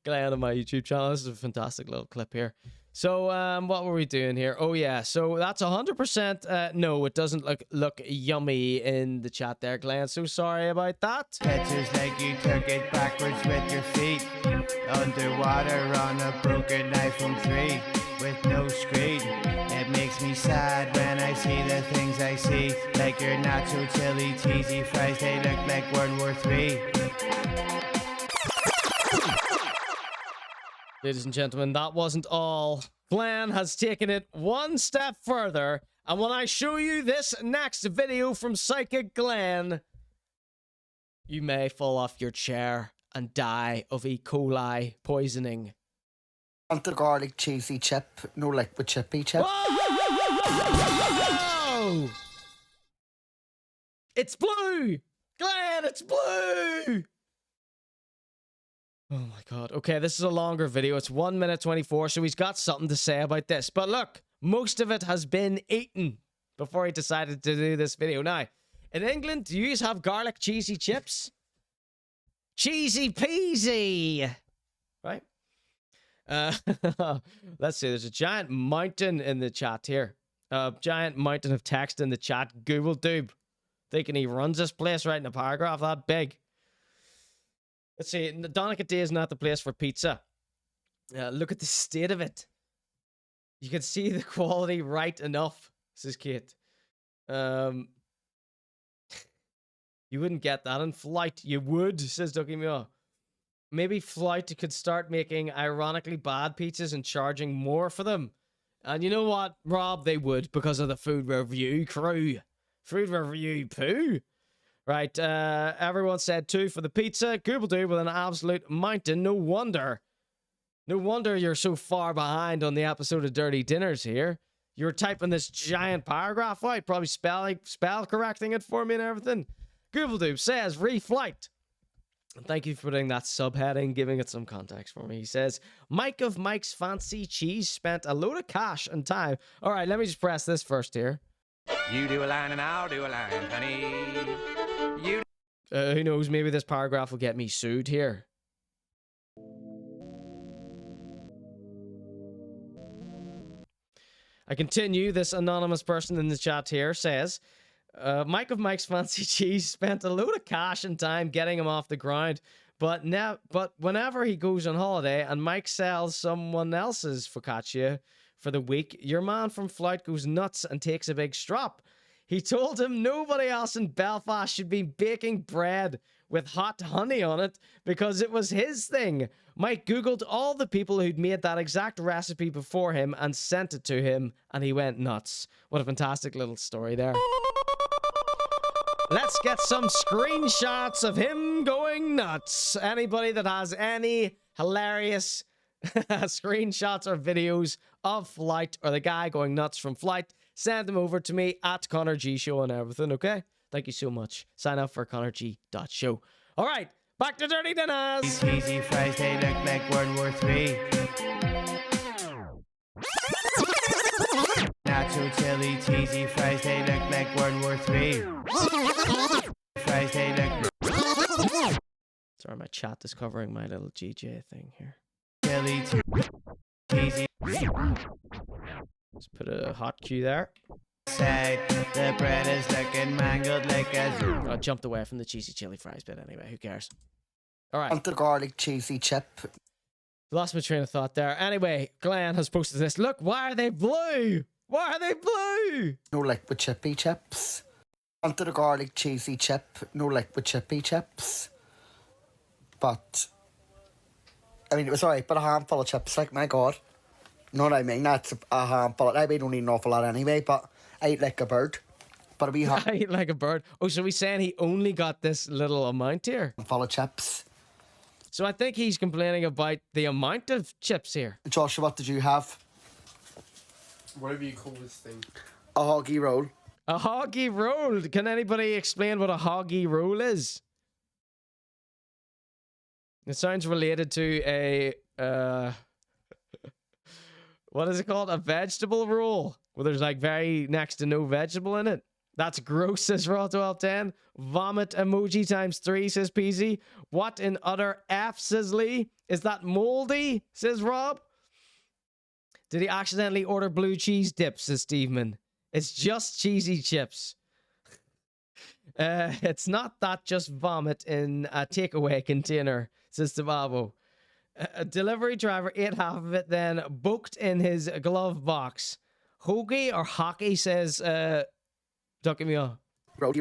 Glenn on my YouTube channel. This is a fantastic little clip here. So, what were we doing here? Oh, yeah. So that's 100%. No, it doesn't look yummy in the chat there, Glenn. So sorry about that. Pictures like you took it backwards with your feet. Underwater on a broken iPhone 3 with no screen. It makes me sad when I see the things I see. Like your nacho chili cheesy fries, they look like World War III. Ladies and gentlemen, that wasn't all. Glenn has taken it one step further. And when I show you this next video from Psychic Glenn, you may fall off your chair and die of E. coli poisoning. Want the garlic cheesy chip, no liquid chippy chip. Whoa! It's blue! Glenn, it's blue! Oh my god. Okay, this is a longer video. It's 1 minute 24, so he's got something to say about this. But look, most of it has been eaten before he decided to do this video. Now, in England, do you have garlic cheesy chips? Cheesy peasy! Right? Let's see. There's a giant mountain in the chat here. A giant mountain of text in the chat. Google Doob. Thinking he runs this place right in a paragraph that big. Let's see. Donica Day is not the place for pizza. Look at the state of it. You can see the quality right enough, says Kate. You wouldn't get that in FLOUT. You would, says Ducky Mio. Maybe FLOUT could start making ironically bad pizzas and charging more for them. And you know what, Rob? They would, because of the food review crew. Food review poo. Right, everyone said 2 for the pizza. Google do with an absolute mountain. No wonder. No wonder you're so far behind on the episode of Dirty Dinners here. You were typing this giant paragraph out, probably spell correcting it for me and everything. Google do says reflight. Thank you for putting that subheading, giving it some context for me. He says, Mike of Mike's Fancy Cheese spent a load of cash and time. All right, let me just press this first here. You do a line and I'll do a line, honey. You. Who knows? Maybe this paragraph will get me sued here. I continue. This anonymous person in the chat here says, Mike of Mike's Fancy Cheese spent a load of cash and time getting him off the ground, but whenever he goes on holiday and Mike sells someone else's focaccia for the week, your man from FLOUT goes nuts and takes a big strop. He told him nobody else in Belfast should be baking bread with hot honey on it because it was his thing. Mike Googled all the people who'd made that exact recipe before him and sent it to him, and he went nuts. What a fantastic little story there. Let's get some screenshots of him going nuts. Anybody that has any hilarious screenshots or videos of FLOUT or the guy going nuts from FLOUT, send them over to me at ConorGShow and everything, okay? Thank you so much. Sign up for conorg.show. All right, back to Dirty Dinners. Cheesy fries, they look like World War III. Nacho chili cheesy fries, they look like World War III. Fries, they look. Sorry, my chat is covering my little GJ thing here. Chili cheesy. Let's put a hot cue there. Say the bread is looking mangled like a. I jumped away from the cheesy chili fries bit anyway. Who cares? All right. Want the garlic cheesy chip. Lost my train of thought there. Anyway, Glenn has posted this. Look, why are they blue? Why are they blue? No liquid chippy chips. Want the garlic cheesy chip. No liquid chippy chips. But I mean, it was alright, but a handful of chips, like, my god. You know what I mean? That's a handful. I mean, don't need an awful lot anyway, but I eat like a bird. But we have. I eat like a bird. Oh, so he's saying he only got this little amount here? Full of chips. So I think he's complaining about the amount of chips here. Joshua, what did you have? Whatever you call this thing. A hoggy roll. A hoggy roll. Can anybody explain what a hoggy roll is? It sounds related to a, what is it called? A vegetable roll, where there's like very next to no vegetable in it. That's gross, says Raw1210. Vomit emoji times 3, says PZ. What in utter F, says Lee? Is that moldy, says Rob. Did he accidentally order blue cheese dip, says Steveman. It's just cheesy chips. It's not that, just vomit in a takeaway container, says Tababo. A delivery driver ate half of it, then booked in his glove box. Hoagie or hockey, says Ducky me off. Whatever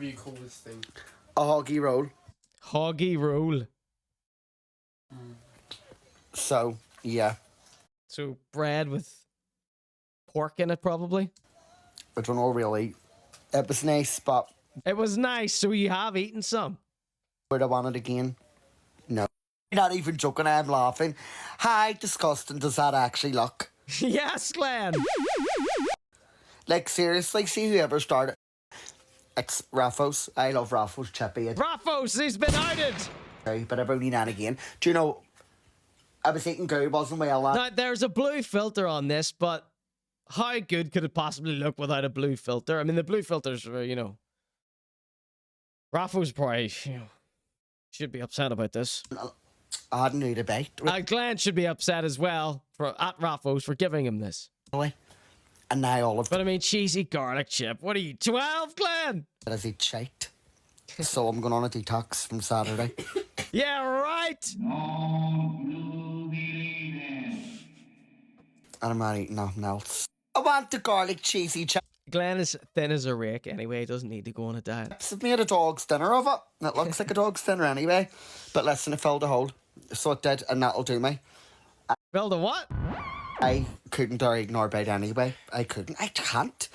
you call this thing. A hoggy roll. Hoggy roll. So, yeah. So, bread with pork in it, probably? I don't know, really. It was nice, but... It was nice, so you have eaten some. Would I want it again? No. Not even joking, I'm laughing. How disgusting does that actually look? Yes, Glenn! Like, seriously, see whoever started... It's Raffos. I love Raffos, Chippy. Raffos, he's been outed! Okay, but I've only not again. Do you know... I was eating goo, wasn't well. Now, there's a blue filter on this, but how good could it possibly look without a blue filter? I mean, the blue filters are, you know... Raffos probably, you know, should be upset about this. I hadn't need a bite. Glenn should be upset as well at Raffos for giving him this. Really? And now all of... But I mean, cheesy garlic chip. What are you, 12, Glenn? As he shite. So I'm going on a detox from Saturday. Yeah, right! And I'm not eating nothing else. I want the garlic cheesy chip. Glenn is thin as a rake anyway. He doesn't need to go on a diet. I've made a dog's dinner of it. It looks like a dog's dinner anyway. But listen, it filled a hole. So it did, and that'll do me. Filled a what? I couldn't or ignore bite anyway. I couldn't. I can't.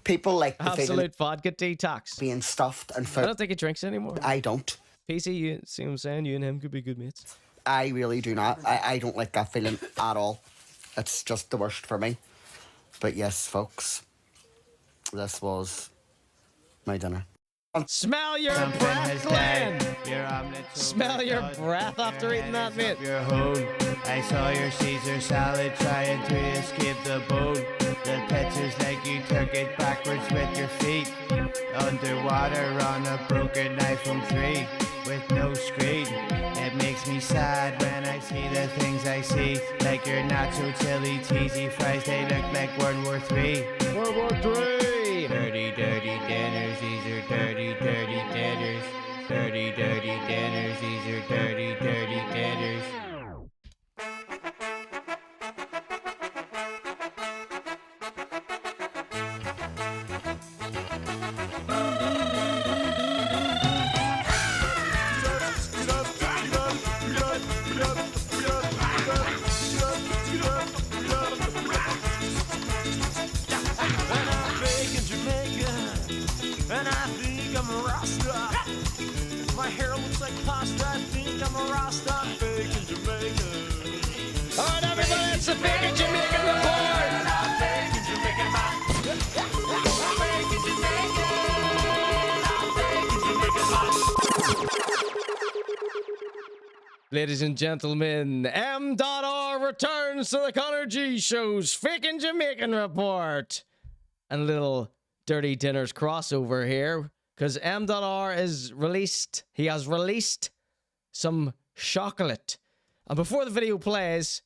People like the absolute vodka detox. Being stuffed and food. I don't think he drinks anymore. I don't. PC, you see what I'm saying? You and him could be good mates. I really do not. I don't like that feeling at all. It's just the worst for me. But yes, folks, this was my dinner. Smell your breath, Glenn! Smell your breath after eating that, mate. Your home. I saw your Caesar salad trying to escape the bone. The pictures like you took it backwards with your feet. Underwater on a broken iPhone 3 with no screen. It makes me sad when I see the things I see. Like your nacho chili teasy fries, they look like World War 3. World War 3! Dirty, dirty dinners, these are dirty, dirty dinners. Dirty, dirty dinners, these are dirty, dirty dinners. My hair looks like pasta. I think I'm a Rasta. Fakin Jamaican. All right, everybody, it's the Fakin Jamaican Report. Fakin Jamaican. Ladies and gentlemen, M.R. returns to the ConorGShow's Fakin Jamaican Report. And a little Dirty Dinners crossover here. Because M.R. is released, he has released some chocolate. And before the video plays,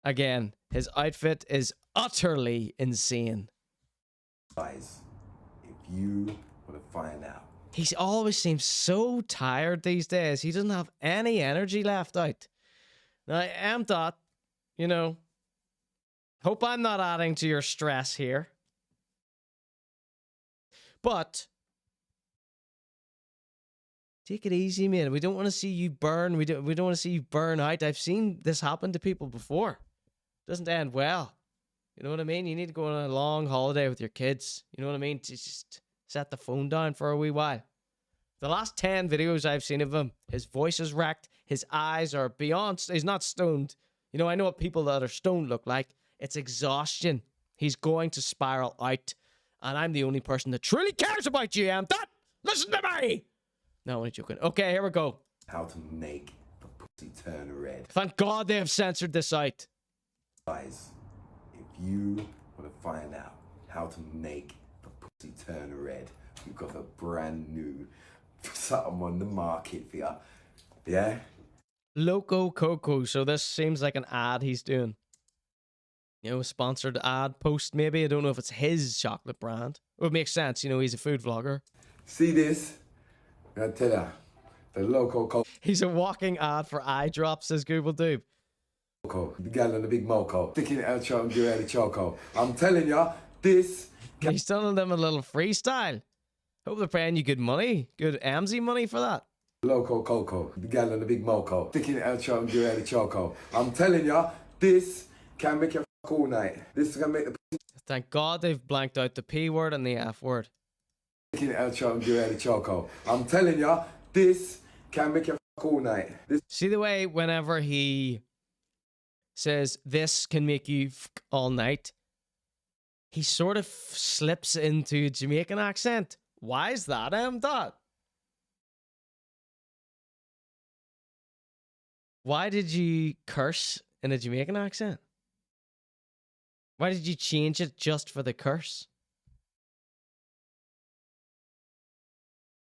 again, his outfit is utterly insane. Guys, if you were to find out. He always seems so tired these days. He doesn't have any energy left out. Now, M. You know, hope I'm not adding to your stress here. But take it easy, man. We don't want to see you burn. We don't want to see you burn out. I've seen this happen to people before. It doesn't end well. You know what I mean? You need to go on a long holiday with your kids. You know what I mean? To just set the phone down for a wee while. The last 10 videos I've seen of him, his voice is wrecked. His eyes are beyond... He's not stoned. You know, I know what people that are stoned look like. It's exhaustion. He's going to spiral out. And I'm the only person that truly cares about you, M. Listen to me! No, I'm only joking. Okay, here we go. How to make the pussy turn red. Thank God they have censored this out. Guys, if you were to find out how to make the pussy turn red. We've got a brand new something on the market for you. Yeah? Loco Coco. So this seems like an ad he's doing. You know, a sponsored ad post maybe. I don't know if it's his chocolate brand. It would make sense, you know, he's a food vlogger. See this? I tell ya, the Loco Coco. He's a walking ad for eye drops, says Google Doob. The gal on the big moco. Sticking it out and get ready choco. I'm telling ya, this. He's telling them a little freestyle. Hope they're paying you good money. Good AMSI money for that. Loco Coco. The gal on the big moco. Sticking it out and get ready choco. I'm telling ya, this can make your cool night. This can make the. Thank God they've blanked out the P word and the F word. Sticking it out and get ready choco. I'm telling ya, this can make your cool night. See the way whenever he says this can make you all night, he sort of slips into Jamaican accent. Why is that, Dot? Why did you curse in a Jamaican accent? Why did you change it just for the curse?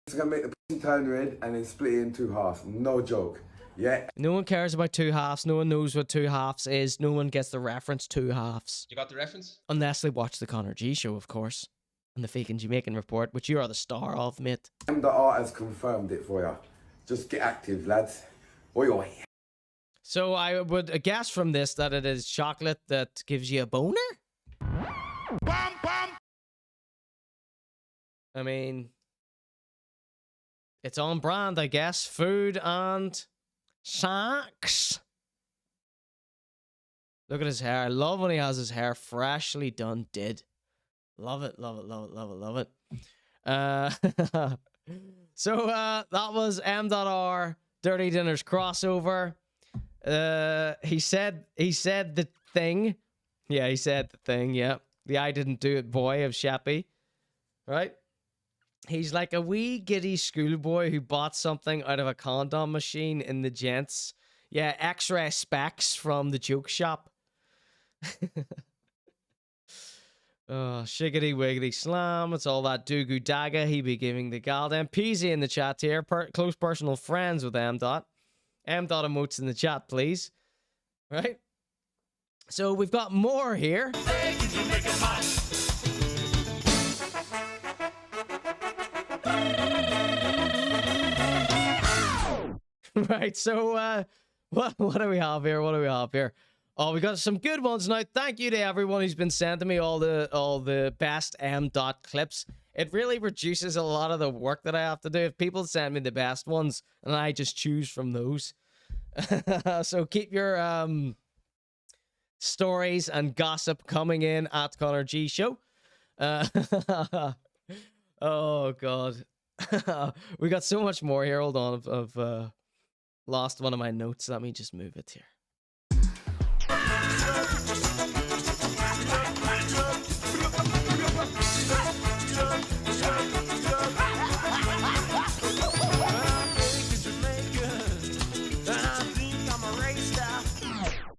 It's gonna make the pussy turn red and then split it in two halves. No joke. Yeah. No one cares about two halves. No one knows what two halves is. No one gets the reference two halves. You got the reference? Unless they watch the ConorGShow, of course. And the Fakin Jamaican Report, which you are the star of, mate. And the art has confirmed it for you. Just get active, lads. Oi, oi. So I would guess from this that it is chocolate that gives you a boner? I mean, it's on brand, I guess. Food and snacks. Look at his hair. I love when he has his hair freshly done. Love it, love it, love it, love it, love it. So that was M.R. Dirty Dinners crossover. He said the thing. Yeah, he said the thing, yeah. The I didn't do it boy of Shappy. Right? He's like a wee giddy schoolboy who bought something out of a condom machine in the gents. Yeah, X-ray specs from the joke shop. Oh, shiggity wiggity slam. It's all that doo-goo dagger he be giving the gal. Then Peasy in the chat here. Close personal friends with M. Dot. M. Dot emotes in the chat, please. Right? So we've got more here. Right, so what do we have here? What do we have here? Oh, we got some good ones now. Thank you to everyone who's been sending me all the best M. Dot clips. It really reduces a lot of the work that I have to do if people send me the best ones and I just choose from those. So keep your stories and gossip coming in at ConorGShow. Oh God. We got so much more here. Hold on, I've lost one of my notes. Let me just move it here.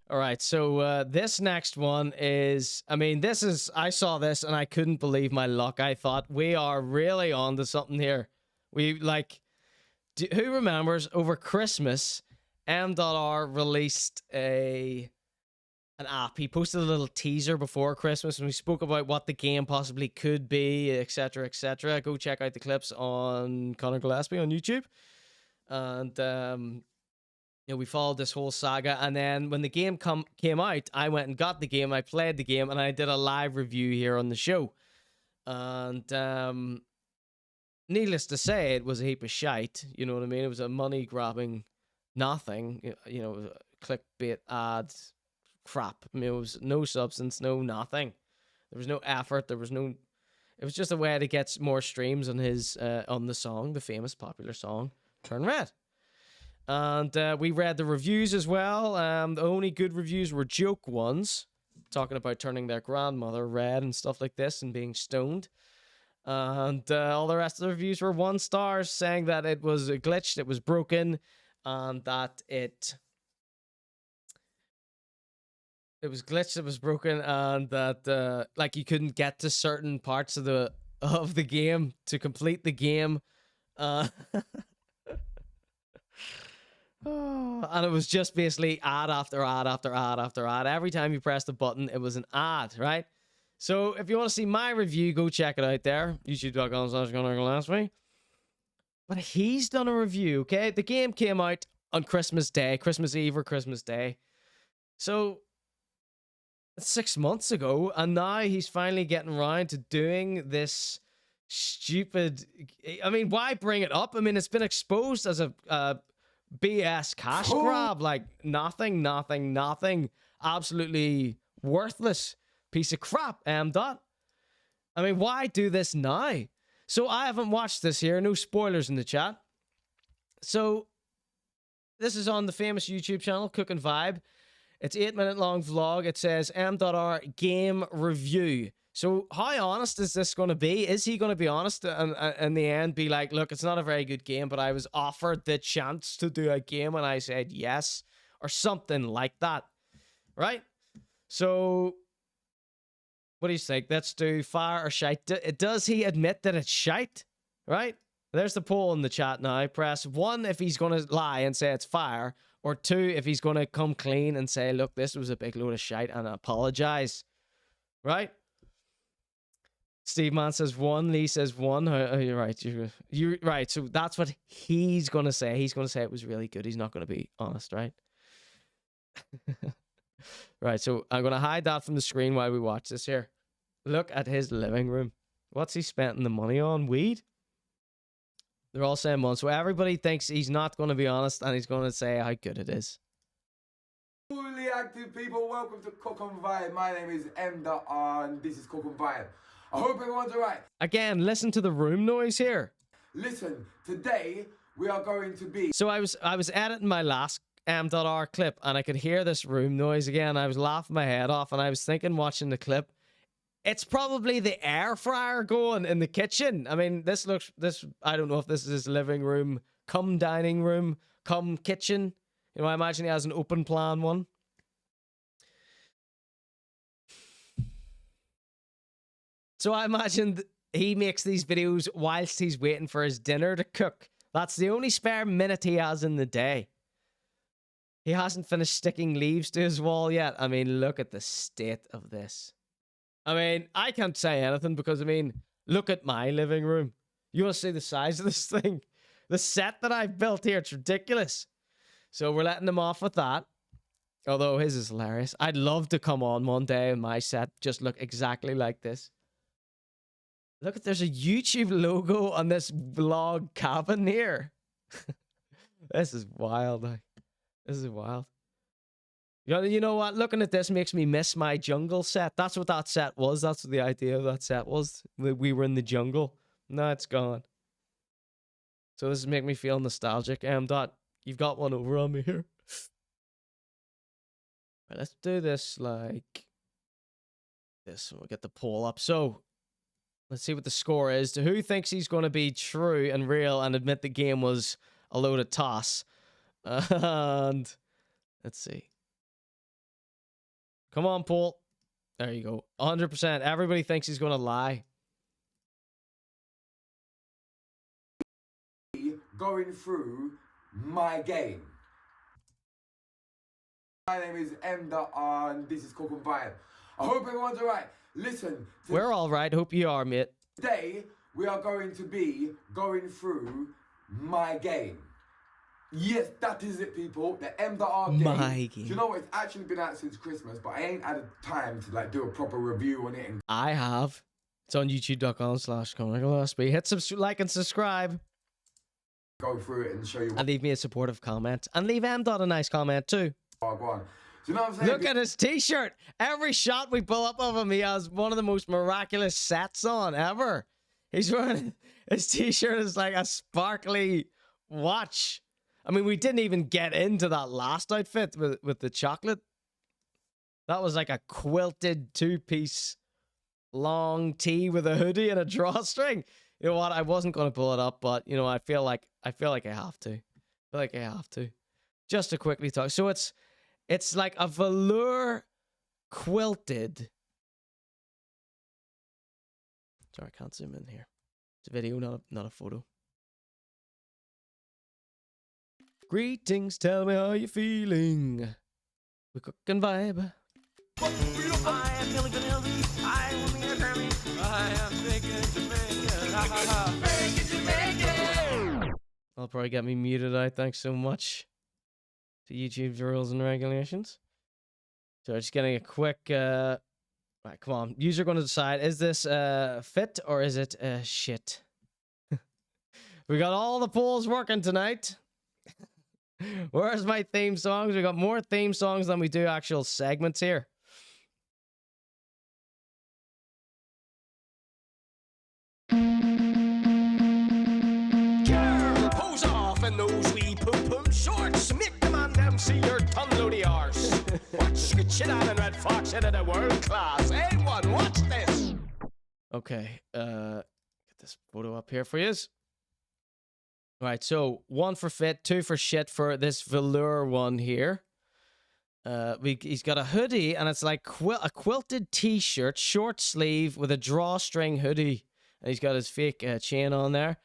All right, so this next one is, I mean, I saw this and I couldn't believe my luck. I thought we are really on to something here. We, like, who remembers over Christmas, M.R. released an app. He posted a little teaser before Christmas and we spoke about what the game possibly could be, etc., etc. Go check out the clips on Conor Gillespie on YouTube. And, you know, we followed this whole saga, and then when the game came out, I went and got the game, I played the game, and I did a live review here on the show. And needless to say, it was a heap of shite, you know what I mean? It was a money-grabbing nothing, you know, clickbait ads, crap. I mean, it was no substance, no nothing. There was no effort, there was no... It was just a way to get more streams on his, on the song, the famous popular song, Turn Red. And we read the reviews as well. The only good reviews were joke ones, talking about turning their grandmother red and stuff like this and being stoned. And all the rest of the reviews were 1 star, saying that it was glitched, it was broken, and that it it was glitched, it was broken, and that like you couldn't get to certain parts of the game to complete the game. And it was just basically ad after ad after ad after ad. Every time you pressed the button, it was an ad, right? So if you want to see my review, go check it out there. youtube.com/ConorGShow. But he's done a review, okay? The game came out on Christmas Day, Christmas Eve or Christmas Day. So 6 months ago, and now he's finally getting around to doing this stupid... I mean, why bring it up? I mean, it's been exposed as a BS cash grab, like nothing. Absolutely worthless piece of crap, dot. I mean, why do this now? So I haven't watched this here. No spoilers in the chat. So this is on the famous YouTube channel, Cook and Vibe. It's 8-minute long vlog. It says M.R game review. So how honest is this going to be? Is he going to be honest and in the end be like, look, it's not a very good game, but I was offered the chance to do a game and I said yes, or something like that, right? So what do you think? Let's do fire or shite. Does he admit that it's shite? Right? There's the poll in the chat now. Press 1 if he's going to lie and say it's fire, or 2 if he's going to come clean and say, look, this was a big load of shite and I apologize. Right? Steve Man says 1. Lee says 1. You're right. You're right. So that's what he's going to say. He's going to say it was really good. He's not going to be honest, right? Right, so I'm going to hide that from the screen while we watch this here. Look at his living room. What's he spending the money on? Weed? They're all saying 1. So everybody thinks he's not going to be honest and he's going to say how good it is. Fully active people, welcome to Cook and Vibe. My name is M.R and this is Cook and Vibe. I hope everyone's alright. Again, listen to the room noise here. Listen, today we are going to be... So I was editing my last M.R clip and I could hear this room noise again. I was laughing my head off and I was thinking, watching the clip, it's probably the air fryer going in the kitchen. I mean, this I don't know if this is his living room, come dining room, come kitchen. You know, I imagine he has an open plan one. So I imagine he makes these videos whilst he's waiting for his dinner to cook. That's the only spare minute he has in the day. He hasn't finished sticking leaves to his wall yet. I mean, look at the state of this. I mean, I can't say anything because, I mean, look at my living room. You want to see the size of this thing? The set that I've built here, it's ridiculous. So we're letting him off with that. Although his is hilarious. I'd love to come on one day and my set just look exactly like this. Look, there's a YouTube logo on this vlog cabin here. This is wild. This is wild. You know what? Looking at this makes me miss my jungle set. That's what that set was. That's what the idea of that set was. We were in the jungle. Now it's gone. So this is making me feel nostalgic. Dot, you've got one over on me here. Right, let's do this like this. We'll get the poll up. So let's see what the score is. To who thinks he's going to be true and real and admit the game was a load of toss? And let's see. Come on, Paul. There you go. 100%. Everybody thinks he's going to lie. Going through my game. My name is M.R and this is Cook and Vibe. I hope everyone's alright. Listen. We're alright. Hope you are, mate. Today, we are going to be going through my game. Yes, that is it, people. The M.R game. My game. Do you know what? It's actually been out since Christmas, but I ain't had time to like do a proper review on it. And I have. It's on youtube.com/ConorGShow. Hit like and subscribe. Go through it and show you. And leave me a supportive comment. And leave M.Dot a nice comment too. Oh, go on. Do you know what I'm saying? Look at his t-shirt. Every shot we pull up of him, he has one of the most miraculous sets on ever. He's wearing his t-shirt is like a sparkly watch. I mean, we didn't even get into that last outfit with the chocolate. That was like a quilted two-piece long tee with a hoodie and a drawstring. You know what? I wasn't going to pull it up, but you know, I feel like I have to. I feel like I have to. Just to quickly talk. So it's like a velour quilted. Sorry, I can't zoom in here. It's a video, not a photo. Greetings, tell me how you feeling. We cook and vibe. I am feeling vanilla. I want me a Grammy. I am Fakin Jamaican. Fakin Jamaican. I'll probably get me muted out. Thanks so much to YouTube's rules and regulations. So just getting a quick. Right, come on. User going to decide: is this fit or is it shit? We got all the polls working tonight. Where's my theme songs? We got more theme songs than we do actual segments here. Girl, pose off in those wee pum-pum shorts. Make the man them see your ton loady arse. Watch good shit on and Red Fox into the world class. A1, watch this. Okay, get this photo up here for you. All right, so 1 for fit, 2 for shit for this velour one here. He's got a hoodie, and it's like a quilted t-shirt, short sleeve with a drawstring hoodie, and he's got his fake chain on there,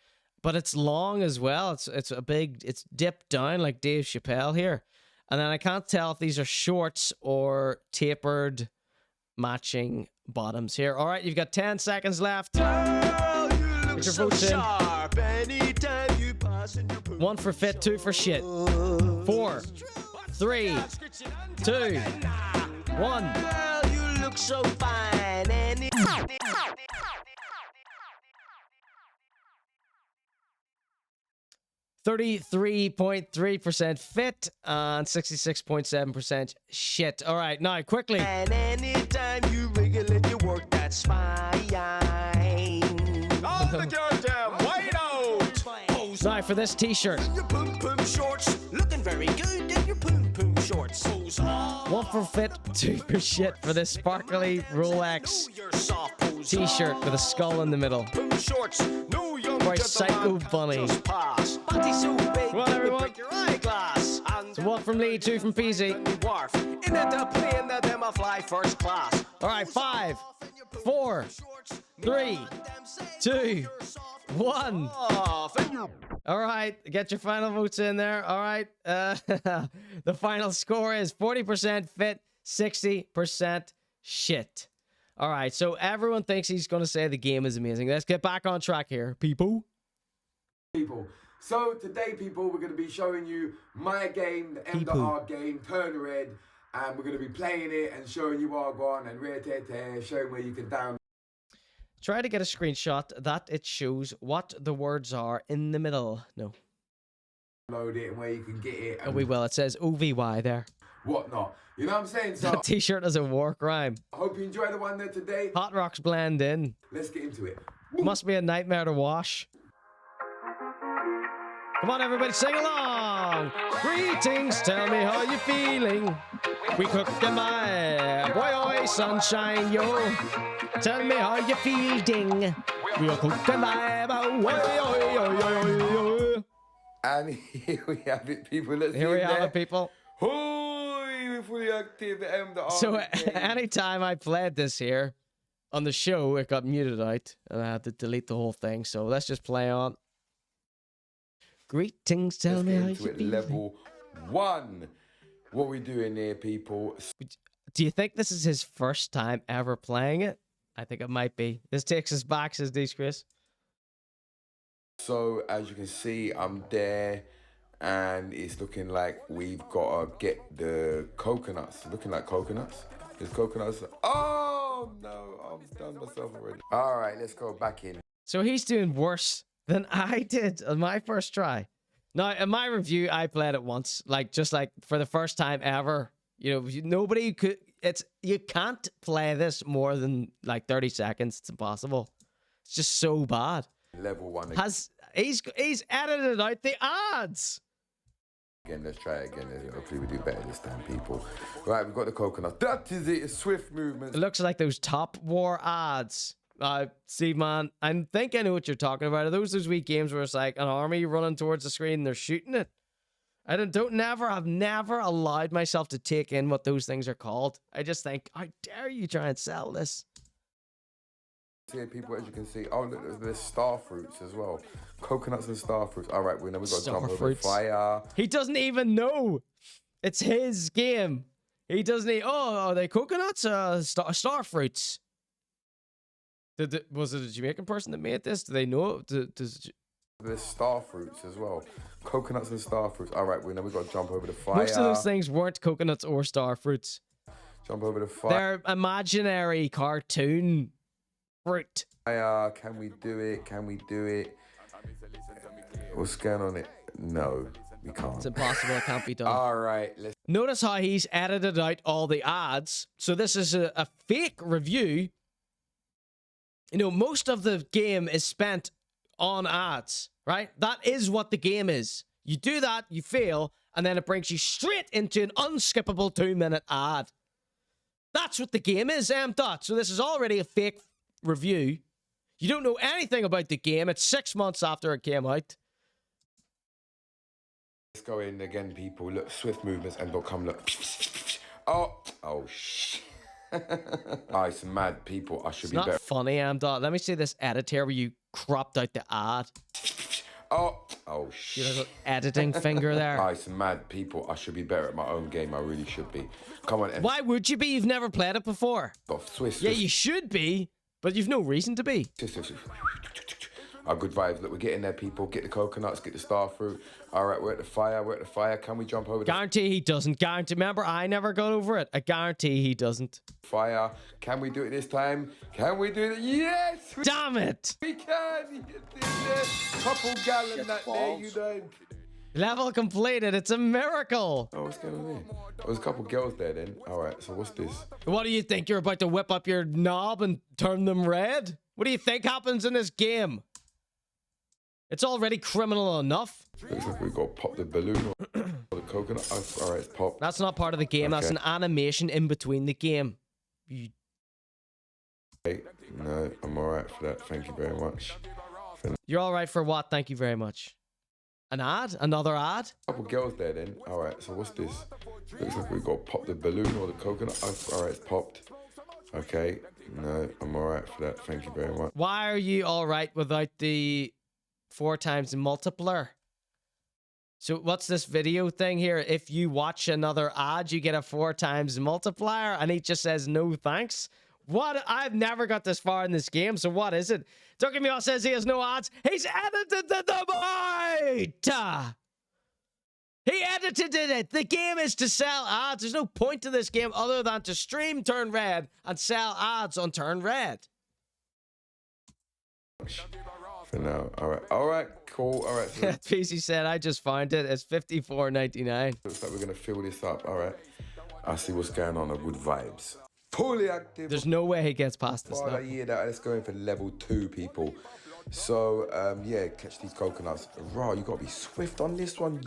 but it's long as well. It's dipped down like Dave Chappelle here, and then I can't tell if these are shorts or tapered matching bottoms here. All right, you've got 10 seconds left. Girl, you look Get your so votes in. sharp anytime you pass in your pum. 1 for fit, 2 for shit. 4, 3, 2, 1. Girl, you look so fine. 33.3% fit and 66.7% shit. All right, now quickly. And anytime you wriggle in your work, that's fine. All the goddamn white out. Now for this t-shirt. Your pum pum shorts, looking very good in your pum pum shorts. 1 for fit, 2 for shit for this sparkly Rolex t-shirt with a skull in the middle. Shorts, no young Quite psycho bunny. Body so big, Come on, everyone. break your eyeglass. And So 1 from Lee, 2 from Peasy. wharf, in the plane that them a fly first class. All right, 5, 4, 3, 2, 1. All right, get your final votes in there. All right, the final score is 40% fit, 60% shit. All right, so everyone thinks he's going to say the game is amazing. Let's get back on track here, people. So today, people, we're going to be showing you my game, the M.R game, Turn Red, and we're going to be playing it and showing you all gone and showing where you can download. Try to get a screenshot that it shows what the words are in the middle. No. Download it and where you can get it. Oh, we will. It says OVY there. Whatnot. You know what I'm saying? So That t-shirt has a war crime. I hope you enjoy the one there today. Hot rocks blend in. Let's get into it. Must be a nightmare to wash. Come on, everybody, sing along. Greetings, tell me how you feeling. We cook and buy. Boy, oi, sunshine, yo. Tell me how you feeling. We'll cook and buy. And here we have it, people. Let's Here we have it, people. We're fully active. So anytime I played this here on the show, it got muted out, and I had to delete the whole thing. So let's just play on. Greetings, tell me how you feeling. Level 1. What we doing here, people? Do you think this is his first time ever playing it? I think it might be. This takes us back, says D. Chris. So as you can see, I'm there, and it's looking like we've got to get the coconuts. Looking like coconuts. There's coconuts. Oh no, I've done myself already. All right, let's go back in. So he's doing worse than I did on my first try. Now, in my review, I played it once, just for the first time ever. You know, nobody could. You can't play this more than 30 seconds. It's impossible. It's just so bad. Level 1. He's edited out the ads. Again, let's try it again. Hopefully we do better this time, people. Right, we've got the coconut. That is it. It's swift movement. It looks like those Top War ads. Steve, man, I think I know what you're talking about. Are those wee games where it's like an army running towards the screen and they're shooting it? I've never allowed myself to take in what those things are called. I just think, how dare you try and sell this? Here, people, as you can see, oh look, there's star fruits as well. Coconuts and star fruits. All right, we know we got to jump over the fire. He doesn't even know. It's his game. He doesn't. Oh, are they coconuts? Star fruits. Was it a Jamaican person that made this? Do they know? There's star fruits as well. Coconuts and star fruits. All right, we know we got to jump over the fire. Most of those things weren't coconuts or star fruits. Jump over the fire. They're imaginary cartoon fruit. Can we do it? Can we do it? What's going on it? No, we can't. It's impossible. It can't be done. All right, let's. Notice how he's edited out all the ads. So this is a fake review. You know, most of the game is spent on ads, right? That is what the game is. You do that, you fail, and then it brings you straight into an unskippable 2-minute ad. That's what the game is, Dot. So this is already a fake review. You don't know anything about the game. It's 6 months after it came out. Let's go in again, people. Look, swift movements and don't come. Look. Oh, shit. Oh, it's mad, people. I should be better. It's not funny, Dot. Let me see this edit here where you cropped out the ad. Oh, shit. You have an editing finger there. Oh, it's mad, people. I should be better at my own game. I really should be. Come on. Why would you be? You've never played it before. Swift. Yeah, you should be, but you've no reason to be. Our good vibes. Look, we're getting there, people. Get the coconuts, get the star fruit. All right, we're at the fire. We're at the fire. Can we jump over the Guarantee he doesn't. Guarantee. Remember, I never got over it. I guarantee he doesn't. Fire. Can we do it this time? Can we do it? Yes! Damn it! We can! Couple gallon that there, you don't. Level completed. It's a miracle. Oh, what's going on here? Oh, there's a couple girls there then. All right, so what's this? What do you think? You're about to whip up your knob and turn them red? What do you think happens in this game? It's already criminal enough. Looks like we got to pop the balloon or the coconut. All right, it's popped. That's not part of the game. Okay. That's an animation in between the game. No, I'm all right for that. Thank you very much. You're all right for what? Thank you very much. An ad? Another ad? Couple girls there then. All right, so what's this? Looks like we got to pop the balloon or the coconut. All right, it's popped. Okay. No, I'm all right for that. Thank you very much. Why are you all right without the 4 times multiplier? So what's this video thing here? If you watch another ad, you get a 4 times multiplier, and he just says no thanks. What? I've never got this far in this game, so what is it? Thiccimoto says he has no ads. He's edited them out! He edited it. The game is to sell ads. There's no point to this game other than to stream Turn Red and sell ads on Turn Red. For now. All right, cool. All right. So PC said, I just found it. It's $54.99. Looks like we're going to fill this up. All right. I see what's going on. Good vibes. Fully active. There's no way he gets past this now. Yeah, let's go in for level 2, people. So, yeah, catch these coconuts. Raw, you got to be swift on this one.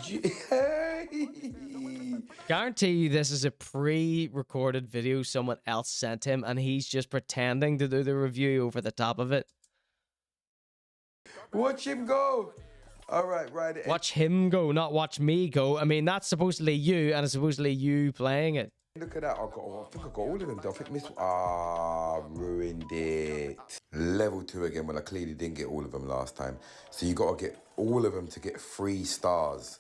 Guarantee you this is a pre-recorded video someone else sent him, and he's just pretending to do the review over the top of it. Watch him go. All right, right. Watch him go, not watch me go. I mean, that's supposedly you, and it's supposedly you playing it. Look at that. I think I got all of them. I think ruined it. Level 2 again. Well, I clearly didn't get all of them last time. So you got to get all of them to get 3 stars.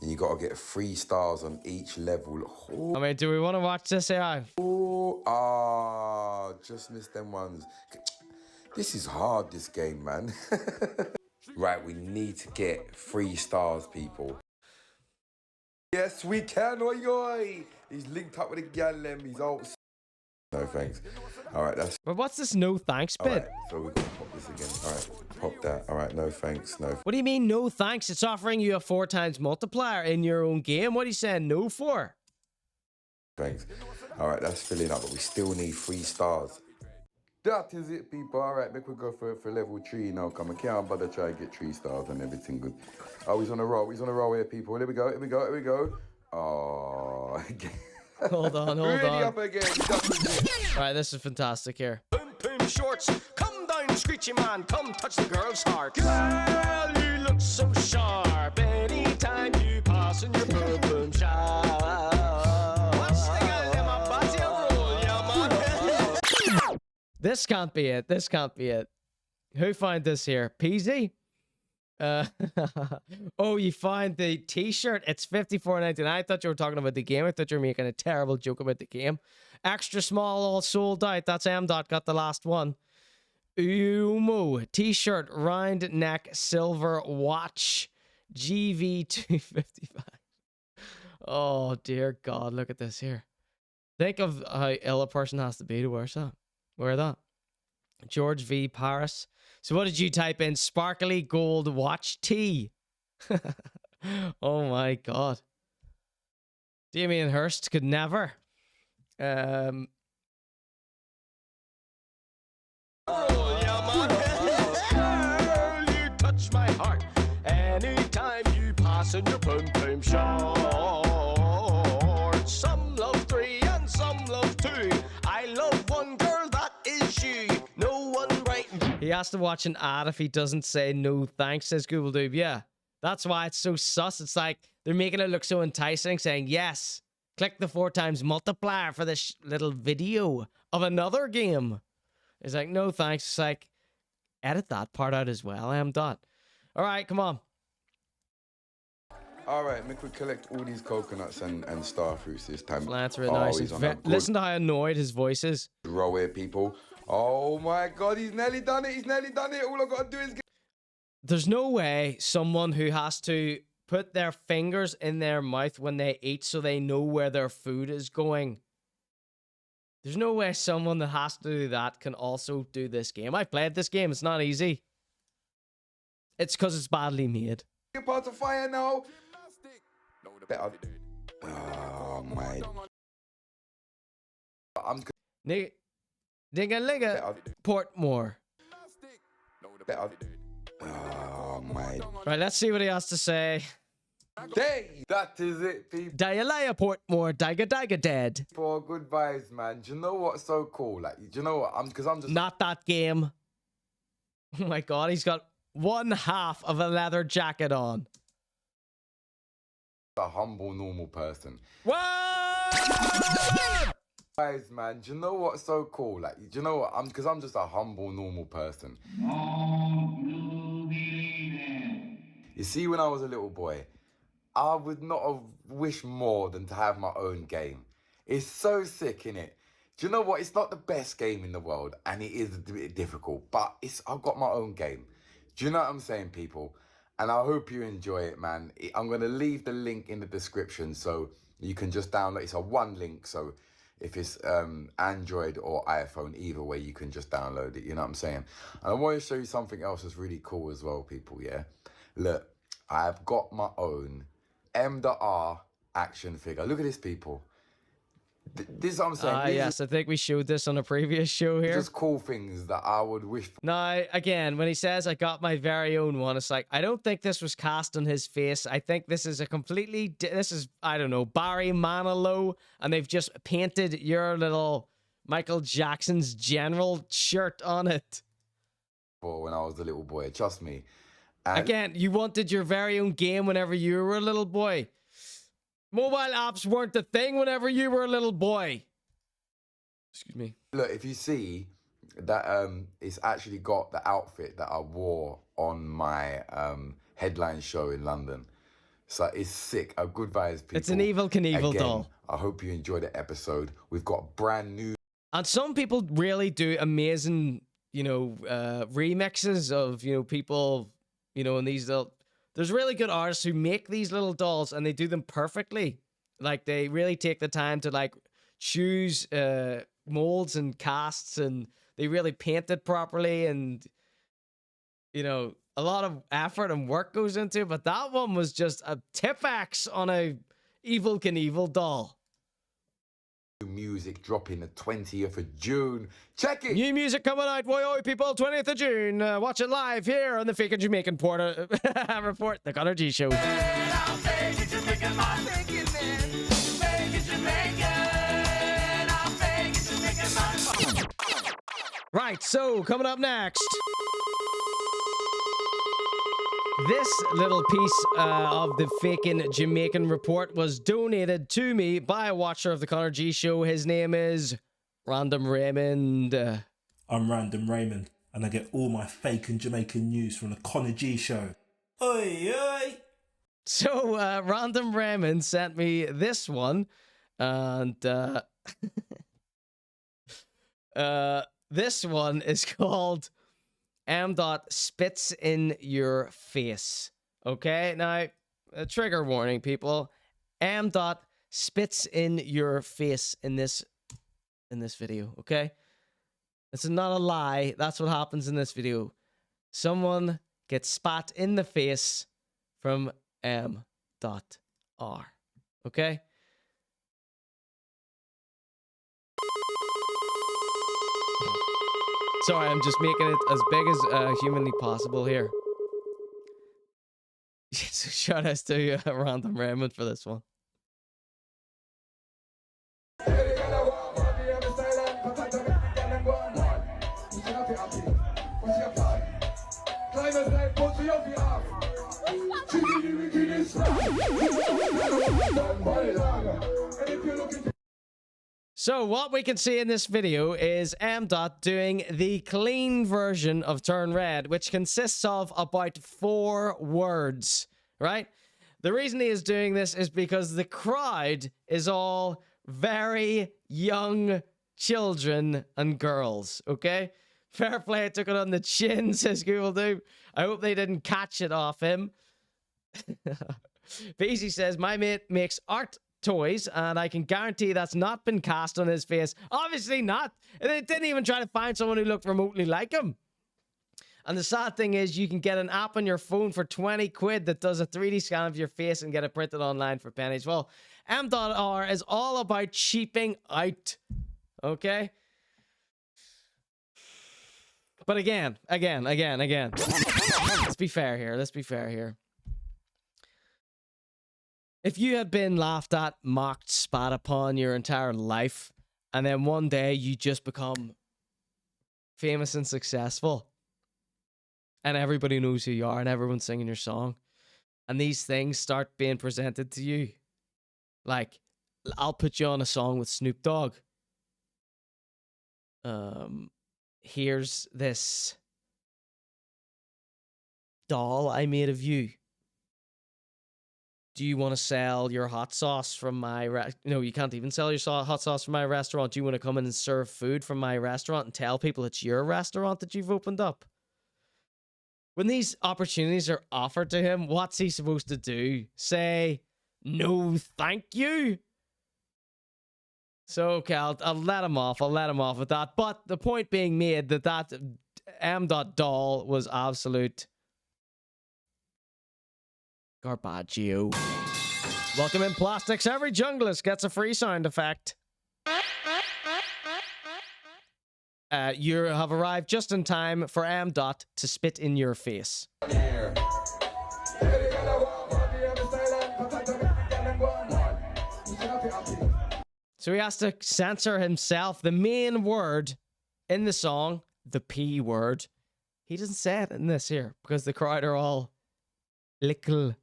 And you got to get 3 stars on each level. Oh. I mean, do we want to watch this AI? Just missed them ones. This is hard, this game, man. Right, we need to get 3 stars, people. Yes, we can, oi. He's linked up with a gal, he's out. No thanks. All right, that's... But what's this no thanks bit? Right, so we're going to pop this again. All right, pop that. All right, no thanks, no. What do you mean no thanks? It's offering you a 4 times multiplier in your own game. What are you saying no for? Thanks. All right, that's filling up, but we still need 3 stars. That is it, people. All right, make we go for level 3 now. Come on, can't bother try to get 3 stars and everything good. Oh, he's on a roll. He's on a roll here, people. Here we go. Oh, hold on. Really up again. All right, this is fantastic here. Boom shorts, come down, screechy man, come touch the girl's heart. Girl, you look so sharp. Anytime you pass in your This can't be it. This can't be it. Who found this here? Peasy? Oh, you find the t-shirt. It's $54.99. I thought you were talking about the game. I thought you were making a terrible joke about the game. Extra small, all sold out. That's M. Got the last one. Umo t-shirt, round neck, silver watch, GV255. Oh dear God, look at this here. Think of how ill a person has to be to wear that. Wear that. George V. Paris. So what did you type in? Sparkly gold watch T. Oh my God. Damien Hirst could never. Oh, yeah, man. Girl, you touch my heart anytime you pass in your pum pum short. Some love 3 and some love 2. I love one girl, that is you. No one right. He has to watch an ad if he doesn't say no thanks, says Google Doob. Yeah, that's why it's so sus. It's like they're making it look so enticing, saying yes, click the 4 times multiplier for this little video of another game. It's like, no thanks. It's like, edit that part out as well. All right, come on. All right, make we collect all these coconuts and star fruits this time. Answer it nice. Listen to how annoyed his voice is. Row here, people. Oh my God, he's nearly done it. He's nearly done it. All I gotta do is get... There's no way someone who has to put their fingers in their mouth when they eat so they know where their food is going. There's no way someone that has to do that can also do this game. I've played this game. It's not easy. It's because it's badly made. Get part of fire now. Oh my. Nigga, Portmore. Oh my. Right, let's see what he has to say. Hey, that is it, people. Dialaya Portmore, Diga dead. For good vibes, man. Do you know what's so cool? Like, do you know what? I'm just not that game. Oh my God, he's got 1/2 of a leather jacket on. A humble, normal person. What? Guys, man, do you know what's so cool? Like, do you know what? I'm just a humble, normal person. You see, when I was a little boy, I would not have wished more than to have my own game. It's so sick, innit? Do you know what? It's not the best game in the world, and it is a bit difficult, but I've got my own game. Do you know what I'm saying, people? And I hope you enjoy it, man. I'm going to leave the link in the description so you can just download. It's a one link, so if it's Android or iPhone, either way, you can just download it. You know what I'm saying? And I want to show you something else that's really cool as well, people, yeah? Look, I've got my own M.R action figure. Look at this, people. This is what I'm saying. Yes, I think we showed this on a previous show here. Just cool things that I would wish for. Now, again, when he says I got my very own one, it's like, I don't think this was cast on his face. I think this is a completely, I don't know, Barry Manilow, and they've just painted your little Michael Jackson's general shirt on it. When I was a little boy, trust me. And again, you wanted your very own game whenever you were a little boy. Mobile apps weren't the thing whenever you were a little boy. Excuse me. Look, if you see that it's actually got the outfit that I wore on my headline show in London. So it's sick. A good vibes, people. It's an Evil Knievel doll. I hope you enjoyed the episode. We've got brand new. And some people really do amazing, remixes of, people, in these little... There's really good artists who make these little dolls and they do them perfectly. Like, they really take the time to, like, choose molds and casts, and they really paint it properly, and, a lot of effort and work goes into it. But that one was just a Tipex on a Evil Knievel doll. Music dropping the 20th of June. Check it. New music coming out, oi people, 20th of June. Watch it live here on the Fakin Jamaican Report, the ConorGShow. Right, so coming up next, this little piece of the Fakin Jamaican Report was donated to me by a watcher of the ConorGShow. His name is Random Raymond. I'm Random Raymond, and I get all my Fakin Jamaican news from the ConorGShow. Oi, oi! So, Random Raymond sent me this one, and this one is called M. Spits in Your Face. Okay, now, a trigger warning, people. M. Spits in your face in this video, okay? This is not a lie. That's what happens in this video. Someone gets spat in the face from M.R. Okay? Sorry, I'm just making it as big as humanly possible here. So shout out to Random Raymond for this one. So what we can see in this video is M. doing the clean version of Turn Red, which consists of about 4 words, right? The reason he is doing this is because the crowd is all very young children and girls, okay? Fair play, took it on the chin, says Google Doom. I hope they didn't catch it off him. Beezy says, my mate makes art toys, and I can guarantee that's not been cast on his face. Obviously not. They didn't even try to find someone who looked remotely like him. And the sad thing is, you can get an app on your phone for 20 quid that does a 3D scan of your face and get it printed online for pennies. Well, M.R is all about cheaping out. Okay? But again. Let's be fair here. If you had been laughed at, mocked, spat upon your entire life, and then one day you just become famous and successful, and everybody knows who you are, and everyone's singing your song, and these things start being presented to you, like, I'll put you on a song with Snoop Dogg. Here's this doll I made of you. Do you want to sell your hot sauce from my No, you can't even sell your hot sauce from my restaurant. Do you want to come in and serve food from my restaurant and tell people it's your restaurant that you've opened up? When these opportunities are offered to him, what's he supposed to do? Say, no, thank you? So, okay, I'll let him off. I'll let him off with that. But the point being made that M.Doll was absolute Garbaggio. Welcome in, Plastics. Every junglist gets a free sound effect. You have arrived just in time for M. to spit in your face. So he has to censor himself. The main word in the song, the P word, he doesn't say it in this here because the crowd are all little.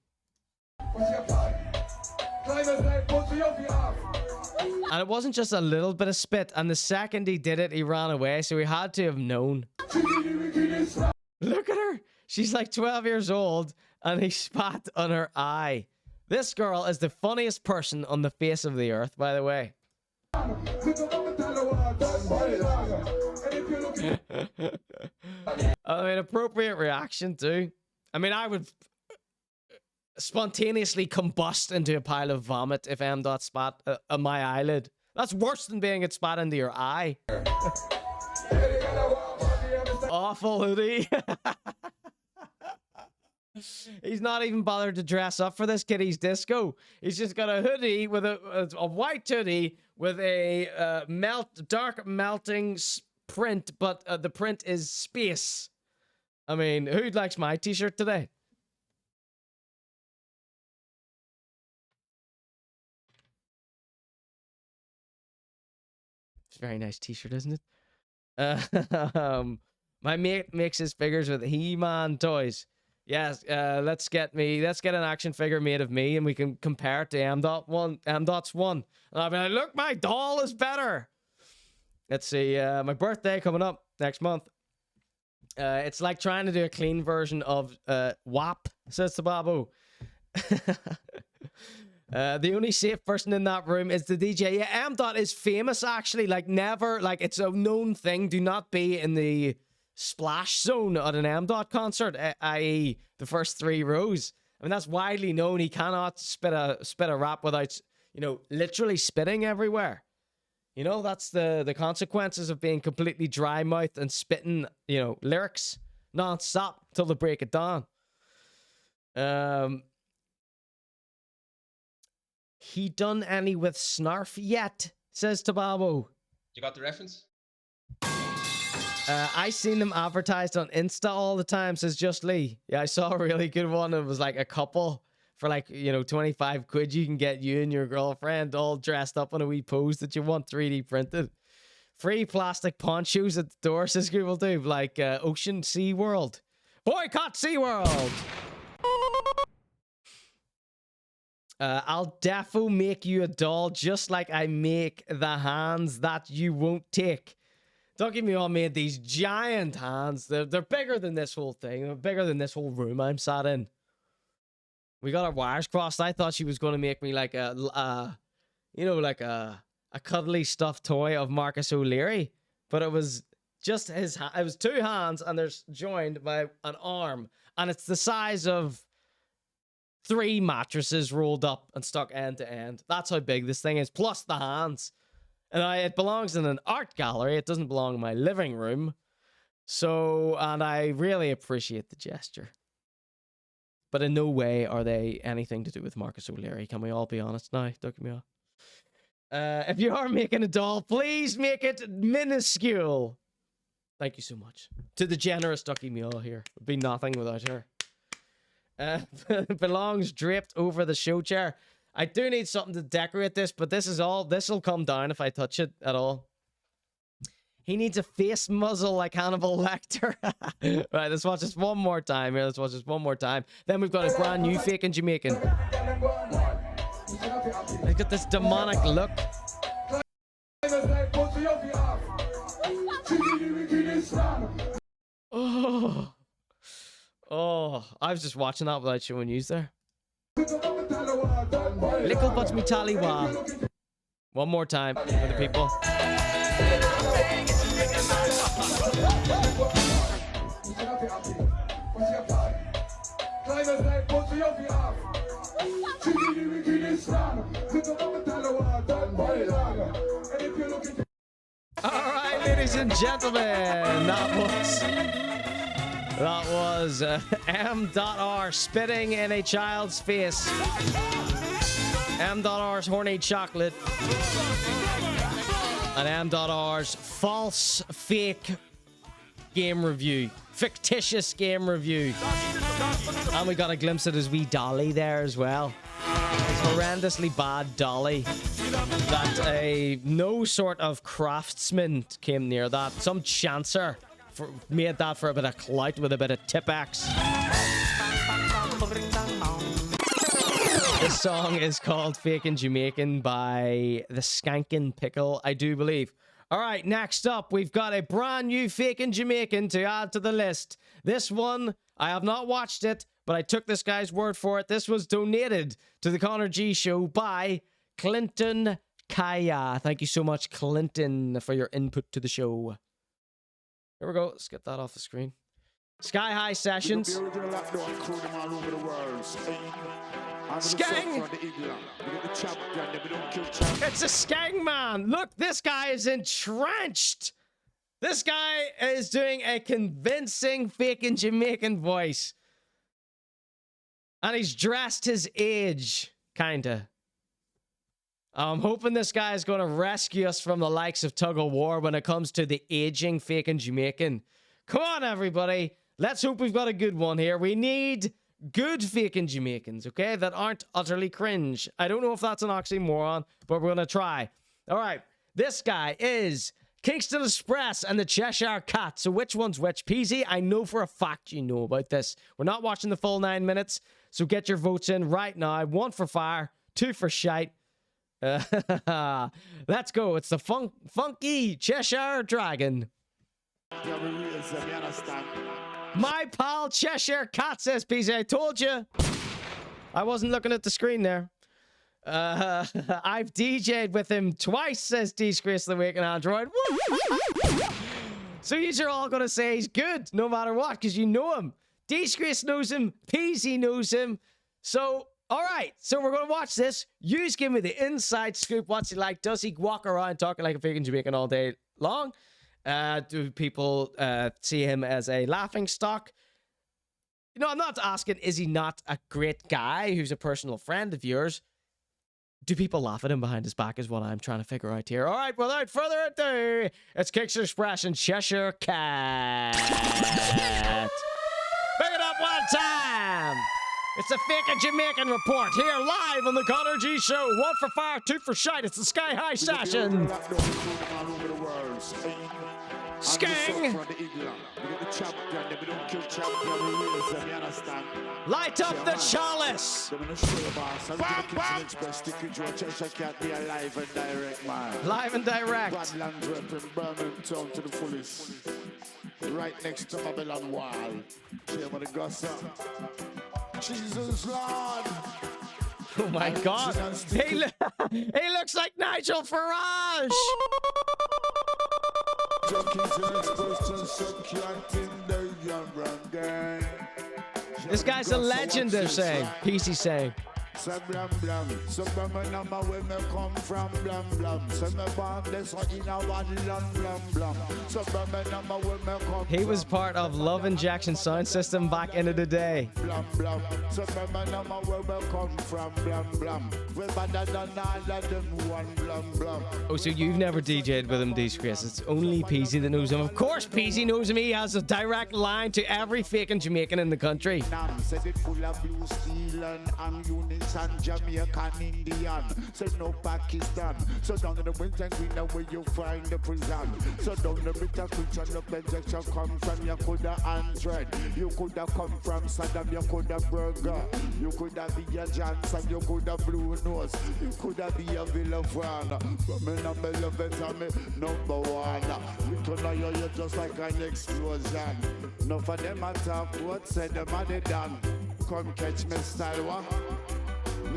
And it wasn't just a little bit of spit, and the second he did it, he ran away, so he had to have known. Look at her! She's like 12 years old, and he spat on her eye. This girl is the funniest person on the face of the earth, by the way. I mean, appropriate reaction too. I mean, I would spontaneously combust into a pile of vomit if M. spat on my eyelid. That's worse than being it spat into your eye. Awful hoodie. He's not even bothered to dress up for this kiddies disco. He's just got a hoodie with a white hoodie with a dark melting print, but the print is space. I mean, who likes my t-shirt today? It's a very nice t-shirt, isn't it? My mate makes his figures with He-Man toys. Yes, let's get an action figure made of me, and we can compare it to M.1. M.'s one. And I'll be like, look, my doll is better. Let's see, my birthday coming up. next month. It's like trying to do a clean version of WAP, says the Babu. The only safe person in that room is the DJ. Yeah, M. Dot is famous, actually. Like, never, like, it's a known thing. Do not be in the splash zone at an M. Dot concert, i.e. the first 3 rows. I mean, that's widely known. He cannot spit a rap without, you know, literally spitting everywhere. You know, that's the consequences of being completely dry-mouthed and spitting, you know, lyrics non-stop till they break it down. He done any with Snarf yet, says Tababo. You got the reference? I seen them advertised on Insta all the time, says Just Lee. Yeah, I saw a really good one. It was like a couple for like, you know, 25 quid. You can get you and your girlfriend all dressed up on a wee pose that you want 3D printed. Free plastic ponchos at the door, says Google Dude, like Ocean Sea World. Boycott Sea World! I'll defo make you a doll just like I make the hands that you won't take. Don't get me on, made these giant hands. They're bigger than this whole thing. They're bigger than this whole room I'm sat in. We got our wires crossed. I thought she was going to make me like a cuddly stuffed toy of Marcus O'Leary. But it was just his hand. It was 2 hands and they're joined by an arm. And it's the size of 3 mattresses rolled up and stuck end to end. That's how big this thing is, plus the hands. And it belongs in an art gallery. It doesn't belong in my living room. So, and I really appreciate the gesture. But in no way are they anything to do with Marcus O'Leary. Can we all be honest now? Don't get me off. If you are making a doll, please make it minuscule. Thank you so much. To the generous Ducky Mule here. It would be nothing without her. Belongs draped over the show chair. I do need something to decorate this, but this will come down if I touch it at all. He needs a face muzzle like Hannibal Lecter. Right, let's watch this one more time here. Let's watch this one more time. Then we've got a brand new Fakin Jamaican. He's got this demonic look. Oh, I was just watching that without showing you there. Little but me taliwa. One more time for the people. All right, ladies and gentlemen, that was M.R. spitting in a child's face. M.R.'s Hornay Choclate. And M.R.'s false, fake game review. Fictitious game review. And we got a glimpse of his wee dolly there as well. His horrendously bad dolly. That no sort of craftsman came near that. Some chancer made that for a bit of clout with a bit of Tipex. This song is called Fakin Jamaican by the Skankin' Pickle, I do believe. All right, next up, we've got a brand new Fakin Jamaican to add to the list. This one, I have not watched it, but I took this guy's word for it. This was donated to the ConorGShow by Clinton Kaya. Thank you so much, Clinton, for your input to the show. Here we go. Let's get that off the screen. Sky High Sessions. Skang! It's a Skang man! Look, this guy is entrenched! This guy is doing a convincing Fakin Jamaican voice. And he's dressed his age, kinda. I'm hoping this guy is going to rescue us from the likes of Tug of War when it comes to the aging Fakin Jamaican. Come on, everybody. Let's hope we've got a good one here. We need good Fakin Jamaicans, okay, that aren't utterly cringe. I don't know if that's an oxymoron, but we're going to try. All right, this guy is Kingston Express and the Cheshire Cat. So which one's which? Peasy, I know for a fact you know about this. We're not watching the full 9 minutes, so get your votes in right now. 1 for fire, 2 for shite. Let's go. It's the funky Cheshire Dragon. My pal Cheshire Cat says, PZ, I told you. I wasn't looking at the screen there. I've DJ'd with him twice, says Disgrace of the Week on Android. So you are all going to say he's good, no matter what, because you know him. Disgrace knows him. Peasy knows him. So, all right. So we're going to watch this. You just give me the inside scoop. What's he like? Does he walk around talking like a Fakin Jamaican all day long? Do people see him as a laughing stock? You know, I'm not asking, is he not a great guy who's a personal friend of yours? Do people laugh at him behind his back is what I'm trying to figure out here. All right, without further ado, it's Kicks Express and Cheshire Cat. Pick it up one time. It's the Fakey Jamaican Report here live on the ConorGShow. 1 for fire, 2 for shite. It's the Sky High session. Skang! Light up the chalice! Live and direct. Right next to Babylon Wall. Jesus Lord. Oh my God. He looks like Nigel Farage. This guy's a legend, they're saying. PC saying. He was part of Love Injection sound system back into the day. Oh, so you've never DJ'd with him, Disgrace. It's only Peasy that knows him. Of course Peasy knows him. He has a direct line to every Fakin Jamaican in the country. And Jamican Indian, so no Pakistan. So down in the winter green where you find the prison. So down the bitter creature, the projection come from. You coulda Android, you coulda come from Saddam, you coulda Burger, you coulda be a Johnson, you coulda Blue Nose, you coulda be a Villafran. But me number love it and me number one. You turn on you just like an explosion. Enough of them attack what said them are they done. Come catch me style what? He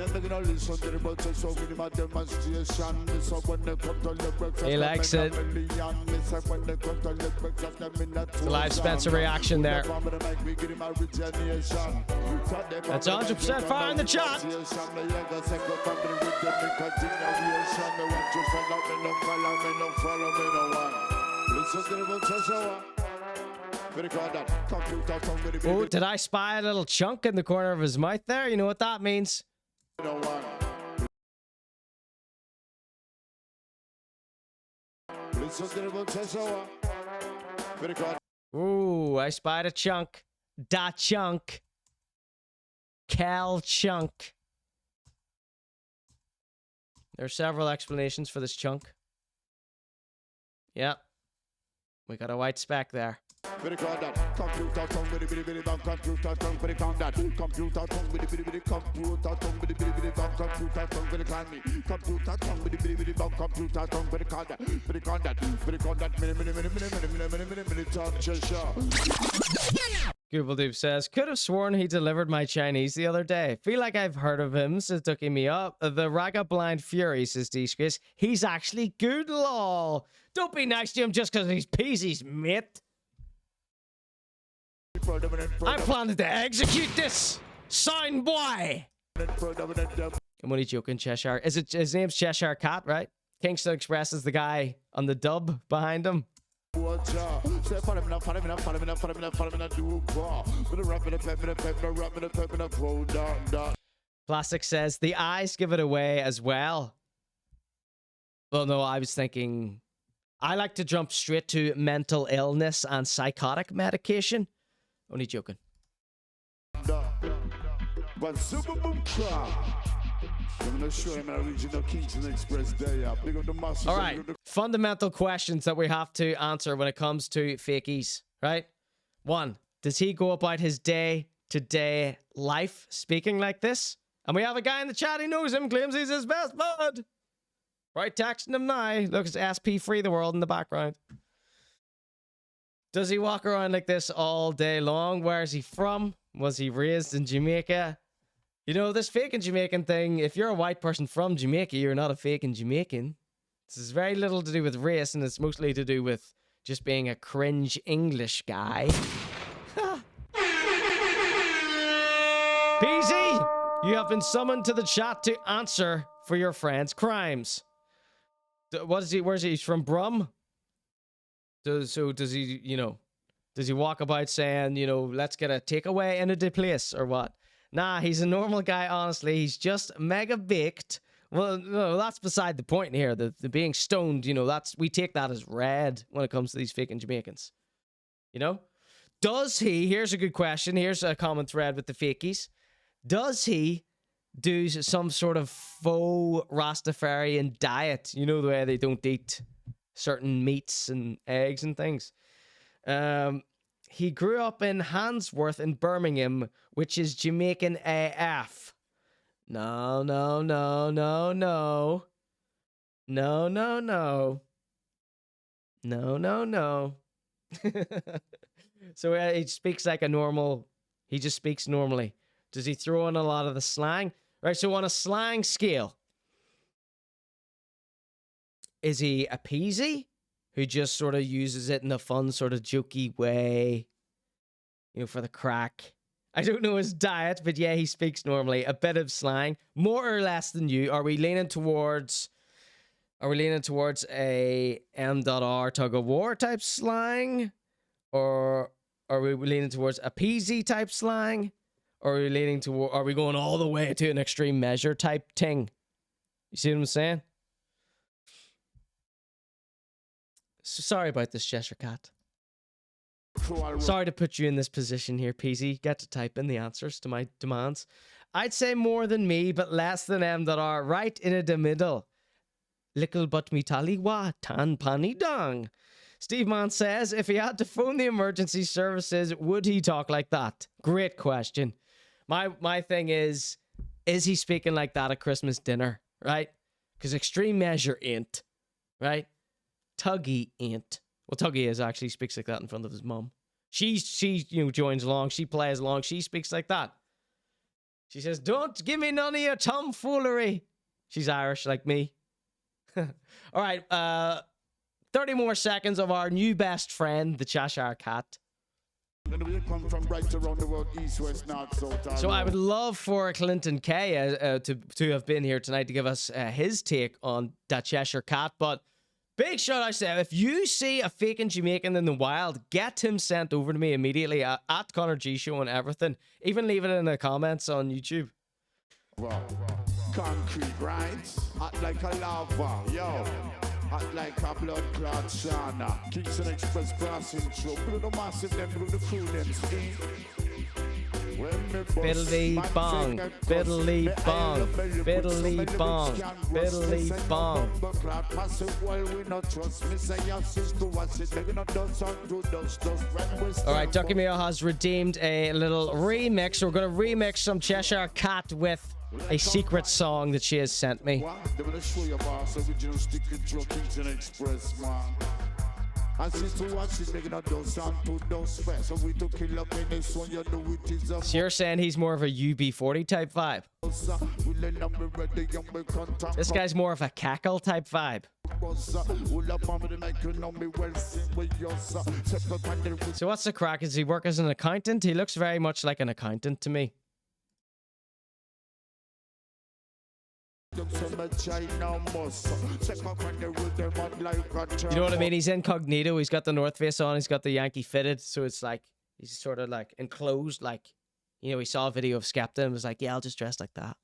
likes it. The live Spencer reaction there. That's 100% fire in the chat. Oh, did I spy a little chunk in the corner of his mouth there? You know what that means? Ooh, I spied a chunk. Da chunk. Cal chunk. There are several explanations for this chunk. Yep. We got a white speck there. Google says, could have sworn he delivered my Chinese the other day. Feel like I've heard of him, says Dookie Me Up. The Raga Blind Fury, says Disgrace. He's actually good, lol. Don't be nice to him just because he's Peasy's mate. I'm planning to execute this sound boy. I'm only joking, Cheshire. Is it his name's Cheshire Cat, right? Kingston Express is the guy on the dub behind him. Plastic says the eyes give it away as well. Well, no, I was thinking I like to jump straight to mental illness and psychotic medication. Only joking. All right, fundamental questions that we have to answer when it comes to fakies, right? 1, does he go about his day-to-day life speaking like this? And we have a guy in the chat who knows him, claims he's his best bud. Right, texting him now. Look, it's SP Free the World in the background. Does he walk around like this all day long? Where is he from? Was he raised in Jamaica? You know, this Fakin Jamaican thing, if you're a white person from Jamaica, you're not a Fakin Jamaican. This is very little to do with race, and it's mostly to do with just being a cringe English guy. PZ, you have been summoned to the chat to answer for your friend's crimes. What is he? Where's he? He's from Brum? Does he, you know, does he walk about saying, you know, let's get a takeaway in a place or what? Nah, he's a normal guy, honestly. He's just mega baked. Well, no, that's beside the point here. The being stoned, you know, we take that as red when it comes to these Fakin Jamaicans. You know? Does he, here's a good question. Here's a common thread with the fakies. Does he do some sort of faux Rastafarian diet? You know, the way they don't eat certain meats and eggs and things. He grew up in Handsworth in Birmingham, which is Jamaican AF. No. So he speaks like a normal, he just speaks normally. Does he throw in a lot of the slang? Right, so on a slang scale, is he a peasy who just sort of uses it in a fun sort of jokey way, you know, for the crack? I don't know his diet, but yeah, he speaks normally. A bit of slang, more or less than you. Are we leaning towards a M.R. tug of war type slang? Or are we leaning towards a PZ type slang? Or are we leaning toward, are we going all the way to an extreme measure type thing? You see what I'm saying? So sorry about this, Cheshire Cat. Sorry to put you in this position here, PZ. Get to type in the answers to my demands. I'd say more than me, but less than M.R. Right in the middle. Lickle but me tally wa tan pani dong. Steve Mann says, if he had to phone the emergency services, would he talk like that? Great question. My thing is he speaking like that at Christmas dinner, right? Because extreme measure ain't, right? Tuggy ain't. Well, Tuggy is actually speaks like that in front of his mum. She you know, joins along. She plays along. She speaks like that. She says, don't give me none of your tomfoolery. She's Irish like me. All right. 30 more seconds of our new best friend, the Cheshire Cat. So I would love for Clinton K to have been here tonight to give us his take on that Cheshire Cat. But big shout out to if you see a Fakin Jamaican in the wild, get him sent over to me immediately at ConorGShow and everything. Even leave it in the comments on YouTube. Concrete, right? Hot like a lava, yo. Hot like a blood clot sauna. Kingston Express crossing through. Put the massive, then put the crew, then steam. Fiddly bong, fiddly bong, fiddly bong, fiddly bong. All right, Ducky Mayo has redeemed a little remix. We're going to remix some Cheshire Cat with a secret song that she has sent me. So you're saying he's more of a UB40 type vibe? This guy's more of a cackle type vibe. So what's the crack? Does he work as an accountant? He looks very much like an accountant to me. You know what I mean? He's incognito. He's got the North Face on. He's got the Yankee fitted. So it's like, he's sort of like enclosed. Like, you know, he saw a video of Skepta and was like, yeah, I'll just dress like that.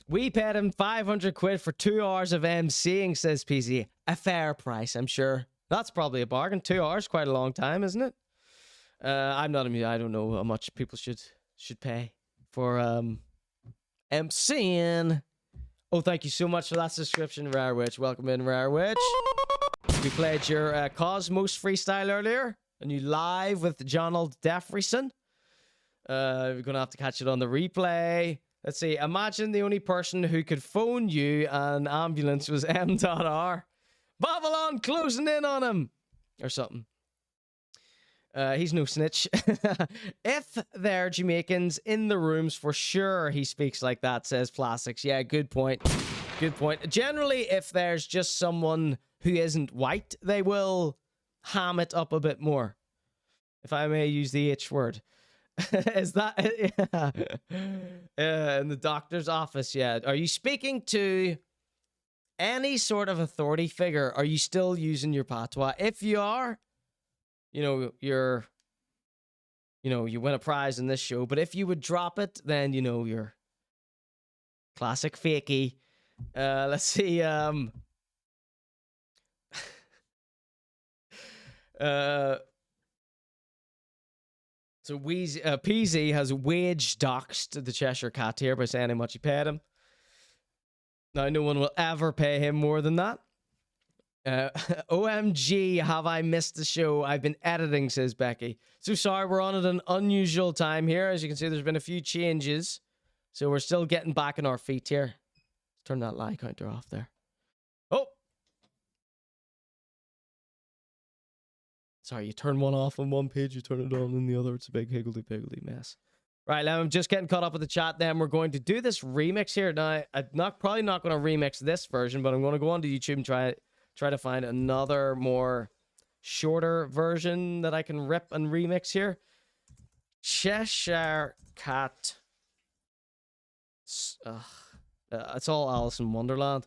We paid him 500 quid for 2 hours of MCing, says PZ. A fair price, I'm sure. That's probably a bargain. 2 hours, quite a long time, isn't it? I'm not amused. I don't know how much people should pay for MCing. Oh, thank you so much for that subscription, Rare Witch. Welcome in, Rare Witch. We played your Cosmos freestyle earlier, and you live with Jonald Defrison. We're gonna have to catch it on the replay. Let's see. Imagine the only person who could phone you an ambulance was M.R. Babylon closing in on him. Or something. He's no snitch. If they're Jamaicans in the rooms, for sure he speaks like that, says Plastics. Yeah, good point. Good point. Generally, if there's just someone who isn't white, they will ham it up a bit more. If I may use the H word. Is that... in the doctor's office, yeah. Are you speaking to any sort of authority figure? Are you still using your patois? If you are... you know, you win a prize in this show. But if you would drop it, then, you know, you're classic fakey. Let's see. So Peasy has wage doxed the Cheshire Cat here by saying how much he paid him. Now, no one will ever pay him more than that. OMG, have I missed the show? I've been editing, says Becky. So sorry, we're on at an unusual time here. As you can see, there's been a few changes. So we're still getting back on our feet here. Let's turn that lie counter off there. Oh! Sorry, you turn one off on one page, you turn it on in the other. It's a big higgledy-piggledy mess. Right, now I'm just getting caught up with the chat. Then we're going to do this remix here. Now, I'm probably not going to remix this version, but I'm going to go onto YouTube and try to find another more shorter version that I can rip and remix here. Cheshire Cat. It's all Alice in Wonderland.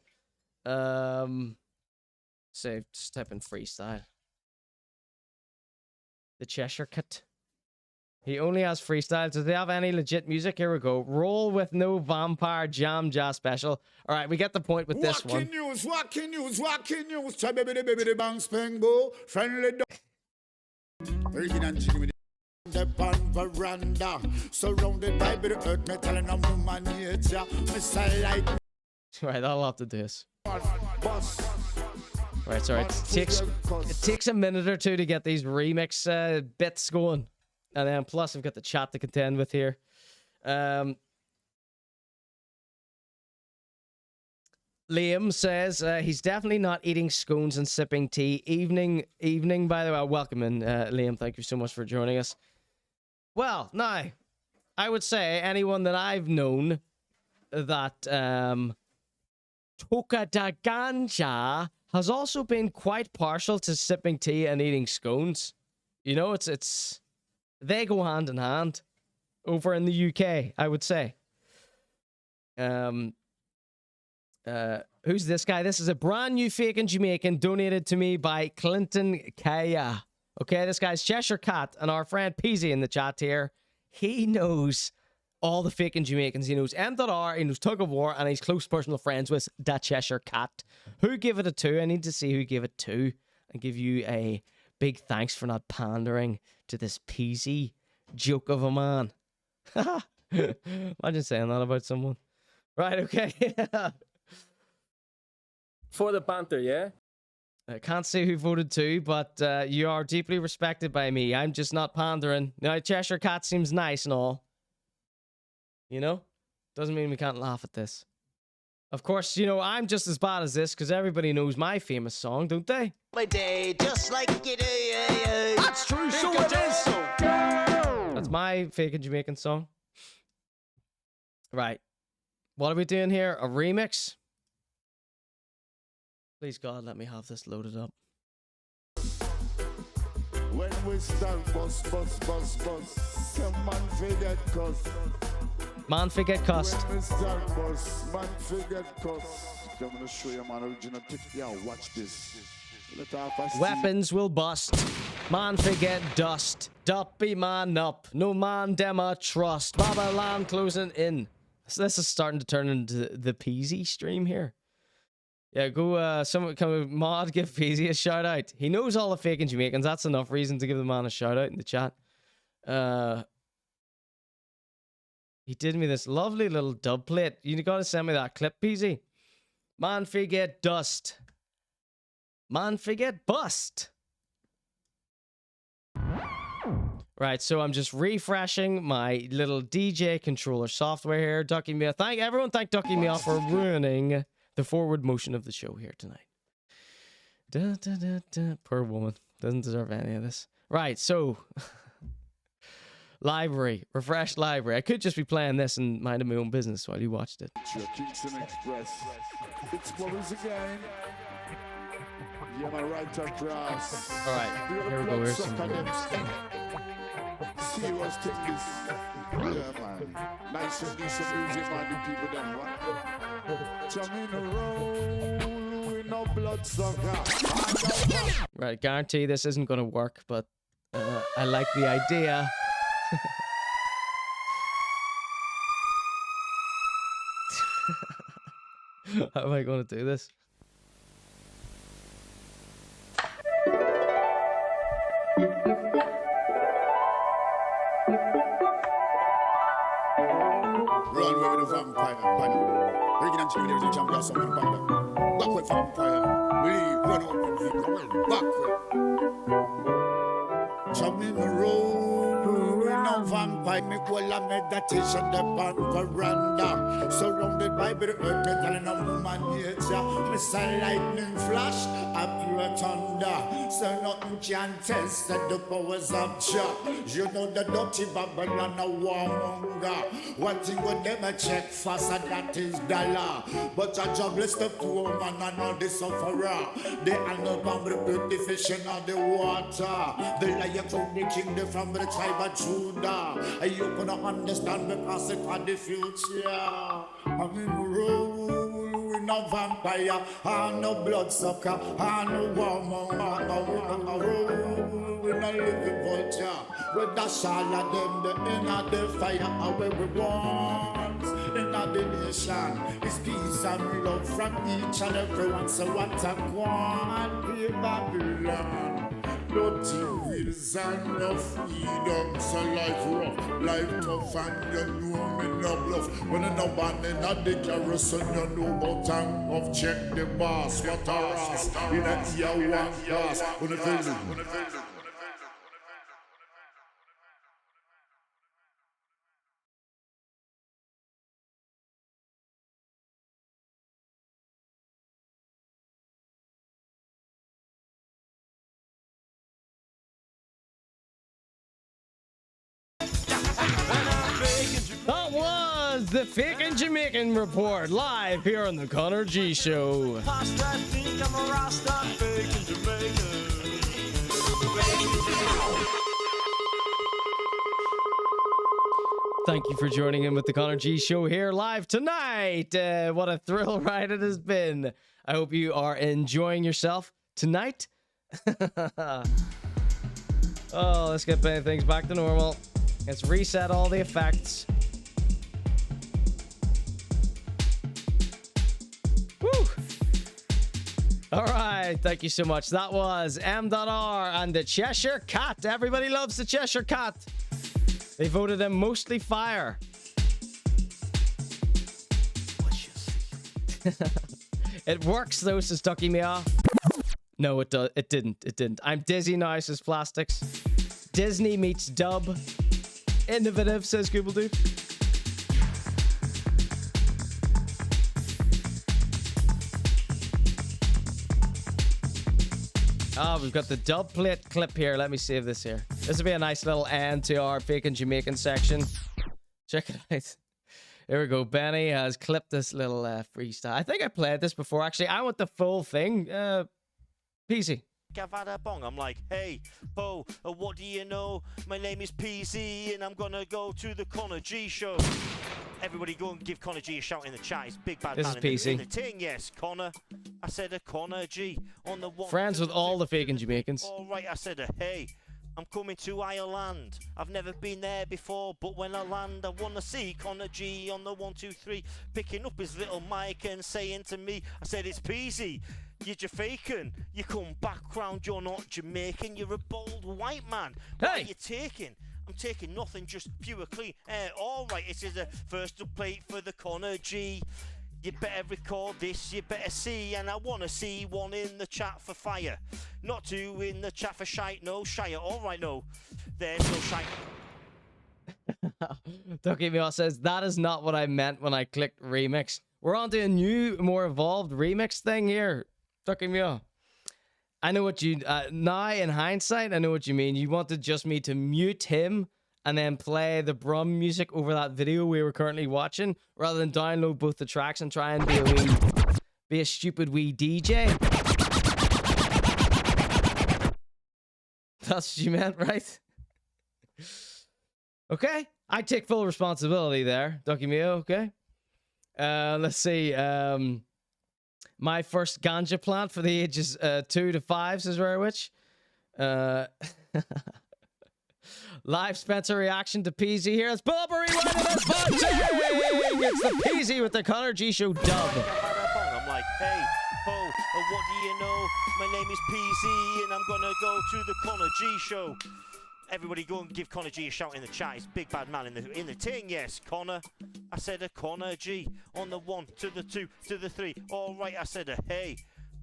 Say, just type in freestyle. The Cheshire Cat. He only has freestyle. Does they have any legit music? Here we go. Roll with no vampire jam jazz special. All right, we get the point with this one. Walking news. Try baby the bang spang boo. Friendly dog. The pan veranda. Surrounded by the earth metal and human nature. Missile light. Right, that'll have to do this. Right, sorry. It takes a minute or two to get these remix bits going. And then plus I've got the chat to contend with here. Liam says he's definitely not eating scones and sipping tea. Evening, by the way. Welcome in, Liam. Thank you so much for joining us. Well, now, I would say anyone that I've known that Toka da Ganja has also been quite partial to sipping tea and eating scones. You know, it's they go hand in hand over in the UK, I would say. Who's this guy? This is a brand new Fakin Jamaican donated to me by Clinton Kaya. Okay, this guy's Cheshire Cat, and our friend Peasy in the chat here. He knows all the Fakin Jamaicans. He knows M.R, he knows Tug of War, and he's close personal friends with that Cheshire Cat. Who gave it a 2? I need to see who gave it 2 and give you a big thanks for not pandering to this Peasy joke of a man. Imagine saying that about someone. Right, okay. For the banter, yeah? I can't say who voted 2, but you are deeply respected by me. I'm just not pandering. Now, Cheshire Cat seems nice and all. You know? Doesn't mean we can't laugh at this. Of course, you know, I'm just as bad as this because everybody knows my famous song, don't they? My day, just like you do. That's true, so it is. That's my Fakin Jamaican song. Right. What are we doing here? A remix? Please, God, let me have this loaded up. When we start bust, some man forget cuss. Man forget cussed. When we start bust, man forget cuss. I'm gonna show you man original tick. Yeah, watch this. Weapons will bust. Man forget dust. Duppy man up. No man dema trust. Babylon closing in. So this is starting to turn into the Peasy stream here. Yeah, go, someone come mod, give Peasy a shout out. He knows all the Fakin Jamaicans. That's enough reason to give the man a shout out in the chat. He did me this lovely little dub plate. You gotta send me that clip, Peasy. Man forget dust. Man forget bust. Right, so I'm just refreshing my little DJ controller software here. Ducky me off. Everyone thank Ducky me off for ruining the forward motion of the show here tonight. Da, da, da, da. Poor woman. Doesn't deserve any of this. Right, so library. Refresh library. I could just be playing this and minding my own business while you watched it. Kingston Express. It's Morris again. Yeah, my right across. Alright, here we go. Here's some serious thing this. Yeah, man. Nice and decent music, man. The people done what? Jam in a roll with no blood sucker. Right, guarantee this isn't going to work, but I like the idea. How am I going to do this? Run away with the vampire, Paddy. Original chicken, there's a champion, something panda. Backward vampire. Leave, run away from him. Backward. Jam in the road, no vampire. Make all a meditation, the pan veranda. Surrounded by the earth, telling a woman nature. Miss a lightning flash, a pure thunder. So nothing can test the powers of Jah. You know the dirty Babylon, a warmonger. One thing with them a check faster, that is dollar. But a Jah bless the poor man and all the sufferer. They are no bomb with the fish in the water. The lion from the kingdom from the tribe of Judah. You cannot understand because it had the future. I'm in the road, no vampire, and no bloodsucker, and no woman, and no living vulture. With the shall of them, the inner the fire, where we want. In the nation, it's peace and love from each and everyone. So what I want, be Babylon. Dirty wheels and no freedom. So life rough, life tough, and you know me no bluff. When you know band in the carousel, you know about time of check the boss. What a ass, in a year one class. When you feel it. That was the Fakin Jamaican Report live here on the Conor G Show. Thank you for joining in with the Conor G Show here live tonight. What a thrill ride it has been. I hope you are enjoying yourself tonight. Oh, let's get things back to normal. Let's reset all the effects. Woo! All right, thank you so much. That was M.R. and the Cheshire Cat. Everybody loves the Cheshire Cat. They voted him mostly fire. It works though, says Ducky me off. No, it didn't. I'm dizzy now, says Plastics. Disney meets dub. Innovative, says Google Dude. Oh, we've got the dub plate clip here. Let me save this here. This will be a nice little end to our Fakin Jamaican section. Check it out. Here we go. Benny has clipped this little freestyle. I think I played this before, actually. I want the full thing. PC. I've had a bong. I'm like, hey, Bo, what do you know? My name is PC and I'm gonna go to the Conor G Show. Everybody go and give Conor G a shout in the chat. He's big bad this man is in PC. the ting. Yes, Conor. I said a Conor G on the one. Friends with all the Fakin Jamaicans. All right, I said a hey. I'm coming to Ireland. I've never been there before, but when I land, I wanna see Conor G on the 1, 2, 3, picking up his little mic and saying to me, I said it's peasy. You're Jamaican. You come background. You're not Jamaican. You're a bold white man. What are you taking? I'm taking nothing, just pure clean. All right, it is a first up plate for the Conor G. You better record this, you better see, and I wanna see one in the chat for fire. Not two in the chat for shite, no shire. Alright, no, there's no shite. Thiccimoto says, that is not what I meant when I clicked remix. We're on to a new, more evolved remix thing here. Thiccimoto. I know what you... now, in hindsight, I know what you mean. You wanted just me to mute him and then play the Brum music over that video we were currently watching, rather than download both the tracks and try and be a stupid wee DJ. That's what you meant, right? Okay. I take full responsibility there, Thiccimoto, okay? Let's see. My first ganja plant for the ages 2 to 5, says Rare Witch. Live Spencer reaction to Peasy here. It's Bubbery Weather and Bunching! It's the Peasy with the ConorGShow dub. I'm like, hey, ho, what do you know? My name is PZ and I'm gonna go to the ConorGShow. Everybody go and give Conor G a shout in the chat. He's big bad man in the ting, yes, Conor. I said a Conor G on the 1 to the 2 to the 3. All right, I said a hey.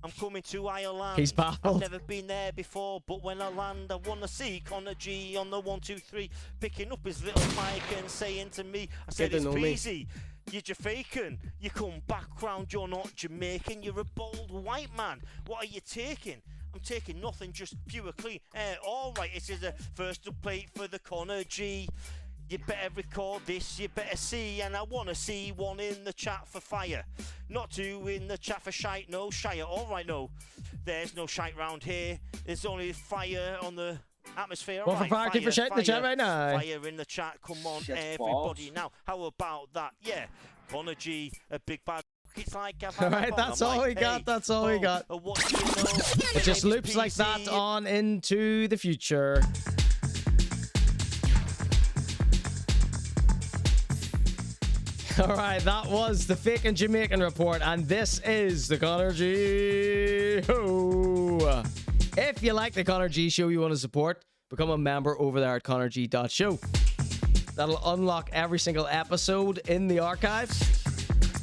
I'm coming to Ireland. He's baffled. I've never been there before, but when I land, I wanna see Conor G on the 1 2 3, picking up his little mic and saying to me, I said it's Peasy. You're Jamaican. You come back round. You're not Jamaican. You're a bold white man. What are you taking? I'm taking nothing, just pure clean air. All right, this is a first up plate for the Conor G. You better record this, you better see, and I want to see one in the chat for fire. Not two in the chat for shite, no shire. All right, no, there's no shite round here. There's only fire on the atmosphere. One for fire, keep for shite in the chat right now. Fire in the chat, come on, everybody. Now, how about that? Yeah, Conor G, a big bad. It's like Alright, that's all we got. That's all we got. What do you know? It just loops like that on into the future. Alright, that was the Fakin Jamaican Report, and this is the ConorGShow. If you like the ConorGShow you want to support, become a member over there at conorg.show. That'll unlock every single episode in the archives.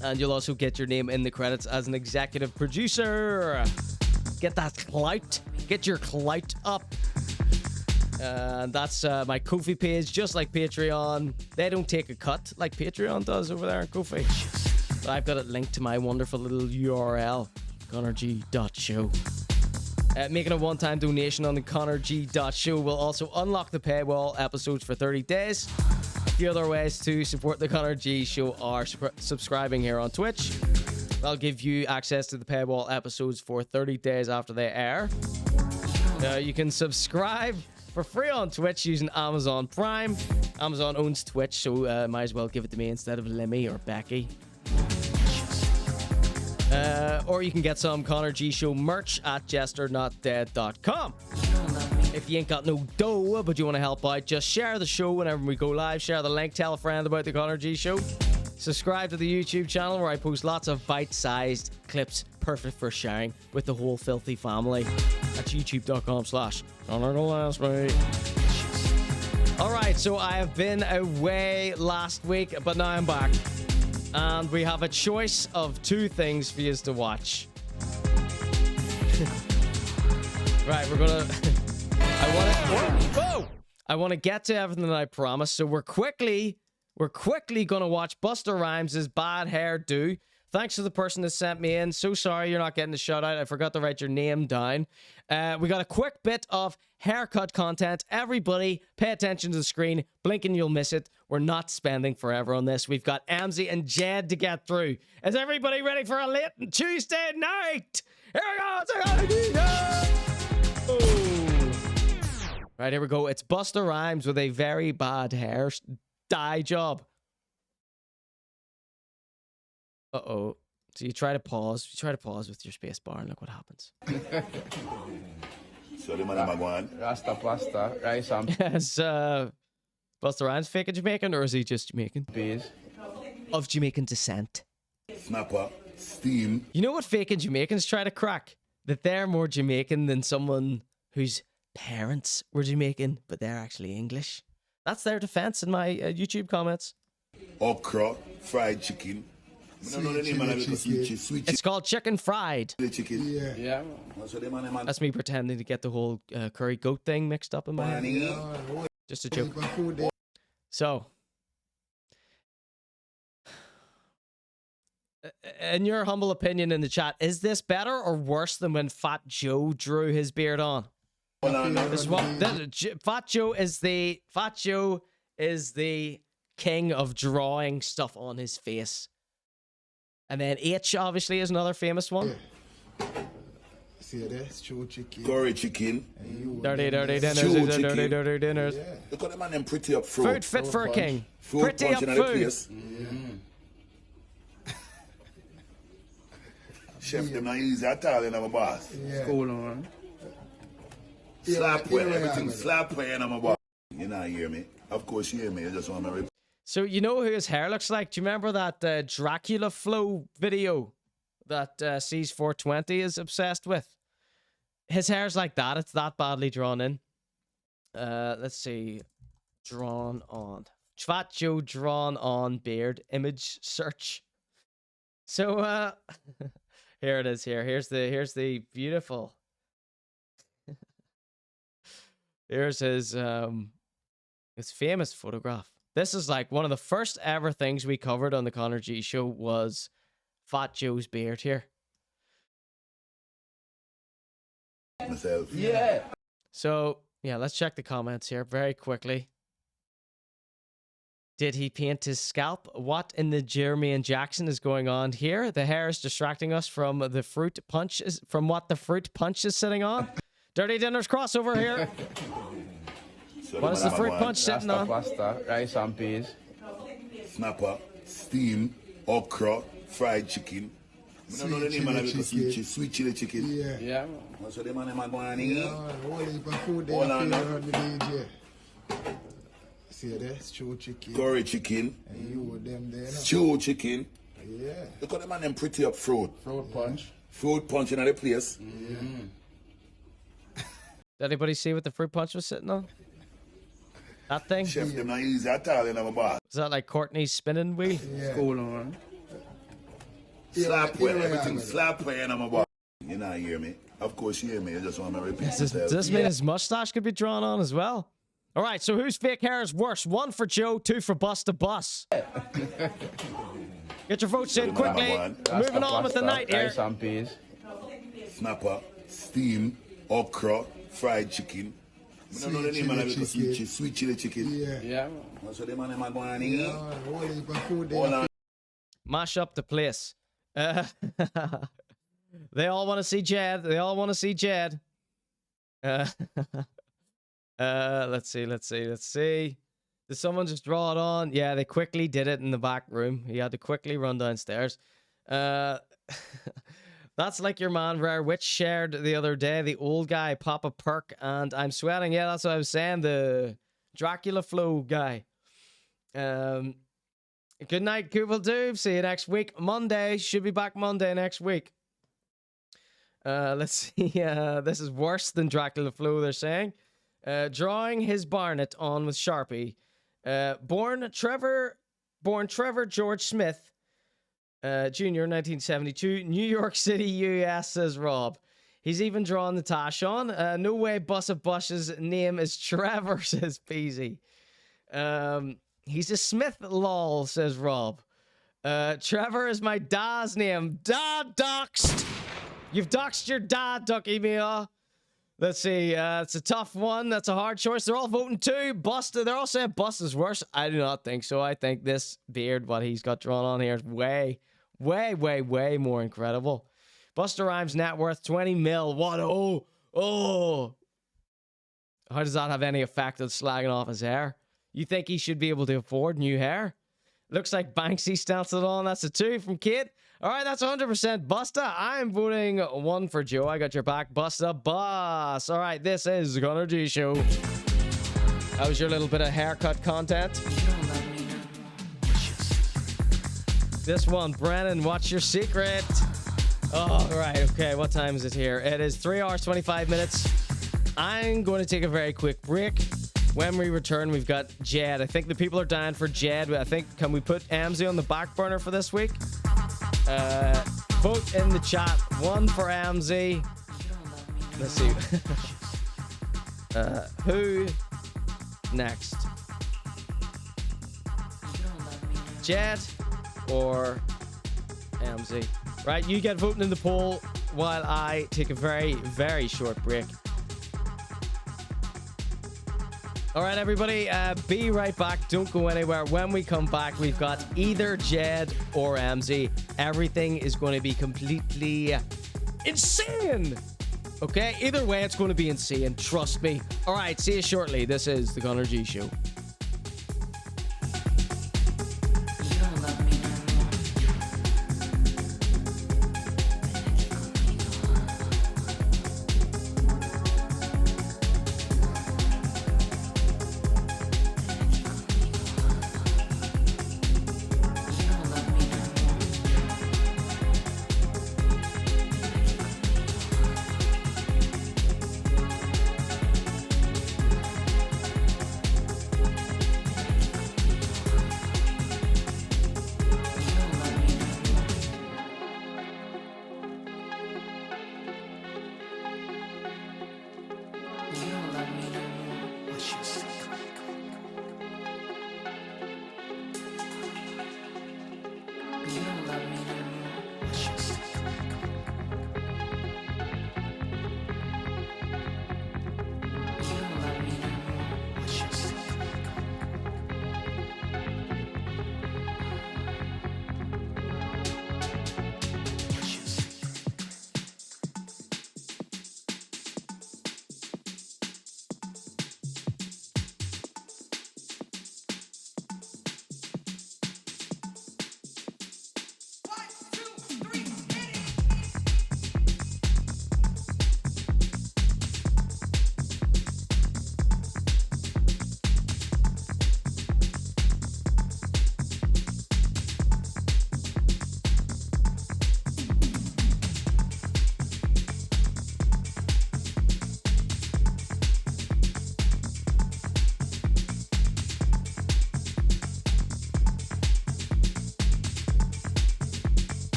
And you'll also get your name in the credits as an executive producer. Get that clout. Get your clout up. That's my Ko-fi page, just like Patreon. They don't take a cut like Patreon does over there on Ko-fi. But I've got it linked to my wonderful little URL, conorg.show. Making a one-time donation on the conorg.show will also unlock the paywall episodes for 30 days. A few other ways to support the ConorGShow are subscribing here on Twitch. That'll give you access to the paywall episodes for 30 days after they air. You can subscribe for free on Twitch using Amazon Prime. Amazon owns Twitch, so might as well give it to me instead of Lemmy or Becky. Or you can get some ConorGShow merch at jesternotdead.com. If you ain't got no dough, but you want to help out, just share the show whenever we go live. Share the link, tell a friend about the ConorGShow. Subscribe to the YouTube channel where I post lots of bite-sized clips perfect for sharing with the whole filthy family at youtube.com/ConorGShow. Alright, so I have been away last week, but now I'm back. And we have a choice of 2 things for you to watch. Right, we're gonna... I want to get to everything that I promised, so we're quickly gonna watch Busta Rhymes' Bad Hair Do. Thanks to the person that sent me in. So sorry you're not getting the shout out. I forgot to write your name down. We got a quick bit of haircut content. Everybody, pay attention to the screen. Blink and you'll miss it. We're not spending forever on this. We've got Amzy and Jed to get through. Is everybody ready for a late Tuesday night? Here we go. Right, here we go. It's Busta Rhymes with a very bad hair dye job. Uh-oh. So you try to pause. You try to pause with your space bar and look what happens. So the man am going. Rasta pasta, rice and Is Busta Rhymes fake Jamaican or is he just Jamaican? peas. Of Jamaican descent. Snapper, steam. You know what Fakin Jamaicans try to crack? That they're more Jamaican than someone whose parents were Jamaican, but they're actually English. That's their defense in my YouTube comments. Okra, fried chicken, It's called chicken fried. Yeah. That's me pretending to get the whole curry goat thing mixed up in my head. Just a joke. So, in your humble opinion in the chat, is this better or worse than when Fat Joe drew his beard on? Fat Joe is the king of drawing stuff on his face. And then H obviously is another famous one. See this? Chicken. Curry chicken. Dirty dinners. Dirty dinners. Look at them and them pretty up fruit. Food fit for a king. Fruit Pretty punch up in the food. place. Chef, them not easy at all, you know, my boss. Cool on. Slap way, everything slap way, you know, my boss. You not hear me? Of course you hear me, you just want to So you know who his hair looks like? Do you remember that Dracula Flow video that C's420 is obsessed with? His hair's like that. It's that badly drawn in. Let's see. Drawn on. Fat Joe drawn on beard image search. So here it is here. Here's the beautiful. Here's his famous photograph. This is like one of the first ever things we covered on the Conor G Show was Fat Joe's beard here. myself. Yeah. So, yeah, let's check the comments here very quickly. Did he paint his scalp? What in the Jeremy and Jackson is going on here? The hair is distracting us from the fruit punch from what the fruit punch is sitting on. Dirty Dinners crossover here. What is the fruit punch sitting on? Pasta, rice and peas. Snapper, steam, okra, fried chicken. I don't know the name of it because sweet chili chicken. Yeah. So the man going in. Hold on. See this? Stew chicken. Curry chicken. And you with them there. Stew chicken. Yeah. Look at them and them pretty up fruit. Fruit punch. Fruit punch in the place. Did anybody see what the fruit punch was sitting on? That thing? Chef, them not easy at all in our bar. Is that like Courtney's spinning wheel? Yeah. Cool on. Slap way, everything slap way in our bar. You not hear me? Of course you hear me. You just want to repeat Does this mean his mustache could be drawn on as well? All right, so whose fake hair is worse? 1 for Joe, 2 for Busta Bus. Get your votes in quickly. Moving on with the night here. Rice and peas. Snapper, steam, okra, fried chicken. I don't know the name of it because sweet chili chicken. Yeah. So the man going in. Hold on. Mash up the place. They all want to see Jed. They all want to see Jed. Let's see. Did someone just draw it on? Yeah, they quickly did it in the back room. He had to quickly run downstairs. That's like your man Rare Witch shared the other day. The old guy, Papa Perk, and I'm sweating. Yeah, that's what I was saying. The Dracula Flow guy. Good night, Google Doob. See you next week. Monday. Should be back Monday next week. Let's see. This is worse than Dracula Flow, they're saying. Drawing his Barnett on with Sharpie. Born Trevor George Smith, Jr., 1972, New York City, US, says Rob. He's even drawn the tash on. No way Busta Bush's name is Trevor, says Peasy. He's a Smith, lol, says Rob. Trevor is my dad's name. Dad doxed. You've doxed your dad, Ducky Mia. Let's see. It's a tough one. That's a hard choice. They're all voting too. Busta. They're all saying Busta's worse. I do not think so. I think this beard, what he's got drawn on here, is way more incredible. Busta Rhymes' net worth 20 mil. What? Oh. How does that have any effect on slagging off his hair? You think he should be able to afford new hair? Looks like Banksy stenciled on. That's a 2 from Kate. All right, that's 100% Busta. I'm voting 1 for Joe. I got your back, Busta Boss. All right, this is the Conor G Show. That was your little bit of haircut content. This one, Brennan, what's your secret? Oh, right, okay, what time is it here? It is 3 hours, 25 minutes. I'm going to take a very quick break. When we return, we've got Jed. I think the people are dying for Jed. I think, can we put Amzy on the back burner for this week? Vote in the chat. 1 for MZ. Let's see. Who next? Jed or MZ? Right, you get voting in the poll while I take a very, very short break. All right, everybody, be right back. Don't go anywhere. When we come back, we've got either Jed or MZ. Everything is going to be completely insane. Okay, either way, it's going to be insane. Trust me. All right, see you shortly. This is the Conor G Show.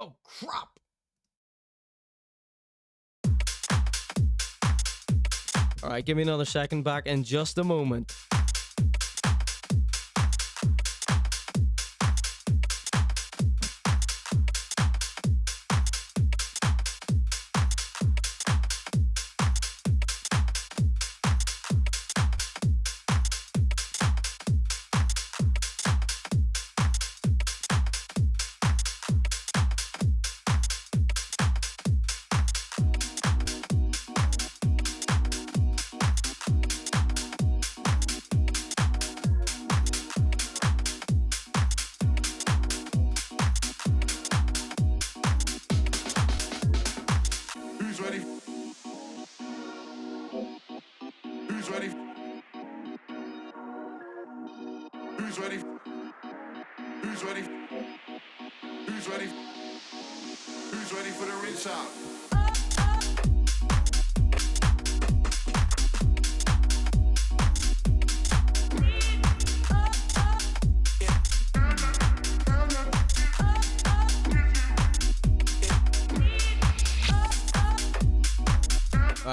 Oh, crap. All right, give me another second. Back in just a moment.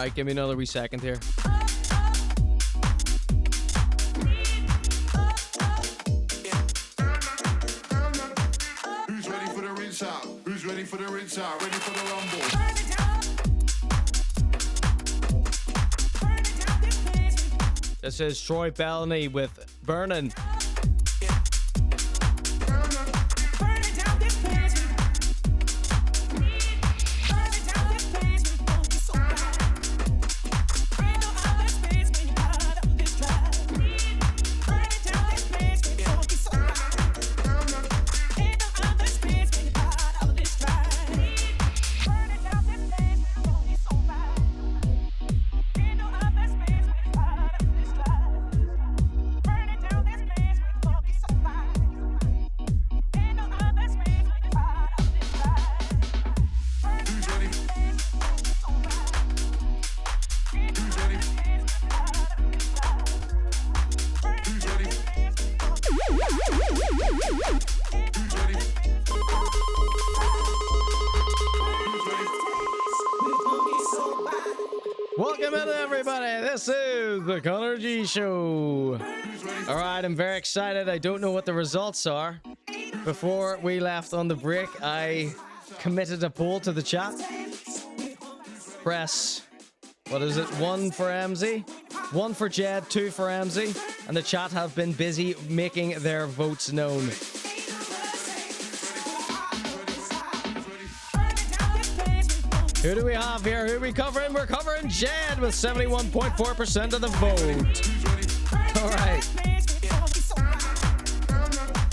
Alright, give me another wee second here. Who's ready for the rinse out? Who's ready for the rinse out? Ready for the rumble? This is Troy Bellany with Burnin'. Welcome in, everybody. This is the ConorGShow. All right, I'm very excited. I don't know what the results are. Before we left on the break, I committed a poll to the chat. Press, what is it? 1 for MZ, 1 for Jed, 2 for MZ, and the chat have been busy making their votes known. Who do we have here? Who are we covering? We're covering Jed with 71.4% of the vote. All right.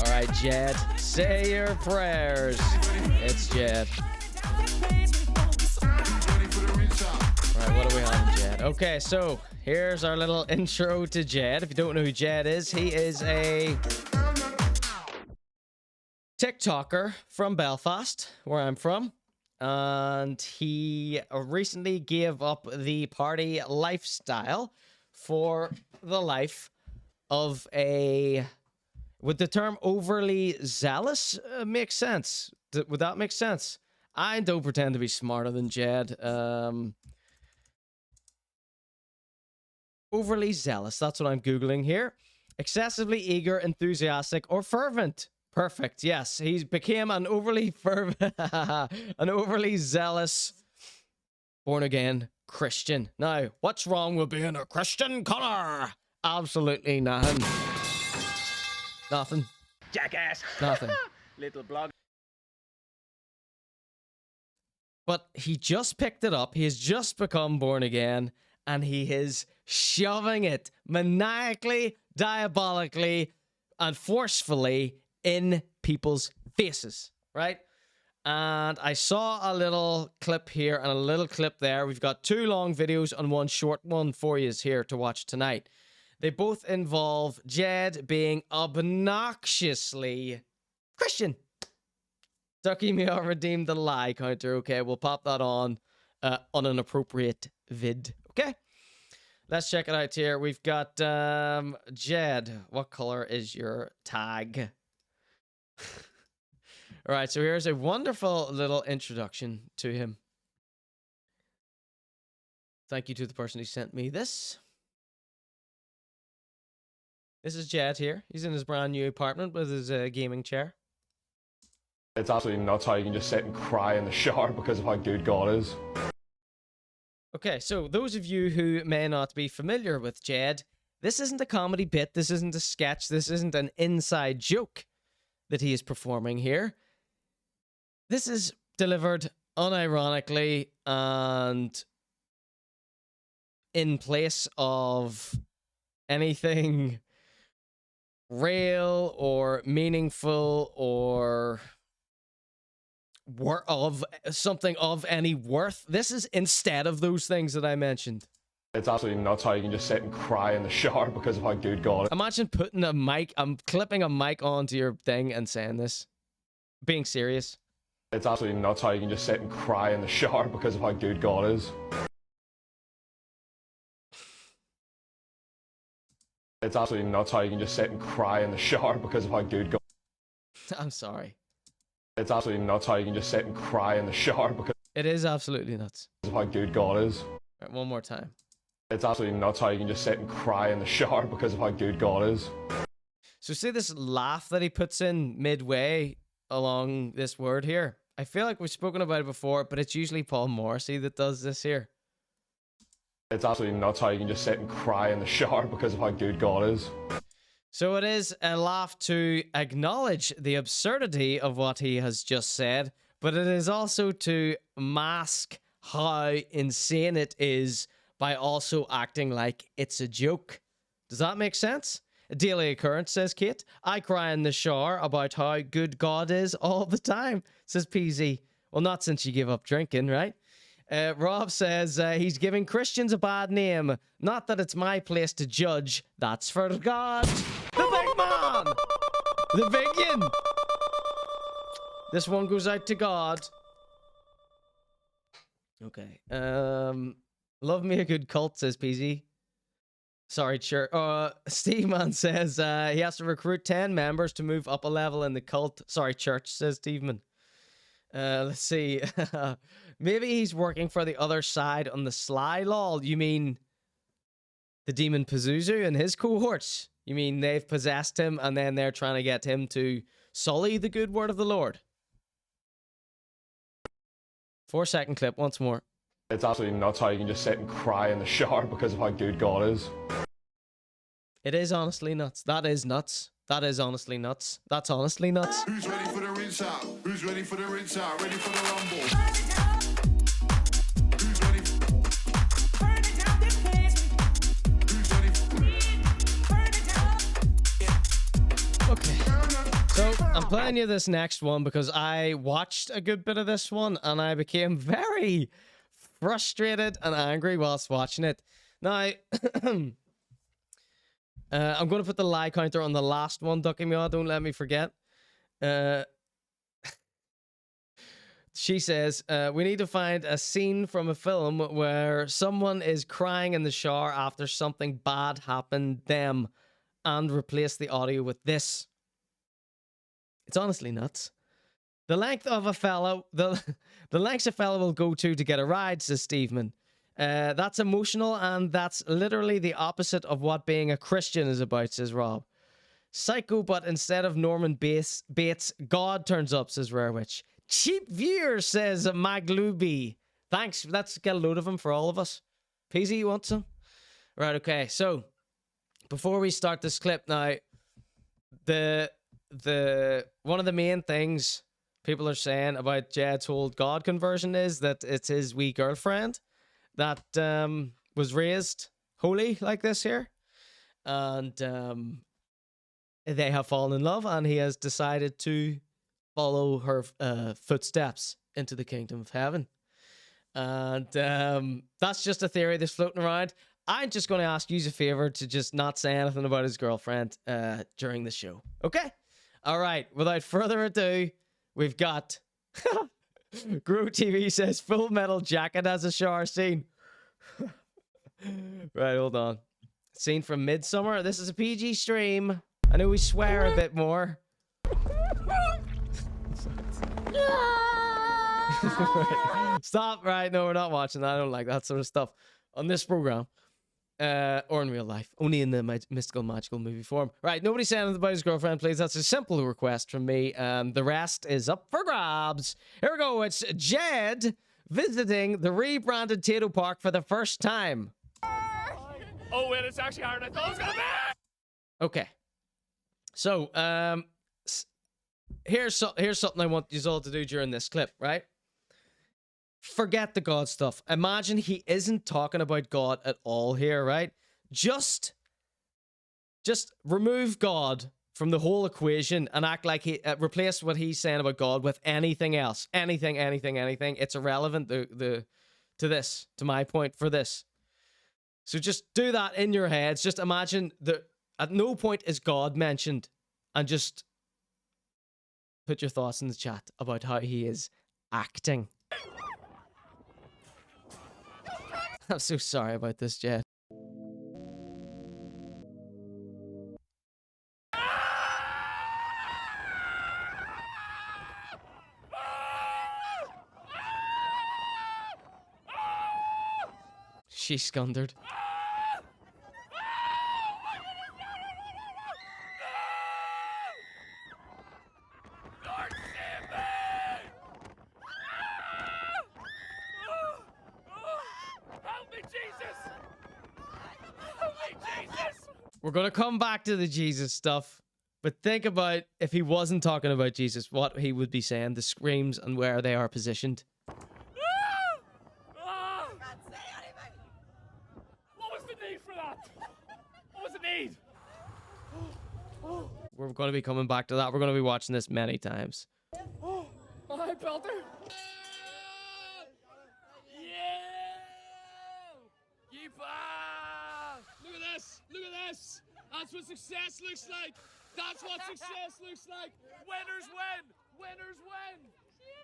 All right, Jed. Say your prayers. It's Jed. All right, what do we have, Jed? Okay, so here's our little intro to Jed. If you don't know who Jed is, he is a TikToker from Belfast, where I'm from. And he recently gave up the party lifestyle for the life of a... Would the term overly zealous make sense? Would that make sense? I don't pretend to be smarter than Jed. Overly zealous, that's what I'm Googling here. Excessively eager, enthusiastic, or fervent. Perfect. Yes, he became an overly fervent, an overly zealous, born-again Christian. Now, what's wrong with being a Christian, Conor? Absolutely nothing. Nothing. Jackass. Nothing. Little blog. But he just picked it up. He has just become born again, and he is shoving it maniacally, diabolically, and forcefully in people's faces, right? And I saw a little clip here and a little clip there. We've got 2 long videos and 1 short one for you here to watch tonight. They both involve Jed being obnoxiously Christian. Ducky me or redeem the lie counter. Okay, we'll pop that on an appropriate vid. Okay, let's check it out here. We've got Jed. What color is your tag? All right, so here's a wonderful little introduction to him. Thank you to the person who sent me this. This is Jed here. He's in his brand new apartment with his gaming chair. It's absolutely nuts how you can just sit and cry in the shower because of how good God is. Okay, so those of you who may not be familiar with Jed, this isn't a comedy bit, this isn't a sketch, this isn't an inside joke that he is performing here. This is delivered unironically and in place of anything real or meaningful or of something of any worth. This is instead of those things that I mentioned. It's absolutely nuts how you can just sit and cry in the shower because of how good God is. Imagine putting a mic, I'm clipping a mic onto your thing and saying this. Being serious. It's absolutely nuts how you can just sit and cry in the shower because of how good God is. It's absolutely nuts how you can just sit and cry in the shower because of how good God is. I'm sorry. It's absolutely nuts how you can just sit and cry in the shower because it is absolutely nuts of how good God is. Right, one more time. It's absolutely nuts how you can just sit and cry in the shower because of how good God is. So see this laugh that he puts in midway along this word here? I feel like we've spoken about it before, but it's usually Paul Morrissey that does this here. It's absolutely nuts how you can just sit and cry in the shower because of how good God is. So it is a laugh to acknowledge the absurdity of what he has just said, but it is also to mask how insane it is by also acting like it's a joke. Does that make sense? A daily occurrence, says Kate. I cry in the shower about how good God is all the time, says PZ. Well, not since you give up drinking, right? Rob says he's giving Christians a bad name. Not that it's my place to judge. That's for God. The big man! The biggin! This one goes out to God. Okay. Love me a good cult, says PZ. Sorry, Church. Steve Man says he has to recruit 10 members to move up a level in the cult. Sorry, Church, says Steveman. Let's see. Maybe he's working for the other side on the sly, lol. You mean the demon Pazuzu and his cohorts? You mean they've possessed him and then they're trying to get him to sully the good word of the Lord? 4-second clip once more. It's absolutely nuts how you can just sit and cry in the shower because of how good God is. It is honestly nuts. That is nuts. That is honestly nuts. That's honestly nuts. Who's ready for the rinse out? Who's ready for the rinse out? Ready for the rumble? Who's ready? Okay. So I'm playing you this next one because I watched a good bit of this one and I became very frustrated and angry whilst watching it. Now, I'm going to put the lie counter on the last one, Thiccimoto, don't let me forget. She says, we need to find a scene from a film where someone is crying in the shower after something bad happened them and replace the audio with this. It's honestly nuts. The length of a fella, the lengths a fella will go to get a ride, says Steveman. That's emotional, and that's literally the opposite of what being a Christian is about, says Rob. Psycho, but instead of Norman Bates, God turns up, says Rare Witch. Cheap viewer, says Maglubi. Thanks, let's get a load of them for all of us. PZ, you want some? Right, okay, so before we start this clip now, the one of the main things people are saying about Jed's whole God conversion is that it's his wee girlfriend that was raised holy like this here, and they have fallen in love, and he has decided to follow her footsteps into the kingdom of heaven. And that's just a theory that's floating around. I'm just going to ask you a favor to just not say anything about his girlfriend during the show. Okay? All right. Without further ado, we've got Groove TV says Full Metal Jacket has a shower scene. Right, hold on. Scene from Midsummer. This is a PG stream. I know we swear a bit more. Stop. Right, no, we're not watching that. I don't like that sort of stuff on this program. Or in real life. Only in the mystical, magical movie form. Right, nobody saying anything about his girlfriend, please. That's a simple request from me. The rest is up for grabs. Here we go. It's Jed visiting the rebranded Tato Park for the first time. Oh, wait, it's actually harder than I thought it was gonna be! Okay. So, here's something I want you all to do during this clip, right? Forget the God stuff. Imagine he isn't talking about God at all here, right? Just remove God from the whole equation and act like he replace what he's saying about God with anything else. Anything. It's irrelevant to my point for this. So just do that in your heads. Just imagine at no point is God mentioned, and just put your thoughts in the chat about how he is acting. I'm so sorry about this, Jed. She's scundered. Help me, Jesus! Help me, Jesus! We're going to come back to the Jesus stuff, but think about if he wasn't talking about Jesus, what he would be saying, the screams and where they are positioned. What was the need for that? What was the need? We're going to be coming back to that. We're going to be watching this many times. Oh, hi, Belter. Look at this! Look at this! That's what success looks like! That's what success looks like! Winners win! Winners win!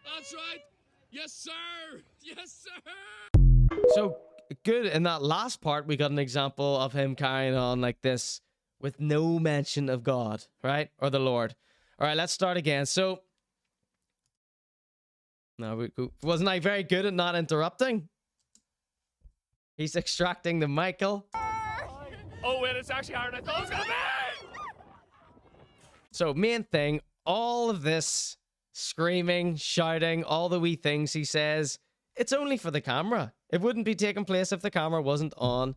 That's right! Yes, sir! Yes, sir! So good. In that last part, we got an example of him carrying on like this with no mention of God, right? Or the Lord. All right, let's start again. So, no, wasn't I very good at not interrupting? He's extracting the Michael. Oh, wait, it's actually hard. I thought it was gonna be! So, main thing, all of this screaming, shouting, all the wee things he says, it's only for the camera. It wouldn't be taking place if the camera wasn't on.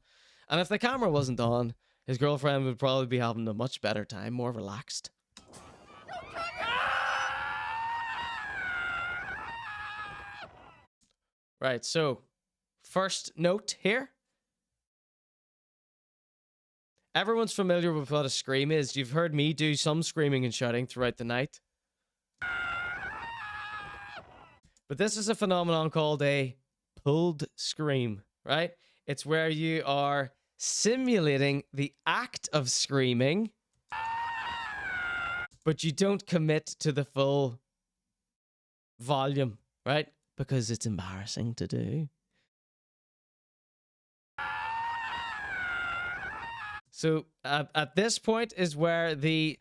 And if the camera wasn't on, his girlfriend would probably be having a much better time, more relaxed. Right, so first note here. Everyone's familiar with what a scream is. You've heard me do some screaming and shouting throughout the night. But this is a phenomenon called a pulled scream, right? It's where you are simulating the act of screaming, but you don't commit to the full volume, right? Because it's embarrassing to do. So at this point is where the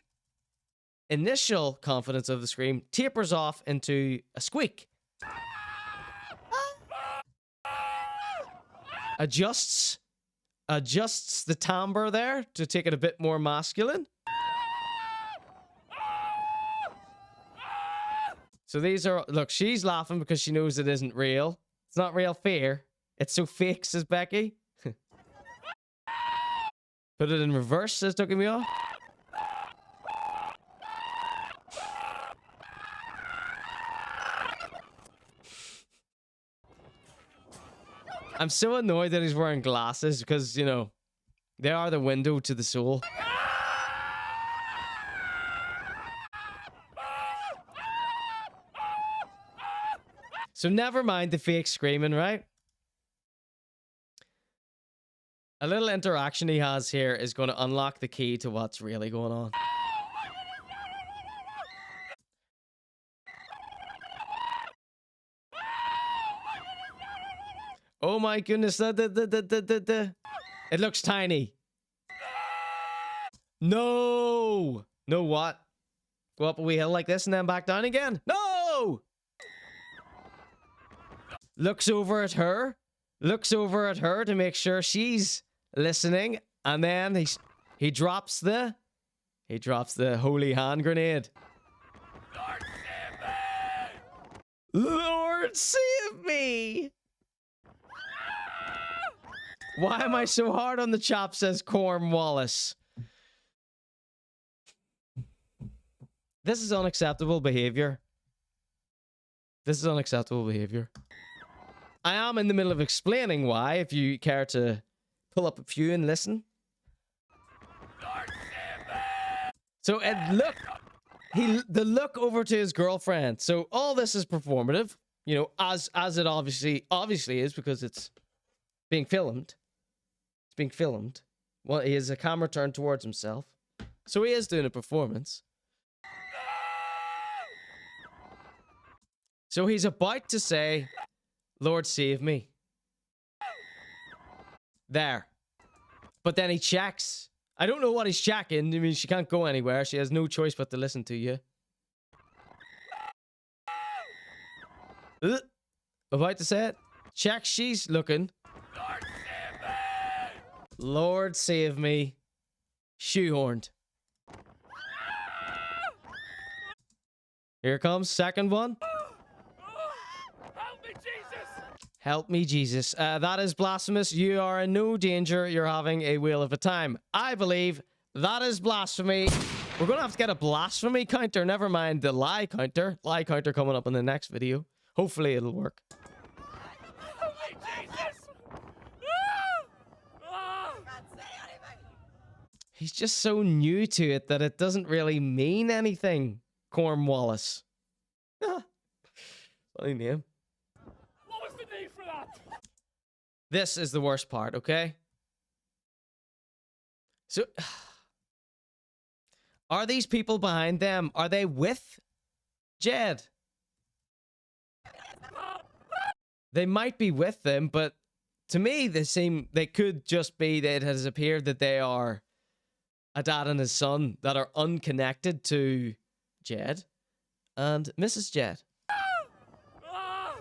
initial confidence of the scream tapers off into a squeak. Adjusts the timbre there to take it a bit more masculine. So these are, look, she's laughing because she knows it isn't real. It's not real fear. It's so fake, says Becky. Put it in reverse, says Thiccimoto. I'm so annoyed that he's wearing glasses because, you know, they are the window to the soul. So never mind the fake screaming, right? A little interaction he has here is going to unlock the key to what's really going on. Oh my goodness, it looks tiny. No! No what? Go up a wee hill like this and then back down again. No! Looks over at her. Looks over at her to make sure she's listening. And then he drops the holy hand grenade. Lord save me! Why am I so hard on the chop, says Cornwallis. This is unacceptable behavior. This is unacceptable behavior. I am in the middle of explaining why, if you care to pull up a few and listen. So, Ed, look. The look over to his girlfriend. So, all this is performative. You know, as it obviously is, because it's being filmed. It's being filmed. Well, he has a camera turned towards himself. So he is doing a performance. So he's about to say, Lord save me. There. But then he checks. I don't know what he's checking. I mean, she can't go anywhere. She has no choice but to listen to you. About to say it. Check, she's looking. Lord save me. Shoehorned. Here comes second one. Help me, Jesus! Help me, Jesus. That is blasphemous. You are in no danger. You're having a whale of a time. I believe that is blasphemy. We're going to have to get a blasphemy counter. Never mind the lie counter. Lie counter coming up in the next video. Hopefully it'll work. Help me, Jesus! He's just so new to it that it doesn't really mean anything. Cornwallis. Funny name. What was the need for that? This is the worst part, okay? So, are these people behind them? Are they with Jed? They might be with them, but to me, they could just be that it has appeared that they are a dad and his son that are unconnected to Jed and Mrs. Jed. What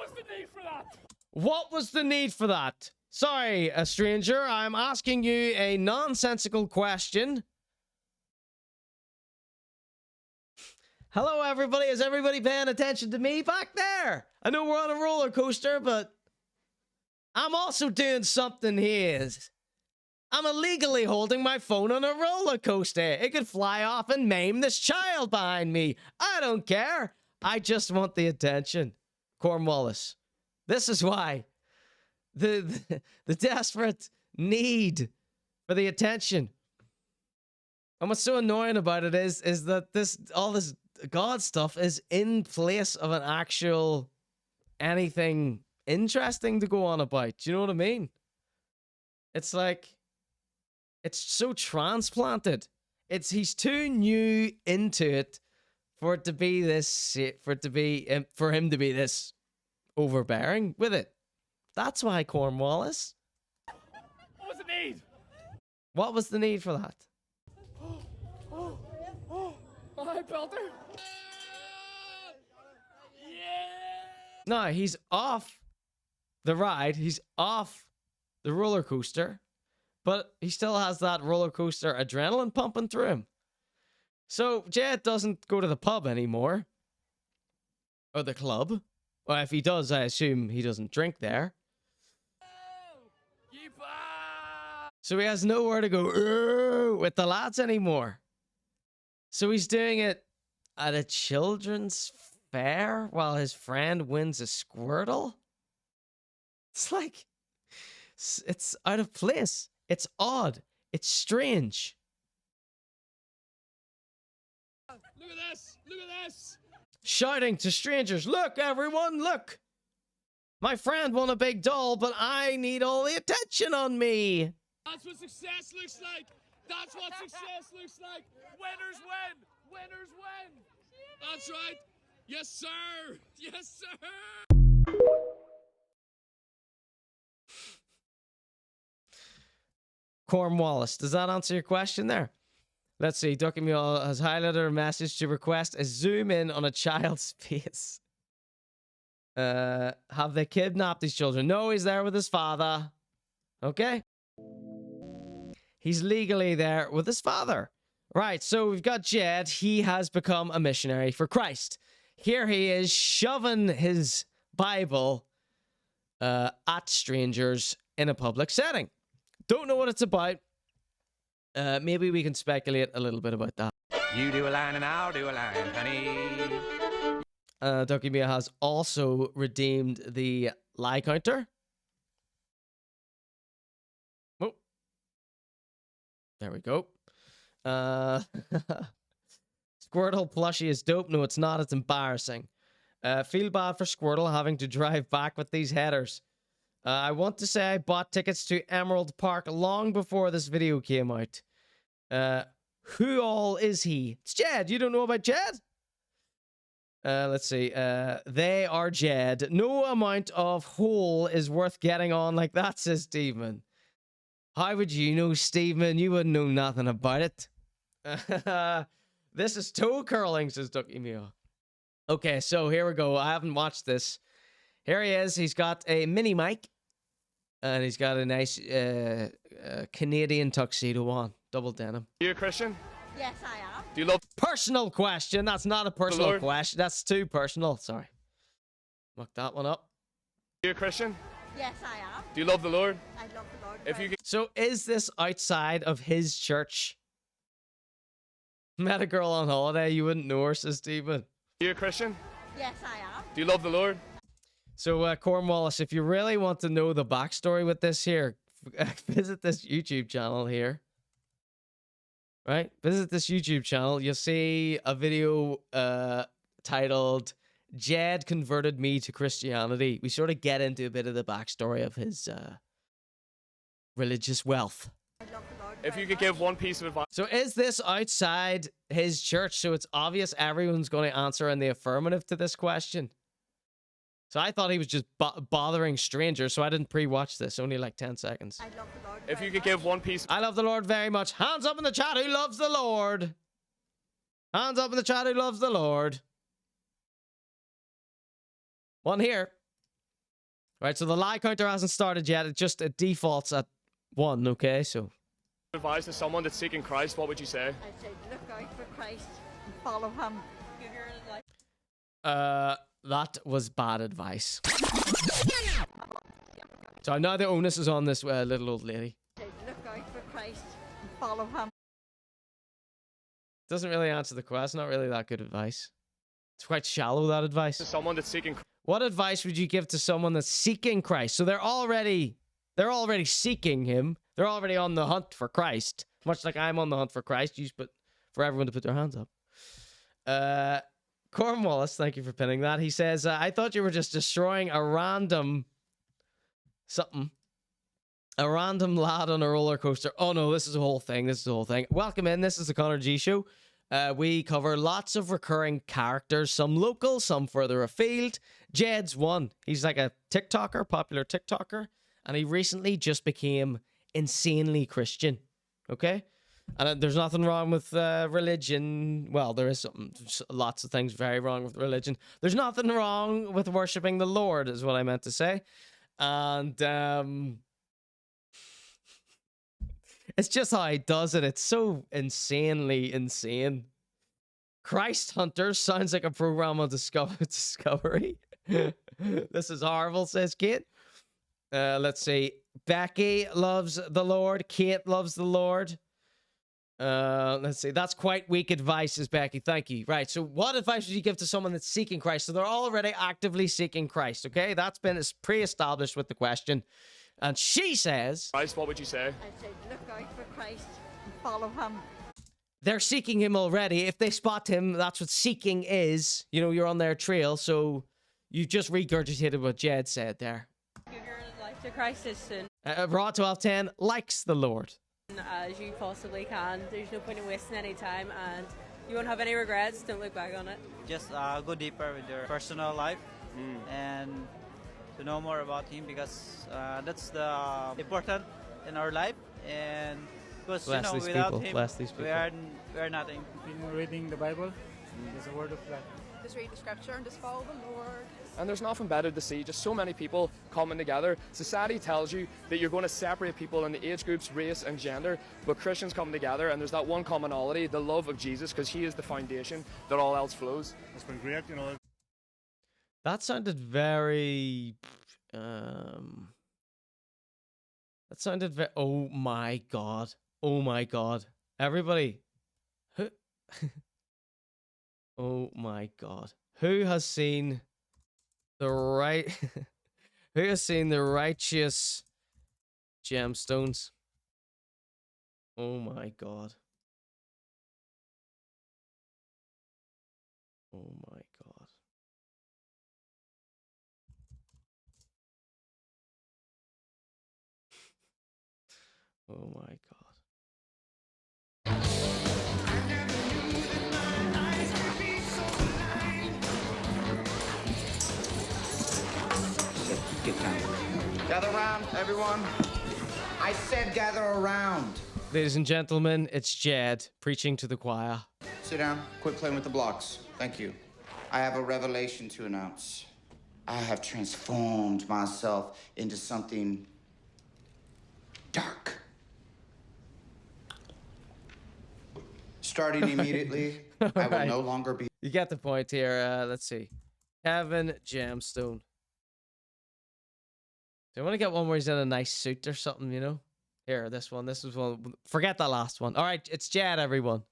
was the need for that? What was the need for that? Sorry, a stranger, I'm asking you a nonsensical question. Hello, everybody. Is everybody paying attention to me back there? I know we're on a roller coaster, but I'm also doing something here. I'm illegally holding my phone on a roller coaster. It could fly off and maim this child behind me. I don't care. I just want the attention. Cornwallis. This is why. The desperate need for the attention. And what's so annoying about it is that all this God stuff is in place of an actual anything interesting to go on about. Do you know what I mean? It's like, it's so transplanted. He's too new into it for it to be this, for him to be this overbearing with it. That's why, Cornwallis. What was the need? What was the need for that? Hi, Belter. No, he's off the ride. He's off the roller coaster. But he still has that roller coaster adrenaline pumping through him. So Jed doesn't go to the pub anymore. Or the club. Well, if he does, I assume he doesn't drink there. So he has nowhere to go with the lads anymore. So he's doing it at a children's fair while his friend wins a Squirtle. It's like, it's out of place. It's odd. It's strange. Look at this! Look at this! Shouting to strangers, look everyone, look! My friend won a big doll, but I need all the attention on me. That's what success looks like! That's what success looks like! Winners win! Winners win! That's right! Yes, sir! Yes, sir! Cornwallis, does that answer your question there? Let's see. Duckymule has highlighted a message to request a zoom in on a child's face. Have they kidnapped these children? No, he's there with his father. Okay. He's legally there with his father. Right, so we've got Jed. He has become a missionary for Christ. Here he is shoving his Bible at strangers in a public setting. Don't know what it's about. Maybe we can speculate a little bit about that. You do a line and I'll do a line, honey. Ducky Mia has also redeemed the lie counter. Oh. There we go. Squirtle plushie is dope. No, it's not. It's embarrassing. Feel bad for Squirtle having to drive back with these headers. I want to say I bought tickets to Emerald Park long before this video came out. Who all is he? It's Jed. You don't know about Jed? Let's see. They are Jed. No amount of hole is worth getting on like that, says Steven. How would you know, Steven? You wouldn't know nothing about it. This is toe curling, says Ducky Mio. Okay, so here we go. I haven't watched this. Here he is. He's got a mini mic. And he's got a nice Canadian tuxedo on, double denim. Are you a Christian? Yes, I am. Do you love Personal question. That's not a personal question. That's too personal. Sorry. Muck that one up. Are you a Christian? Yes, I am. Do you love the Lord? I love the Lord. If you could... So is this outside of his church? Met a girl on holiday, you wouldn't know her, says Stephen. Are you a Christian? Yes, I am. Do you love the Lord? So, Cornwallis, if you really want to know the backstory with this here, visit this YouTube channel here. Right? Visit this YouTube channel. You'll see a video titled Jed Converted Me to Christianity. We sort of get into a bit of the backstory of his religious wealth. If you could give one piece of advice. So is this outside his church? So it's obvious everyone's going to answer in the affirmative to this question. So I thought he was just bothering strangers, so I didn't pre-watch this. Only like 10 seconds. I love the Lord. If you could give one piece. I love the Lord very much. Hands up in the chat who loves the Lord. Hands up in the chat who loves the Lord. One here. Right, so the lie counter hasn't started yet. It defaults at 1, okay? So Advice to someone that's seeking Christ, what would you say? I'd say look out for Christ and follow him. Give your life. That was bad advice. So now the onus is on this little old lady. I'd say look out for Christ and follow him. Doesn't really answer the question. Not really that good advice. It's quite shallow, that advice. To someone that's seeking. What advice would you give to someone that's seeking Christ? So they're already seeking him. They're already on the hunt for Christ. Much like I'm on the hunt for Christ. For everyone to put their hands up. Cornwallis, thank you for pinning that. He says, I thought you were just destroying a random lad on a roller coaster. Oh no, this is a whole thing. Welcome in. This is the ConorGShow. We cover lots of recurring characters, some local, some further afield. Jed's one. He's like a TikToker, popular TikToker, and he recently just became insanely Christian. Okay? And there's nothing wrong with religion. Well, there is lots of things very wrong with religion. There's nothing wrong with worshiping the Lord, is what I meant to say. And it's just how he does it. It's so insanely insane. Christ Hunters sounds like a program on Discovery. This is horrible, says Kate. Let's see. Becky loves the Lord. Kate loves the Lord. Let's see. That's quite weak advice, says Becky. Thank you. Right. So what advice would you give to someone that's seeking Christ? So they're already actively seeking Christ. Okay. That's been pre-established with the question. And she says, Christ, what would you say? I'd say look out for Christ and follow him. They're seeking him already. If they spot him, that's what seeking is. You know, you're on their trail. So you just regurgitated what Jed said there. Give your life to Christ as soon Raw 1210 likes the Lord as you possibly can. There's no point in wasting any time, and you won't have any regrets. Don't look back on it. Just go deeper with your personal life and to know more about him, because that's the important in our life. And because without him, we are nothing. Reading the Bible is a word of God. Just read the scripture and just follow the Lord. And there's nothing better to see just so many people coming together. Society tells you that you're going to separate people into age groups, race and gender, but Christians come together and there's that one commonality, the love of Jesus, because he is the foundation that all else flows. It's been great, you know. That sounded very oh my god, everybody. Oh my god, who has seen the Righteous GEDStones? Oh my god. Oh my god. Oh my god. Gather around, everyone. I said gather around. Ladies and gentlemen, it's Jed preaching to the choir. Sit down. Quit playing with the blocks. Thank you. I have a revelation to announce. I have transformed myself into something dark. Starting immediately, I will no longer be. You get the point here. Let's see. Kevin Jamstone. Do you want to get one where he's in a nice suit or something, you know? Here, this one. This is one. Forget that last one. All right, it's Jed, everyone.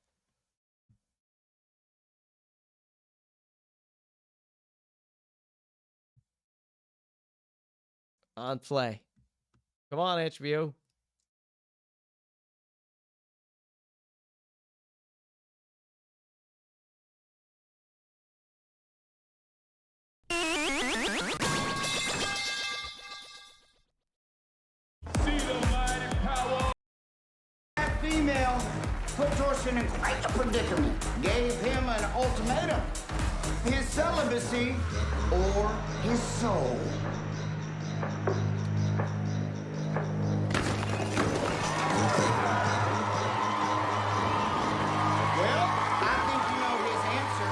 On play. Come on, HBO. That female put Torsten in quite a predicament. Gave him an ultimatum. His celibacy or his soul. Well, I think you know his answer.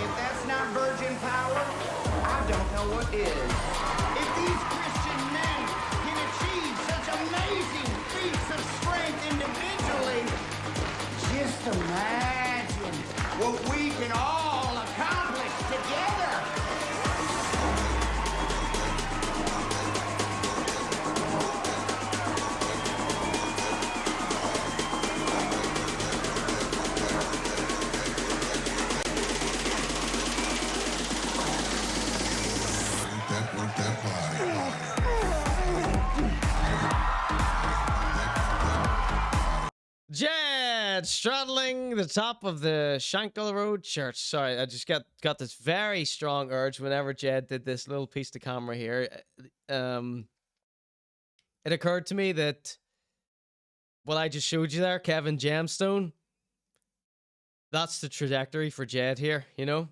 If that's not virgin power, I don't know what is. If these Christian men can achieve such amazing feats of strength individually, just imagine what we can all accomplish together. Jed straddling the top of the Shankill Road Church. Sorry, I just got this very strong urge whenever Jed did this little piece to camera here. It occurred to me that what I just showed you there, Kevin Jamstone, that's the trajectory for Jed here, you know?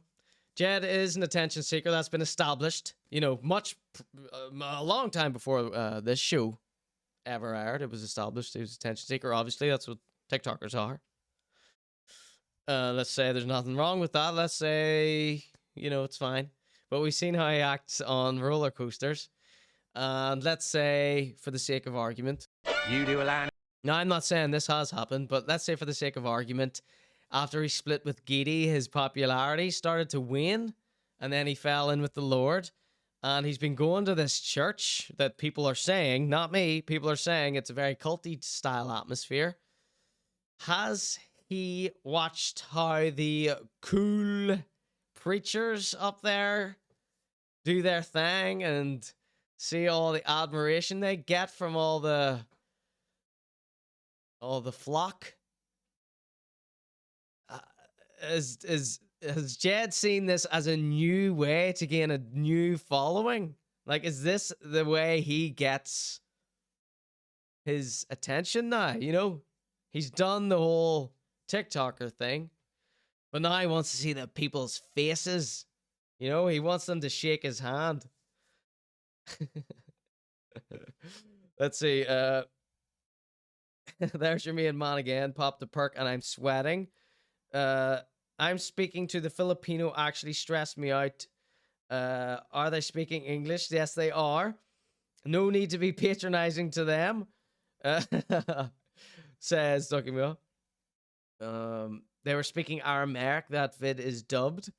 Jed is an attention seeker that's been established, you know, a long time before this show ever aired. It was established. He was an attention seeker. Obviously, that's what TikTokers are. Let's say there's nothing wrong with that. Let's say, you know, it's fine. But we've seen how he acts on roller coasters. And let's say, for the sake of argument, you do a line. Now, I'm not saying this has happened, but let's say for the sake of argument, after he split with Gede, his popularity started to wane, and then he fell in with the Lord. And he's been going to this church that people are saying, not me, people are saying it's a very culty style atmosphere. Has he watched how the cool preachers up there do their thing and see all the admiration they get from all the flock? Has Jed seen this as a new way to gain a new following? Like, is this the way he gets his attention now? You know, he's done the whole TikToker thing, but now he wants to see the people's faces. You know, he wants them to shake his hand. Let's see. There's your main man again. Pop the perk and I'm sweating. I'm speaking to the Filipino actually stressed me out. Are they speaking English? Yes, they are. No need to be patronizing to them. Says Thiccimoto. They were speaking Aramaic. That vid is dubbed.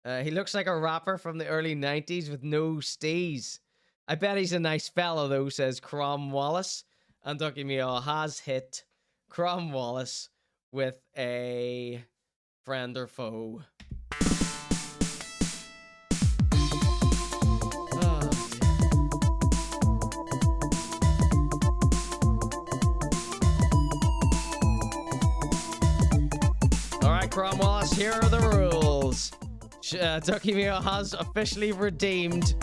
He looks like a rapper from the early 90s with no steez. I bet he's a nice fellow though, says Crom Wallace. And Thiccimoto has hit Crom Wallace with a friend or foe. Alright, Crom Wallace, here are the rules. Thiccimoto has officially redeemed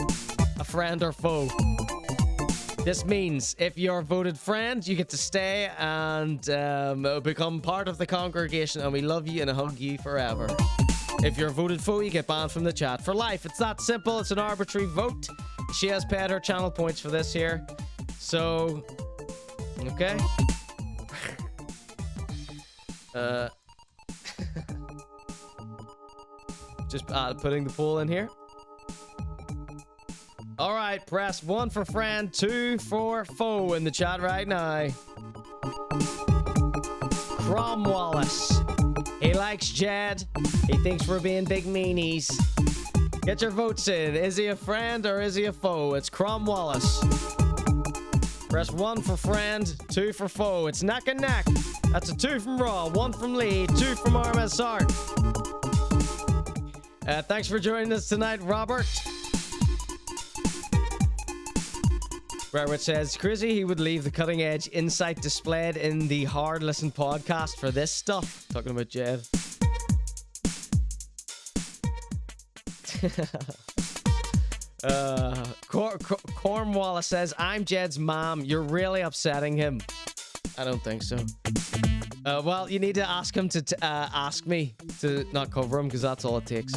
a friend or foe. This means if you're voted friend, you get to stay and become part of the congregation, and we love you and hug you forever. If you're voted foe, you get banned from the chat for life. It's that simple. It's an arbitrary vote. She has paid her channel points for this here. So, okay. Just putting the poll in here. All right, press 1 for friend, 2 for foe in the chat right now. Crom Wallace. He likes Jed. He thinks we're being big meanies. Get your votes in. Is he a friend or is he a foe? It's Crom Wallace. Press 1 for friend, 2 for foe. It's neck and neck. That's a 2 from Raw, 1 from Lee, 2 from RMSR. Thanks for joining us tonight, Robert. Where says, crazy he would leave the cutting edge insight displayed in the Hard Listen podcast for this stuff. Talking about Jed. Cornwallis says, I'm Jed's mom. You're really upsetting him. I don't think so. Well, you need to ask him to ask me to not cover him, because that's all it takes.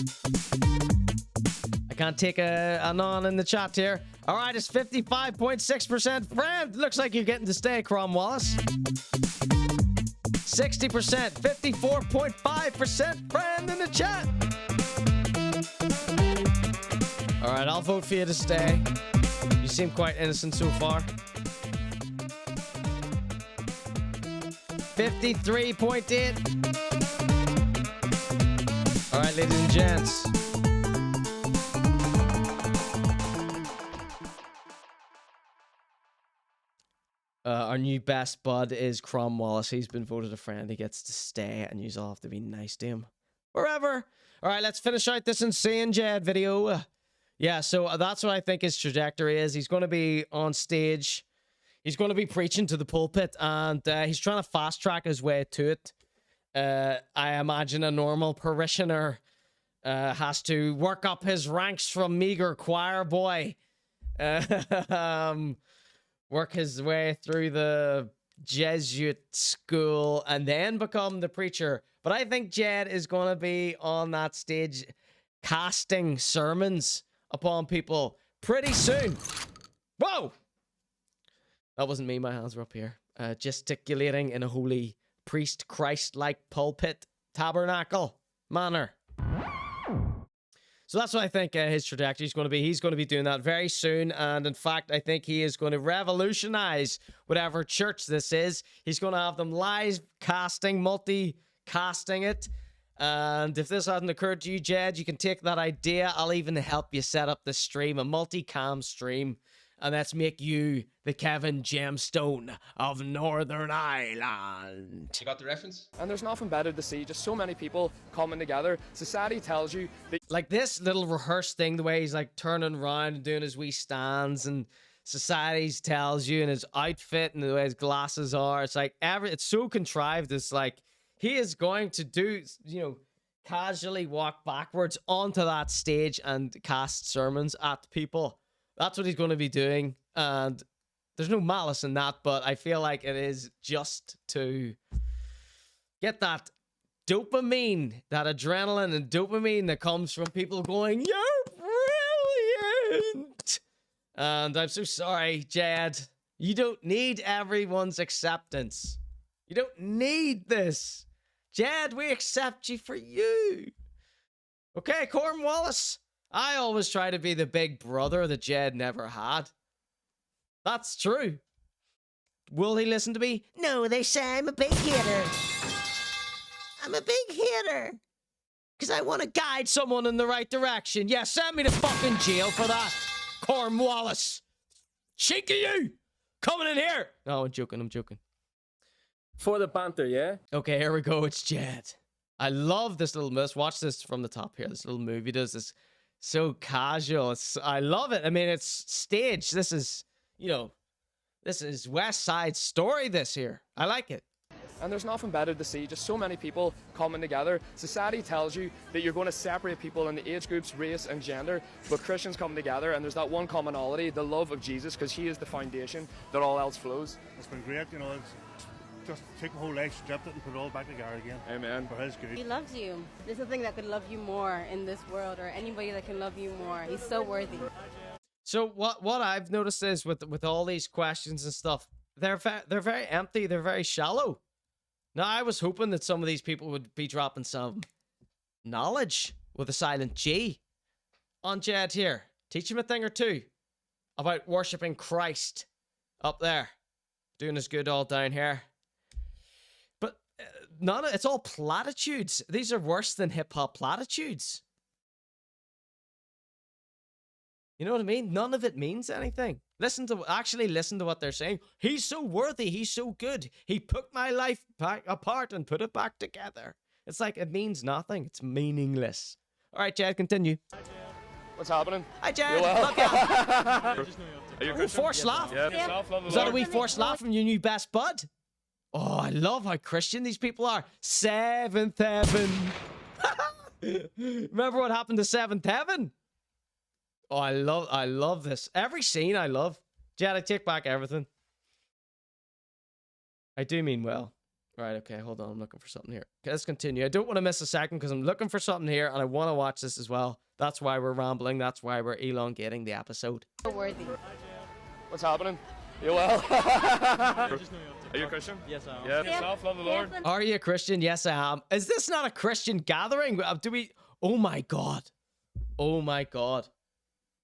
I can't take a non in the chat here. All right, it's 55.6% friend. Looks like you're getting to stay, Crom Wallace. 60%, 54.5% friend in the chat. All right, I'll vote for you to stay. You seem quite innocent so far. 53.8. All right, ladies and gents. Our new best bud is Crom Wallace. He's been voted a friend. He gets to stay, and you all have to be nice to him. Forever. All right, let's finish out this insane Jed video. Yeah, so that's what I think his trajectory is. He's going to be on stage. He's going to be preaching to the pulpit, and he's trying to fast track his way to it. I imagine a normal parishioner has to work up his ranks from meager choir boy. Work his way through the Jesuit school and then become the preacher. But I think Jed is going to be on that stage casting sermons upon people pretty soon. Whoa! That wasn't me. My hands were up here. Gesticulating in a holy priest Christ-like pulpit tabernacle manner. So that's what I think his trajectory is going to be. He's going to be doing that very soon. And in fact, I think he is going to revolutionize whatever church this is. He's going to have them live casting, multi-casting it. And if this hasn't occurred to you, Jed, you can take that idea. I'll even help you set up the stream, a multi-cam stream. And let's make you the Kevin Gemstone of Northern Ireland. You got the reference? And there's nothing better to see just so many people coming together. Society tells you that... Like this little rehearsed thing, the way he's like turning around and doing his wee stands, and society tells you, and his outfit and the way his glasses are. It's like it's so contrived. It's like he is going to do, you know, casually walk backwards onto that stage and cast sermons at people. That's what he's going to be doing, and there's no malice in that, but I feel like it is just to get that dopamine, that adrenaline and dopamine that comes from people going, "You're brilliant!" And I'm so sorry, Jed. You don't need everyone's acceptance. You don't need this. Jed, we accept you for you. Okay, Cornwallis. I always try to be the big brother that Jed never had. That's true. Will he listen to me? No, they say I'm a big hitter. I'm a big hitter. Because I want to guide someone in the right direction. Yeah, send me to fucking jail for that. Cornwallis. Cheeky you. Coming in here. No, I'm joking. For the banter, yeah? Okay, here we go. It's Jed. I love this little mess. Watch this from the top here. This little movie does this. So casual. I love it. I mean, it's staged. This is, you know, this is West Side Story this here. I like it. And there's nothing better to see just so many people coming together. Society tells you that you're going to separate people into age groups, race and gender, but Christians come together and there's that one commonality, the love of Jesus, because he is the foundation that all else flows. It's been great, you know. It's just take the whole life, stripped it and put it all back together again. Amen. For his good. He loves you. There's nothing that could love you more in this world, or anybody that can love you more. He's so worthy. So what I've noticed is with all these questions and stuff, they're very empty. They're very shallow. Now, I was hoping that some of these people would be dropping some knowledge with a silent G on Jed here. Teach him a thing or two. about worshipping Christ up there, doing his good all down here. But none of it's all platitudes. These are worse than hip hop platitudes. You know what I mean? None of it means anything. Listen to what they're saying. He's so worthy. He's so good. He took my life back apart and put it back together. It's like it means nothing. It's meaningless. All right, Jed, continue. What's happening? Hi, Jed. Love you. Oh, forced laugh. Yeah. Is that a wee forced laugh from your new best bud? Oh, I love how Christian these people are. Seventh Heaven. Remember what happened to Seventh Heaven? Oh, I love this. Every scene I love. Jed, I take back everything. I do mean well. Right, okay, hold on. I'm looking for something here. Okay, let's continue. I don't want to miss a second because I'm looking for something here and I want to watch this as well. That's why we're rambling. That's why we're elongating the episode. Worthy. What's happening? You well? Are you a Christian? Yes, I am. Yeah. Yourself, love the Lord. Are you a Christian? Yes, I am. Is this not a Christian gathering? Do we... Oh my God. Oh my God.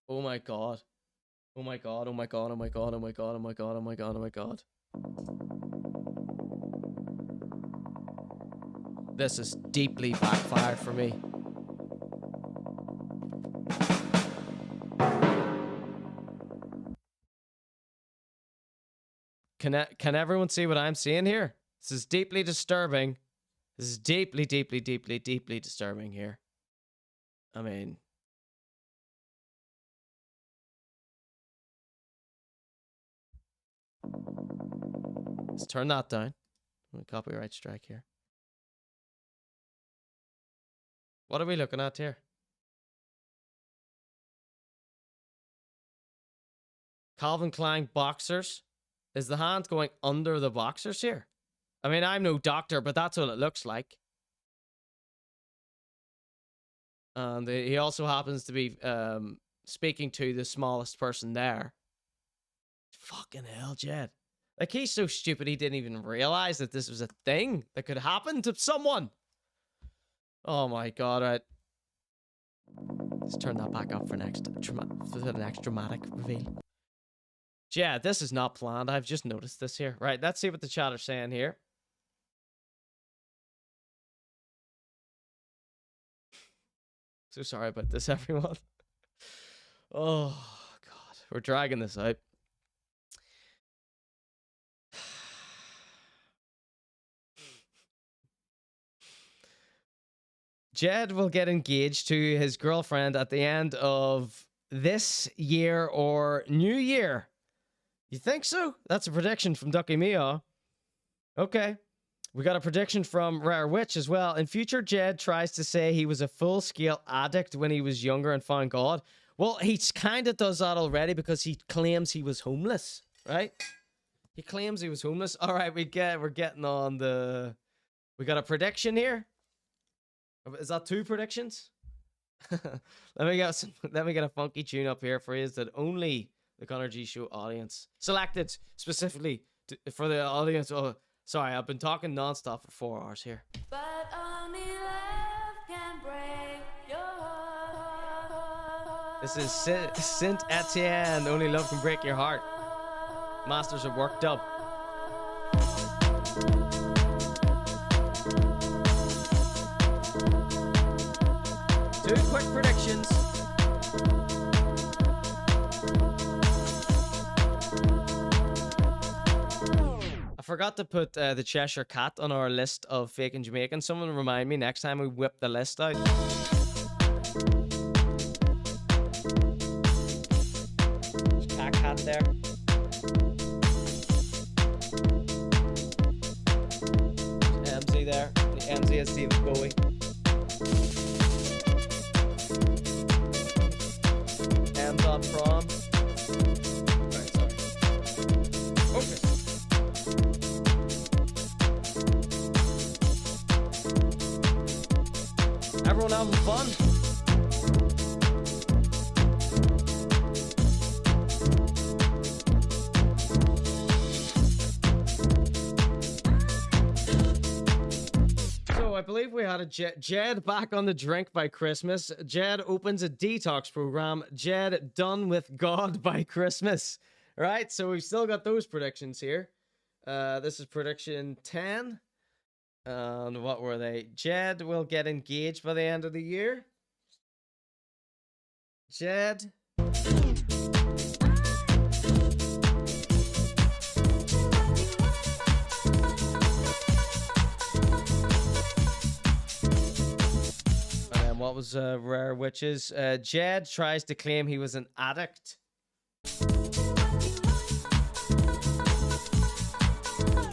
Oh my God. Oh my God. Oh my God. Oh my God. Oh my God. Oh my God. Oh my God. Oh my God. This is deeply backfired for me. Can everyone see what I'm seeing here? This is deeply disturbing. This is deeply, deeply, deeply, deeply disturbing here. I mean... Let's turn that down. Copyright strike here. What are we looking at here? Calvin Klein boxers. Is the hand going under the boxers here? I mean, I'm no doctor, but that's what it looks like. And he also happens to be speaking to the smallest person there. Fucking hell, Jed. Like, he's so stupid he didn't even realize that this was a thing that could happen to someone. Oh my God, right. Let's turn that back up for the next dramatic reveal. Yeah, this is not planned. I've just noticed this here. Right, let's see what the chat are saying here. So sorry about this, everyone. Oh, God. We're dragging this out. Jed will get engaged to his girlfriend at the end of this year or New Year. You think so? That's a prediction from Ducky Mio. Okay. We got a prediction from Rare Witch as well. In future, Jed tries to say he was a full-scale addict when he was younger and found God. Well, he kind of does that already because he claims he was homeless, right? He claims he was homeless. All right, we're getting on the... We got a prediction here. Is that 2 predictions? let me get a funky tune up here for you that only the ConorGShow audience selected specifically for the audience. Oh, sorry, I've been talking nonstop for 4 hours here. But only love can break your heart. This is Saint Etienne. Only love can break your heart. Masters of Work dub. 2 quick predictions. I forgot to put the Cheshire Cat on our list of Fakin Jamaican. Someone remind me next time we whip the list out. There's Cat there. There's MZ there. The MZ is David Bowie. Prom. Right, sorry. Focus. Everyone having fun? So I believe we had a Jed back on the drink by Christmas. Jed opens a detox program. Jed done with God by Christmas. Right, so we've still got those predictions here. This is prediction 10. And what were they? Jed will get engaged by the end of the year. Jed. What was Rare Witches? Jed tries to claim he was an addict.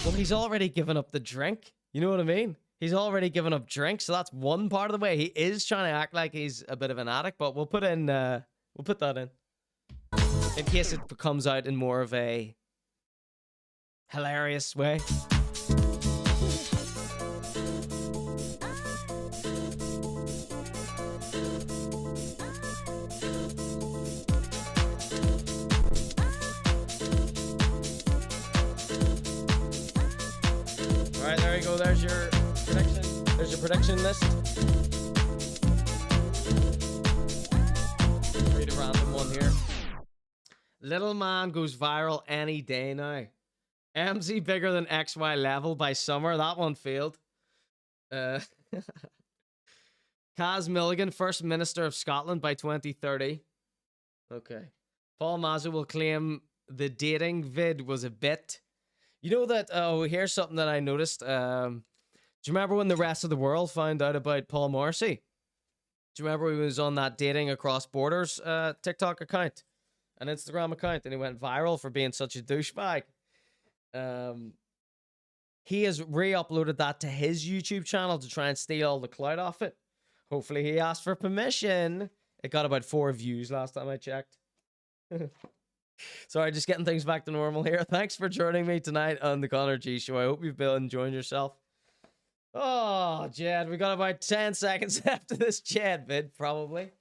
Well, he's already given up the drink. You know what I mean? He's already given up drink, so that's one part of the way. He is trying to act like he's a bit of an addict, but we'll put that in case it comes out in more of a hilarious way. There you go. There's your prediction. There's your prediction list. Read a random one here. Little man goes viral any day now. MZ bigger than XY level by summer. That one failed. Kaz Milligan, First Minister of Scotland by 2030. Okay. Paul Mazza will claim the dating vid was a bit. You know that, oh, here's something that I noticed. Do you remember when the rest of the world found out about Paul Morrissey? Do you remember he was on that Dating Across Borders TikTok account? An Instagram account, and he went viral for being such a douchebag. He has re-uploaded that to his YouTube channel to try and steal all the clout off it. Hopefully he asked for permission. It got about 4 views last time I checked. Sorry, just getting things back to normal here. Thanks for joining me tonight on the Conor G Show. I hope you've been enjoying yourself. Oh, Jed, we got about 10 seconds after this Jed vid, probably.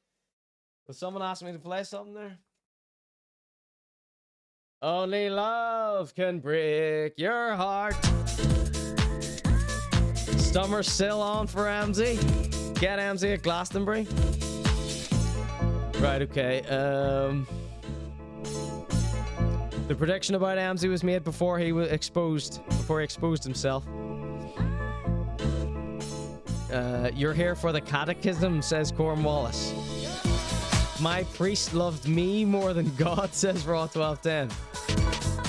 Will someone ask me to play something there? Only love can break your heart. Summer still on for MZ. Get MZ at Glastonbury. Right, okay. The prediction about MZ was made before he was exposed. Before he exposed himself. You're here for the catechism, says Cornwallis. My priest loved me more than God, says Raw1210.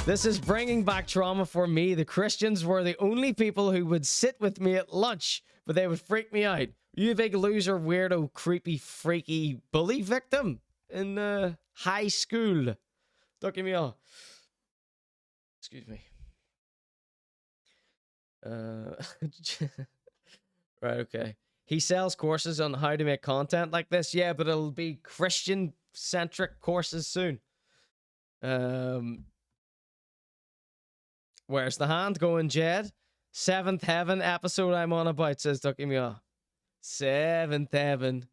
This is bringing back trauma for me. The Christians were the only people who would sit with me at lunch, but they would freak me out. You big loser, weirdo, creepy, freaky bully victim in high school. Don't give me a... Excuse me. Right, okay. He sells courses on how to make content like this. Yeah, but it'll be Christian-centric courses soon. Where's the hand going, Jed? 7th Heaven episode I'm on about, says Ducky Meow. 7th Heaven.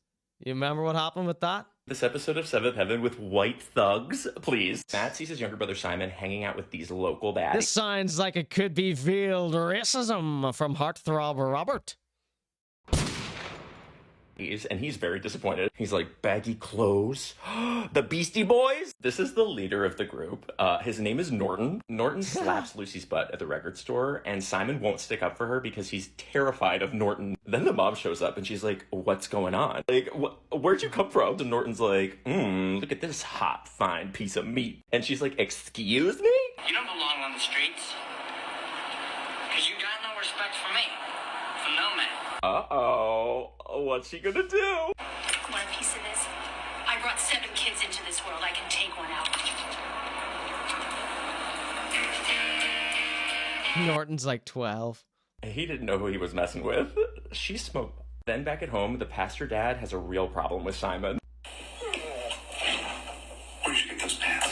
You remember what happened with that? This episode of 7th Heaven with white thugs, please. Matt sees his younger brother Simon hanging out with these local baddies. This sounds like it could be veiled racism from Heartthrob Robert. And he's very disappointed. He's like, baggy clothes? The Beastie Boys? This is the leader of the group. His name is Norton. Norton slaps Lucy's butt at the record store, and Simon won't stick up for her because he's terrified of Norton. Then the mom shows up, and she's like, what's going on? Like, where'd you come from? And Norton's like, look at this hot, fine piece of meat. And she's like, excuse me? You don't belong on the streets. Because you got no respect for me. From no man. Uh-oh. What's she gonna do? Want a piece of this? I brought 7 kids into this world. I can take one out. Norton's like 12. He didn't know who he was messing with. She smoked. Then back at home, the pastor dad has a real problem with Simon. Where'd you get those pants?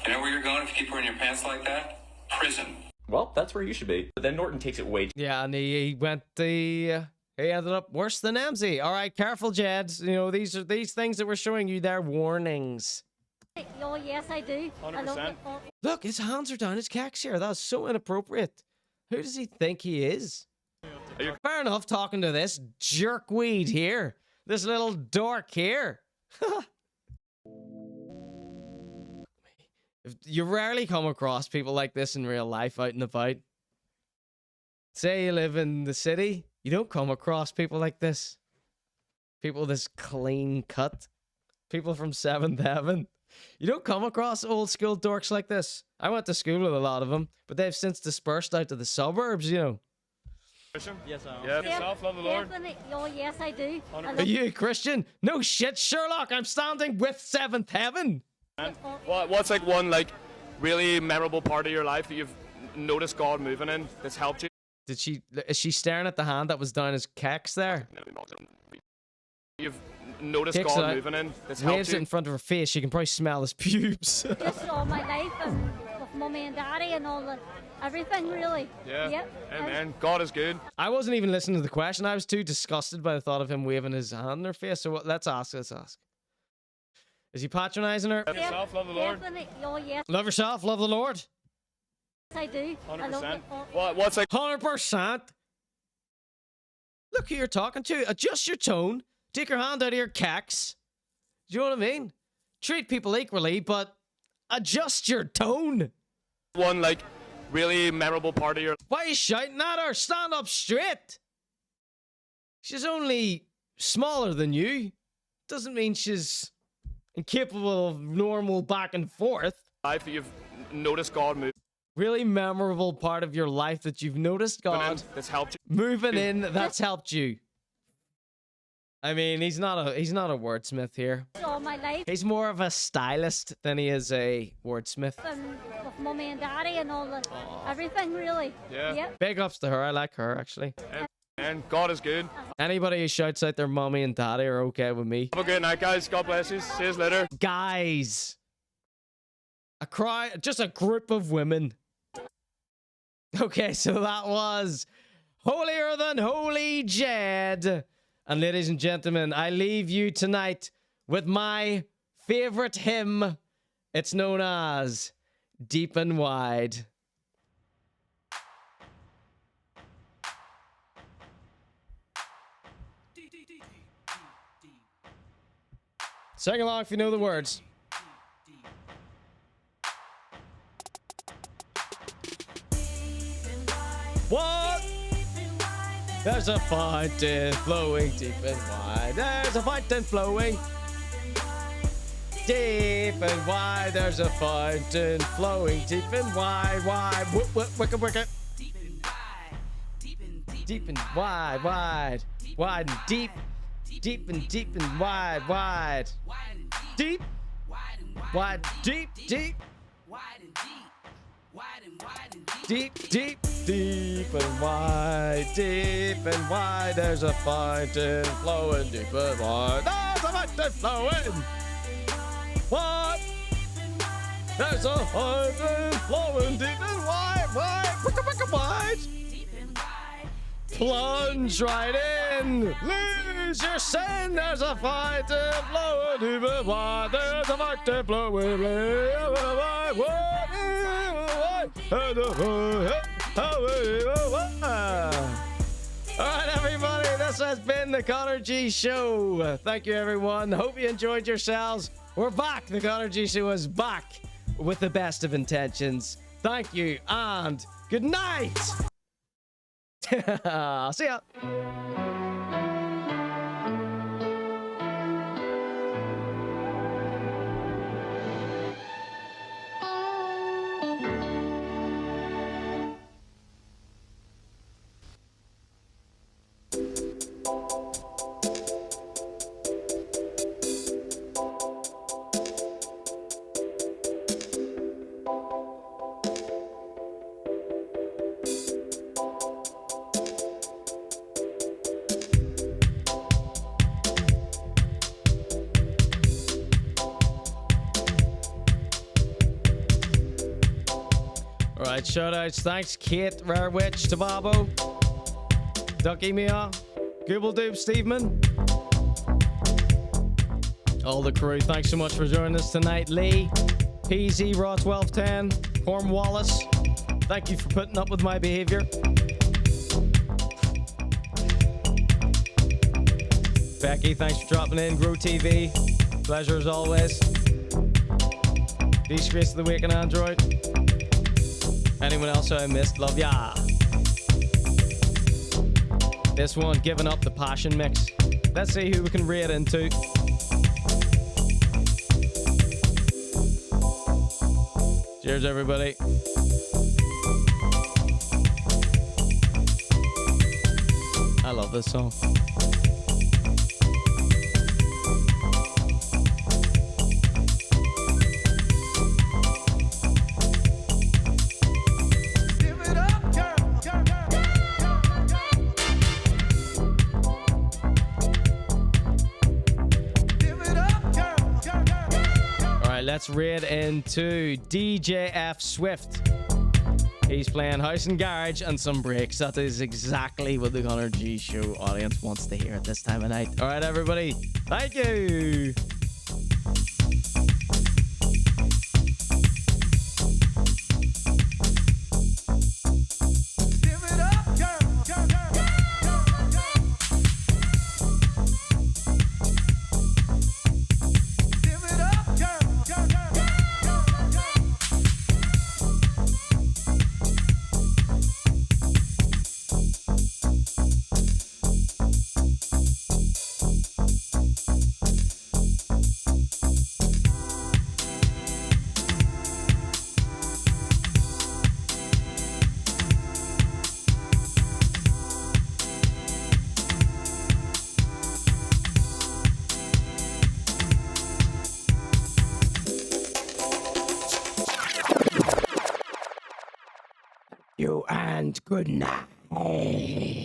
You know where you're going if you keep wearing your pants like that? Prison. Well, that's where you should be. But then Norton takes it way... Yeah, and he ended up worse than MZ. All right, careful, Jed. You know, these things that we're showing you, they're warnings. Oh, yes, I do. 100%. Look, his hands are down his cacks here. That's so inappropriate. Who does he think he is? Fair enough talking to this jerkweed here. This little dork here. You rarely come across people like this in real life out and about. Say you live in the city, you don't come across people like this. People this clean cut. People from 7th Heaven. You don't come across old school dorks like this. I went to school with a lot of them, but they've since dispersed out to the suburbs, you know. Christian? Yes, I am. Yeah, yourself, love the Lord. Definitely. Oh, yes, I do. Are you a Christian? No shit, Sherlock. I'm standing with 7th Heaven. And what's like one like really memorable part of your life that you've noticed God moving in that's helped you? Is she staring at the hand that was down his kecks there? You've noticed Kicks God out, moving in that's waves helped it you? in front of her face. She can probably smell his pubes. Just all my life and with mummy and daddy and all the everything really. Yeah. Yep. Amen. God is good. I wasn't even listening to the question. I was too disgusted by the thought of him waving his hand in her face. So let's ask. Is he patronizing her? Love yourself, love the Lord. Definitely. Oh, yes. Love yourself, love the Lord. I do. 100%. I What's like 100%? Look who you're talking to. Adjust your tone. Take your hand out of your cacks. Do you know what I mean? Treat people equally, but adjust your tone. one like really memorable part of your Why are you shouting at her? Stand up straight. She's only smaller than you. Doesn't mean she's incapable of normal back and forth. life that you've noticed God move? Really memorable part of your life that you've noticed God that's helped you. moving in. That's helped you. I mean, he's not a wordsmith here. all my life. He's more of a stylist than he is a wordsmith. And with mummy and daddy and all the everything really. Yeah. Yep. Big ups to her. I like her actually. And God is good. Anybody who shouts out their mommy and daddy are okay with me. Have a good night, guys. God bless you. See you later. Guys, just a group of women. Okay, so that was Holier Than Holy Jed. And ladies and gentlemen, I leave you tonight with my favorite hymn. It's known as Deep and Wide. Sing along if you know the words. What? There's a fountain flowing deep and wide. There's a fountain flowing deep and wide. There's a fountain flowing deep and wide, wide. Wicked. Deep and wide, wide, wide and deep. Deep and wide, wide. Deep, wide, deep, deep. Deep and wide, deep and wide. There's a fountain flowing deep and wide. There's a fountain flowing. What? There's a fountain flowing deep and wide, wide, wide. Plunge right in, lose your sin. There's a fountain flowing deep and wide. There's a fountain flowing deep and wide. Alright everybody, this has been the Conor G Show. Thank you everyone. Hope you enjoyed yourselves. We're back. The Conor G Show is back with the best of intentions. Thank you and good night. See ya. Alright, shoutouts. Thanks, Kate, Rare Witch, Tababo, Ducky Mia, Google Doob, Steveman. All the crew, thanks so much for joining us tonight. Lee, PZ, Raw 1210, Corm Wallace. Thank you for putting up with my behavior. Becky, thanks for dropping in. Grow TV, pleasure as always. Disgrace of the week on Android. Anyone else who I missed, love ya. This one, giving up the passion mix. Let's see who we can rate into. Cheers, everybody. I love this song. Let's raid into DJ F Swift. He's playing house and garage and some breaks. That is exactly what the ConorGShow audience wants to hear at this time of night. All right, everybody. Thank you. And good night.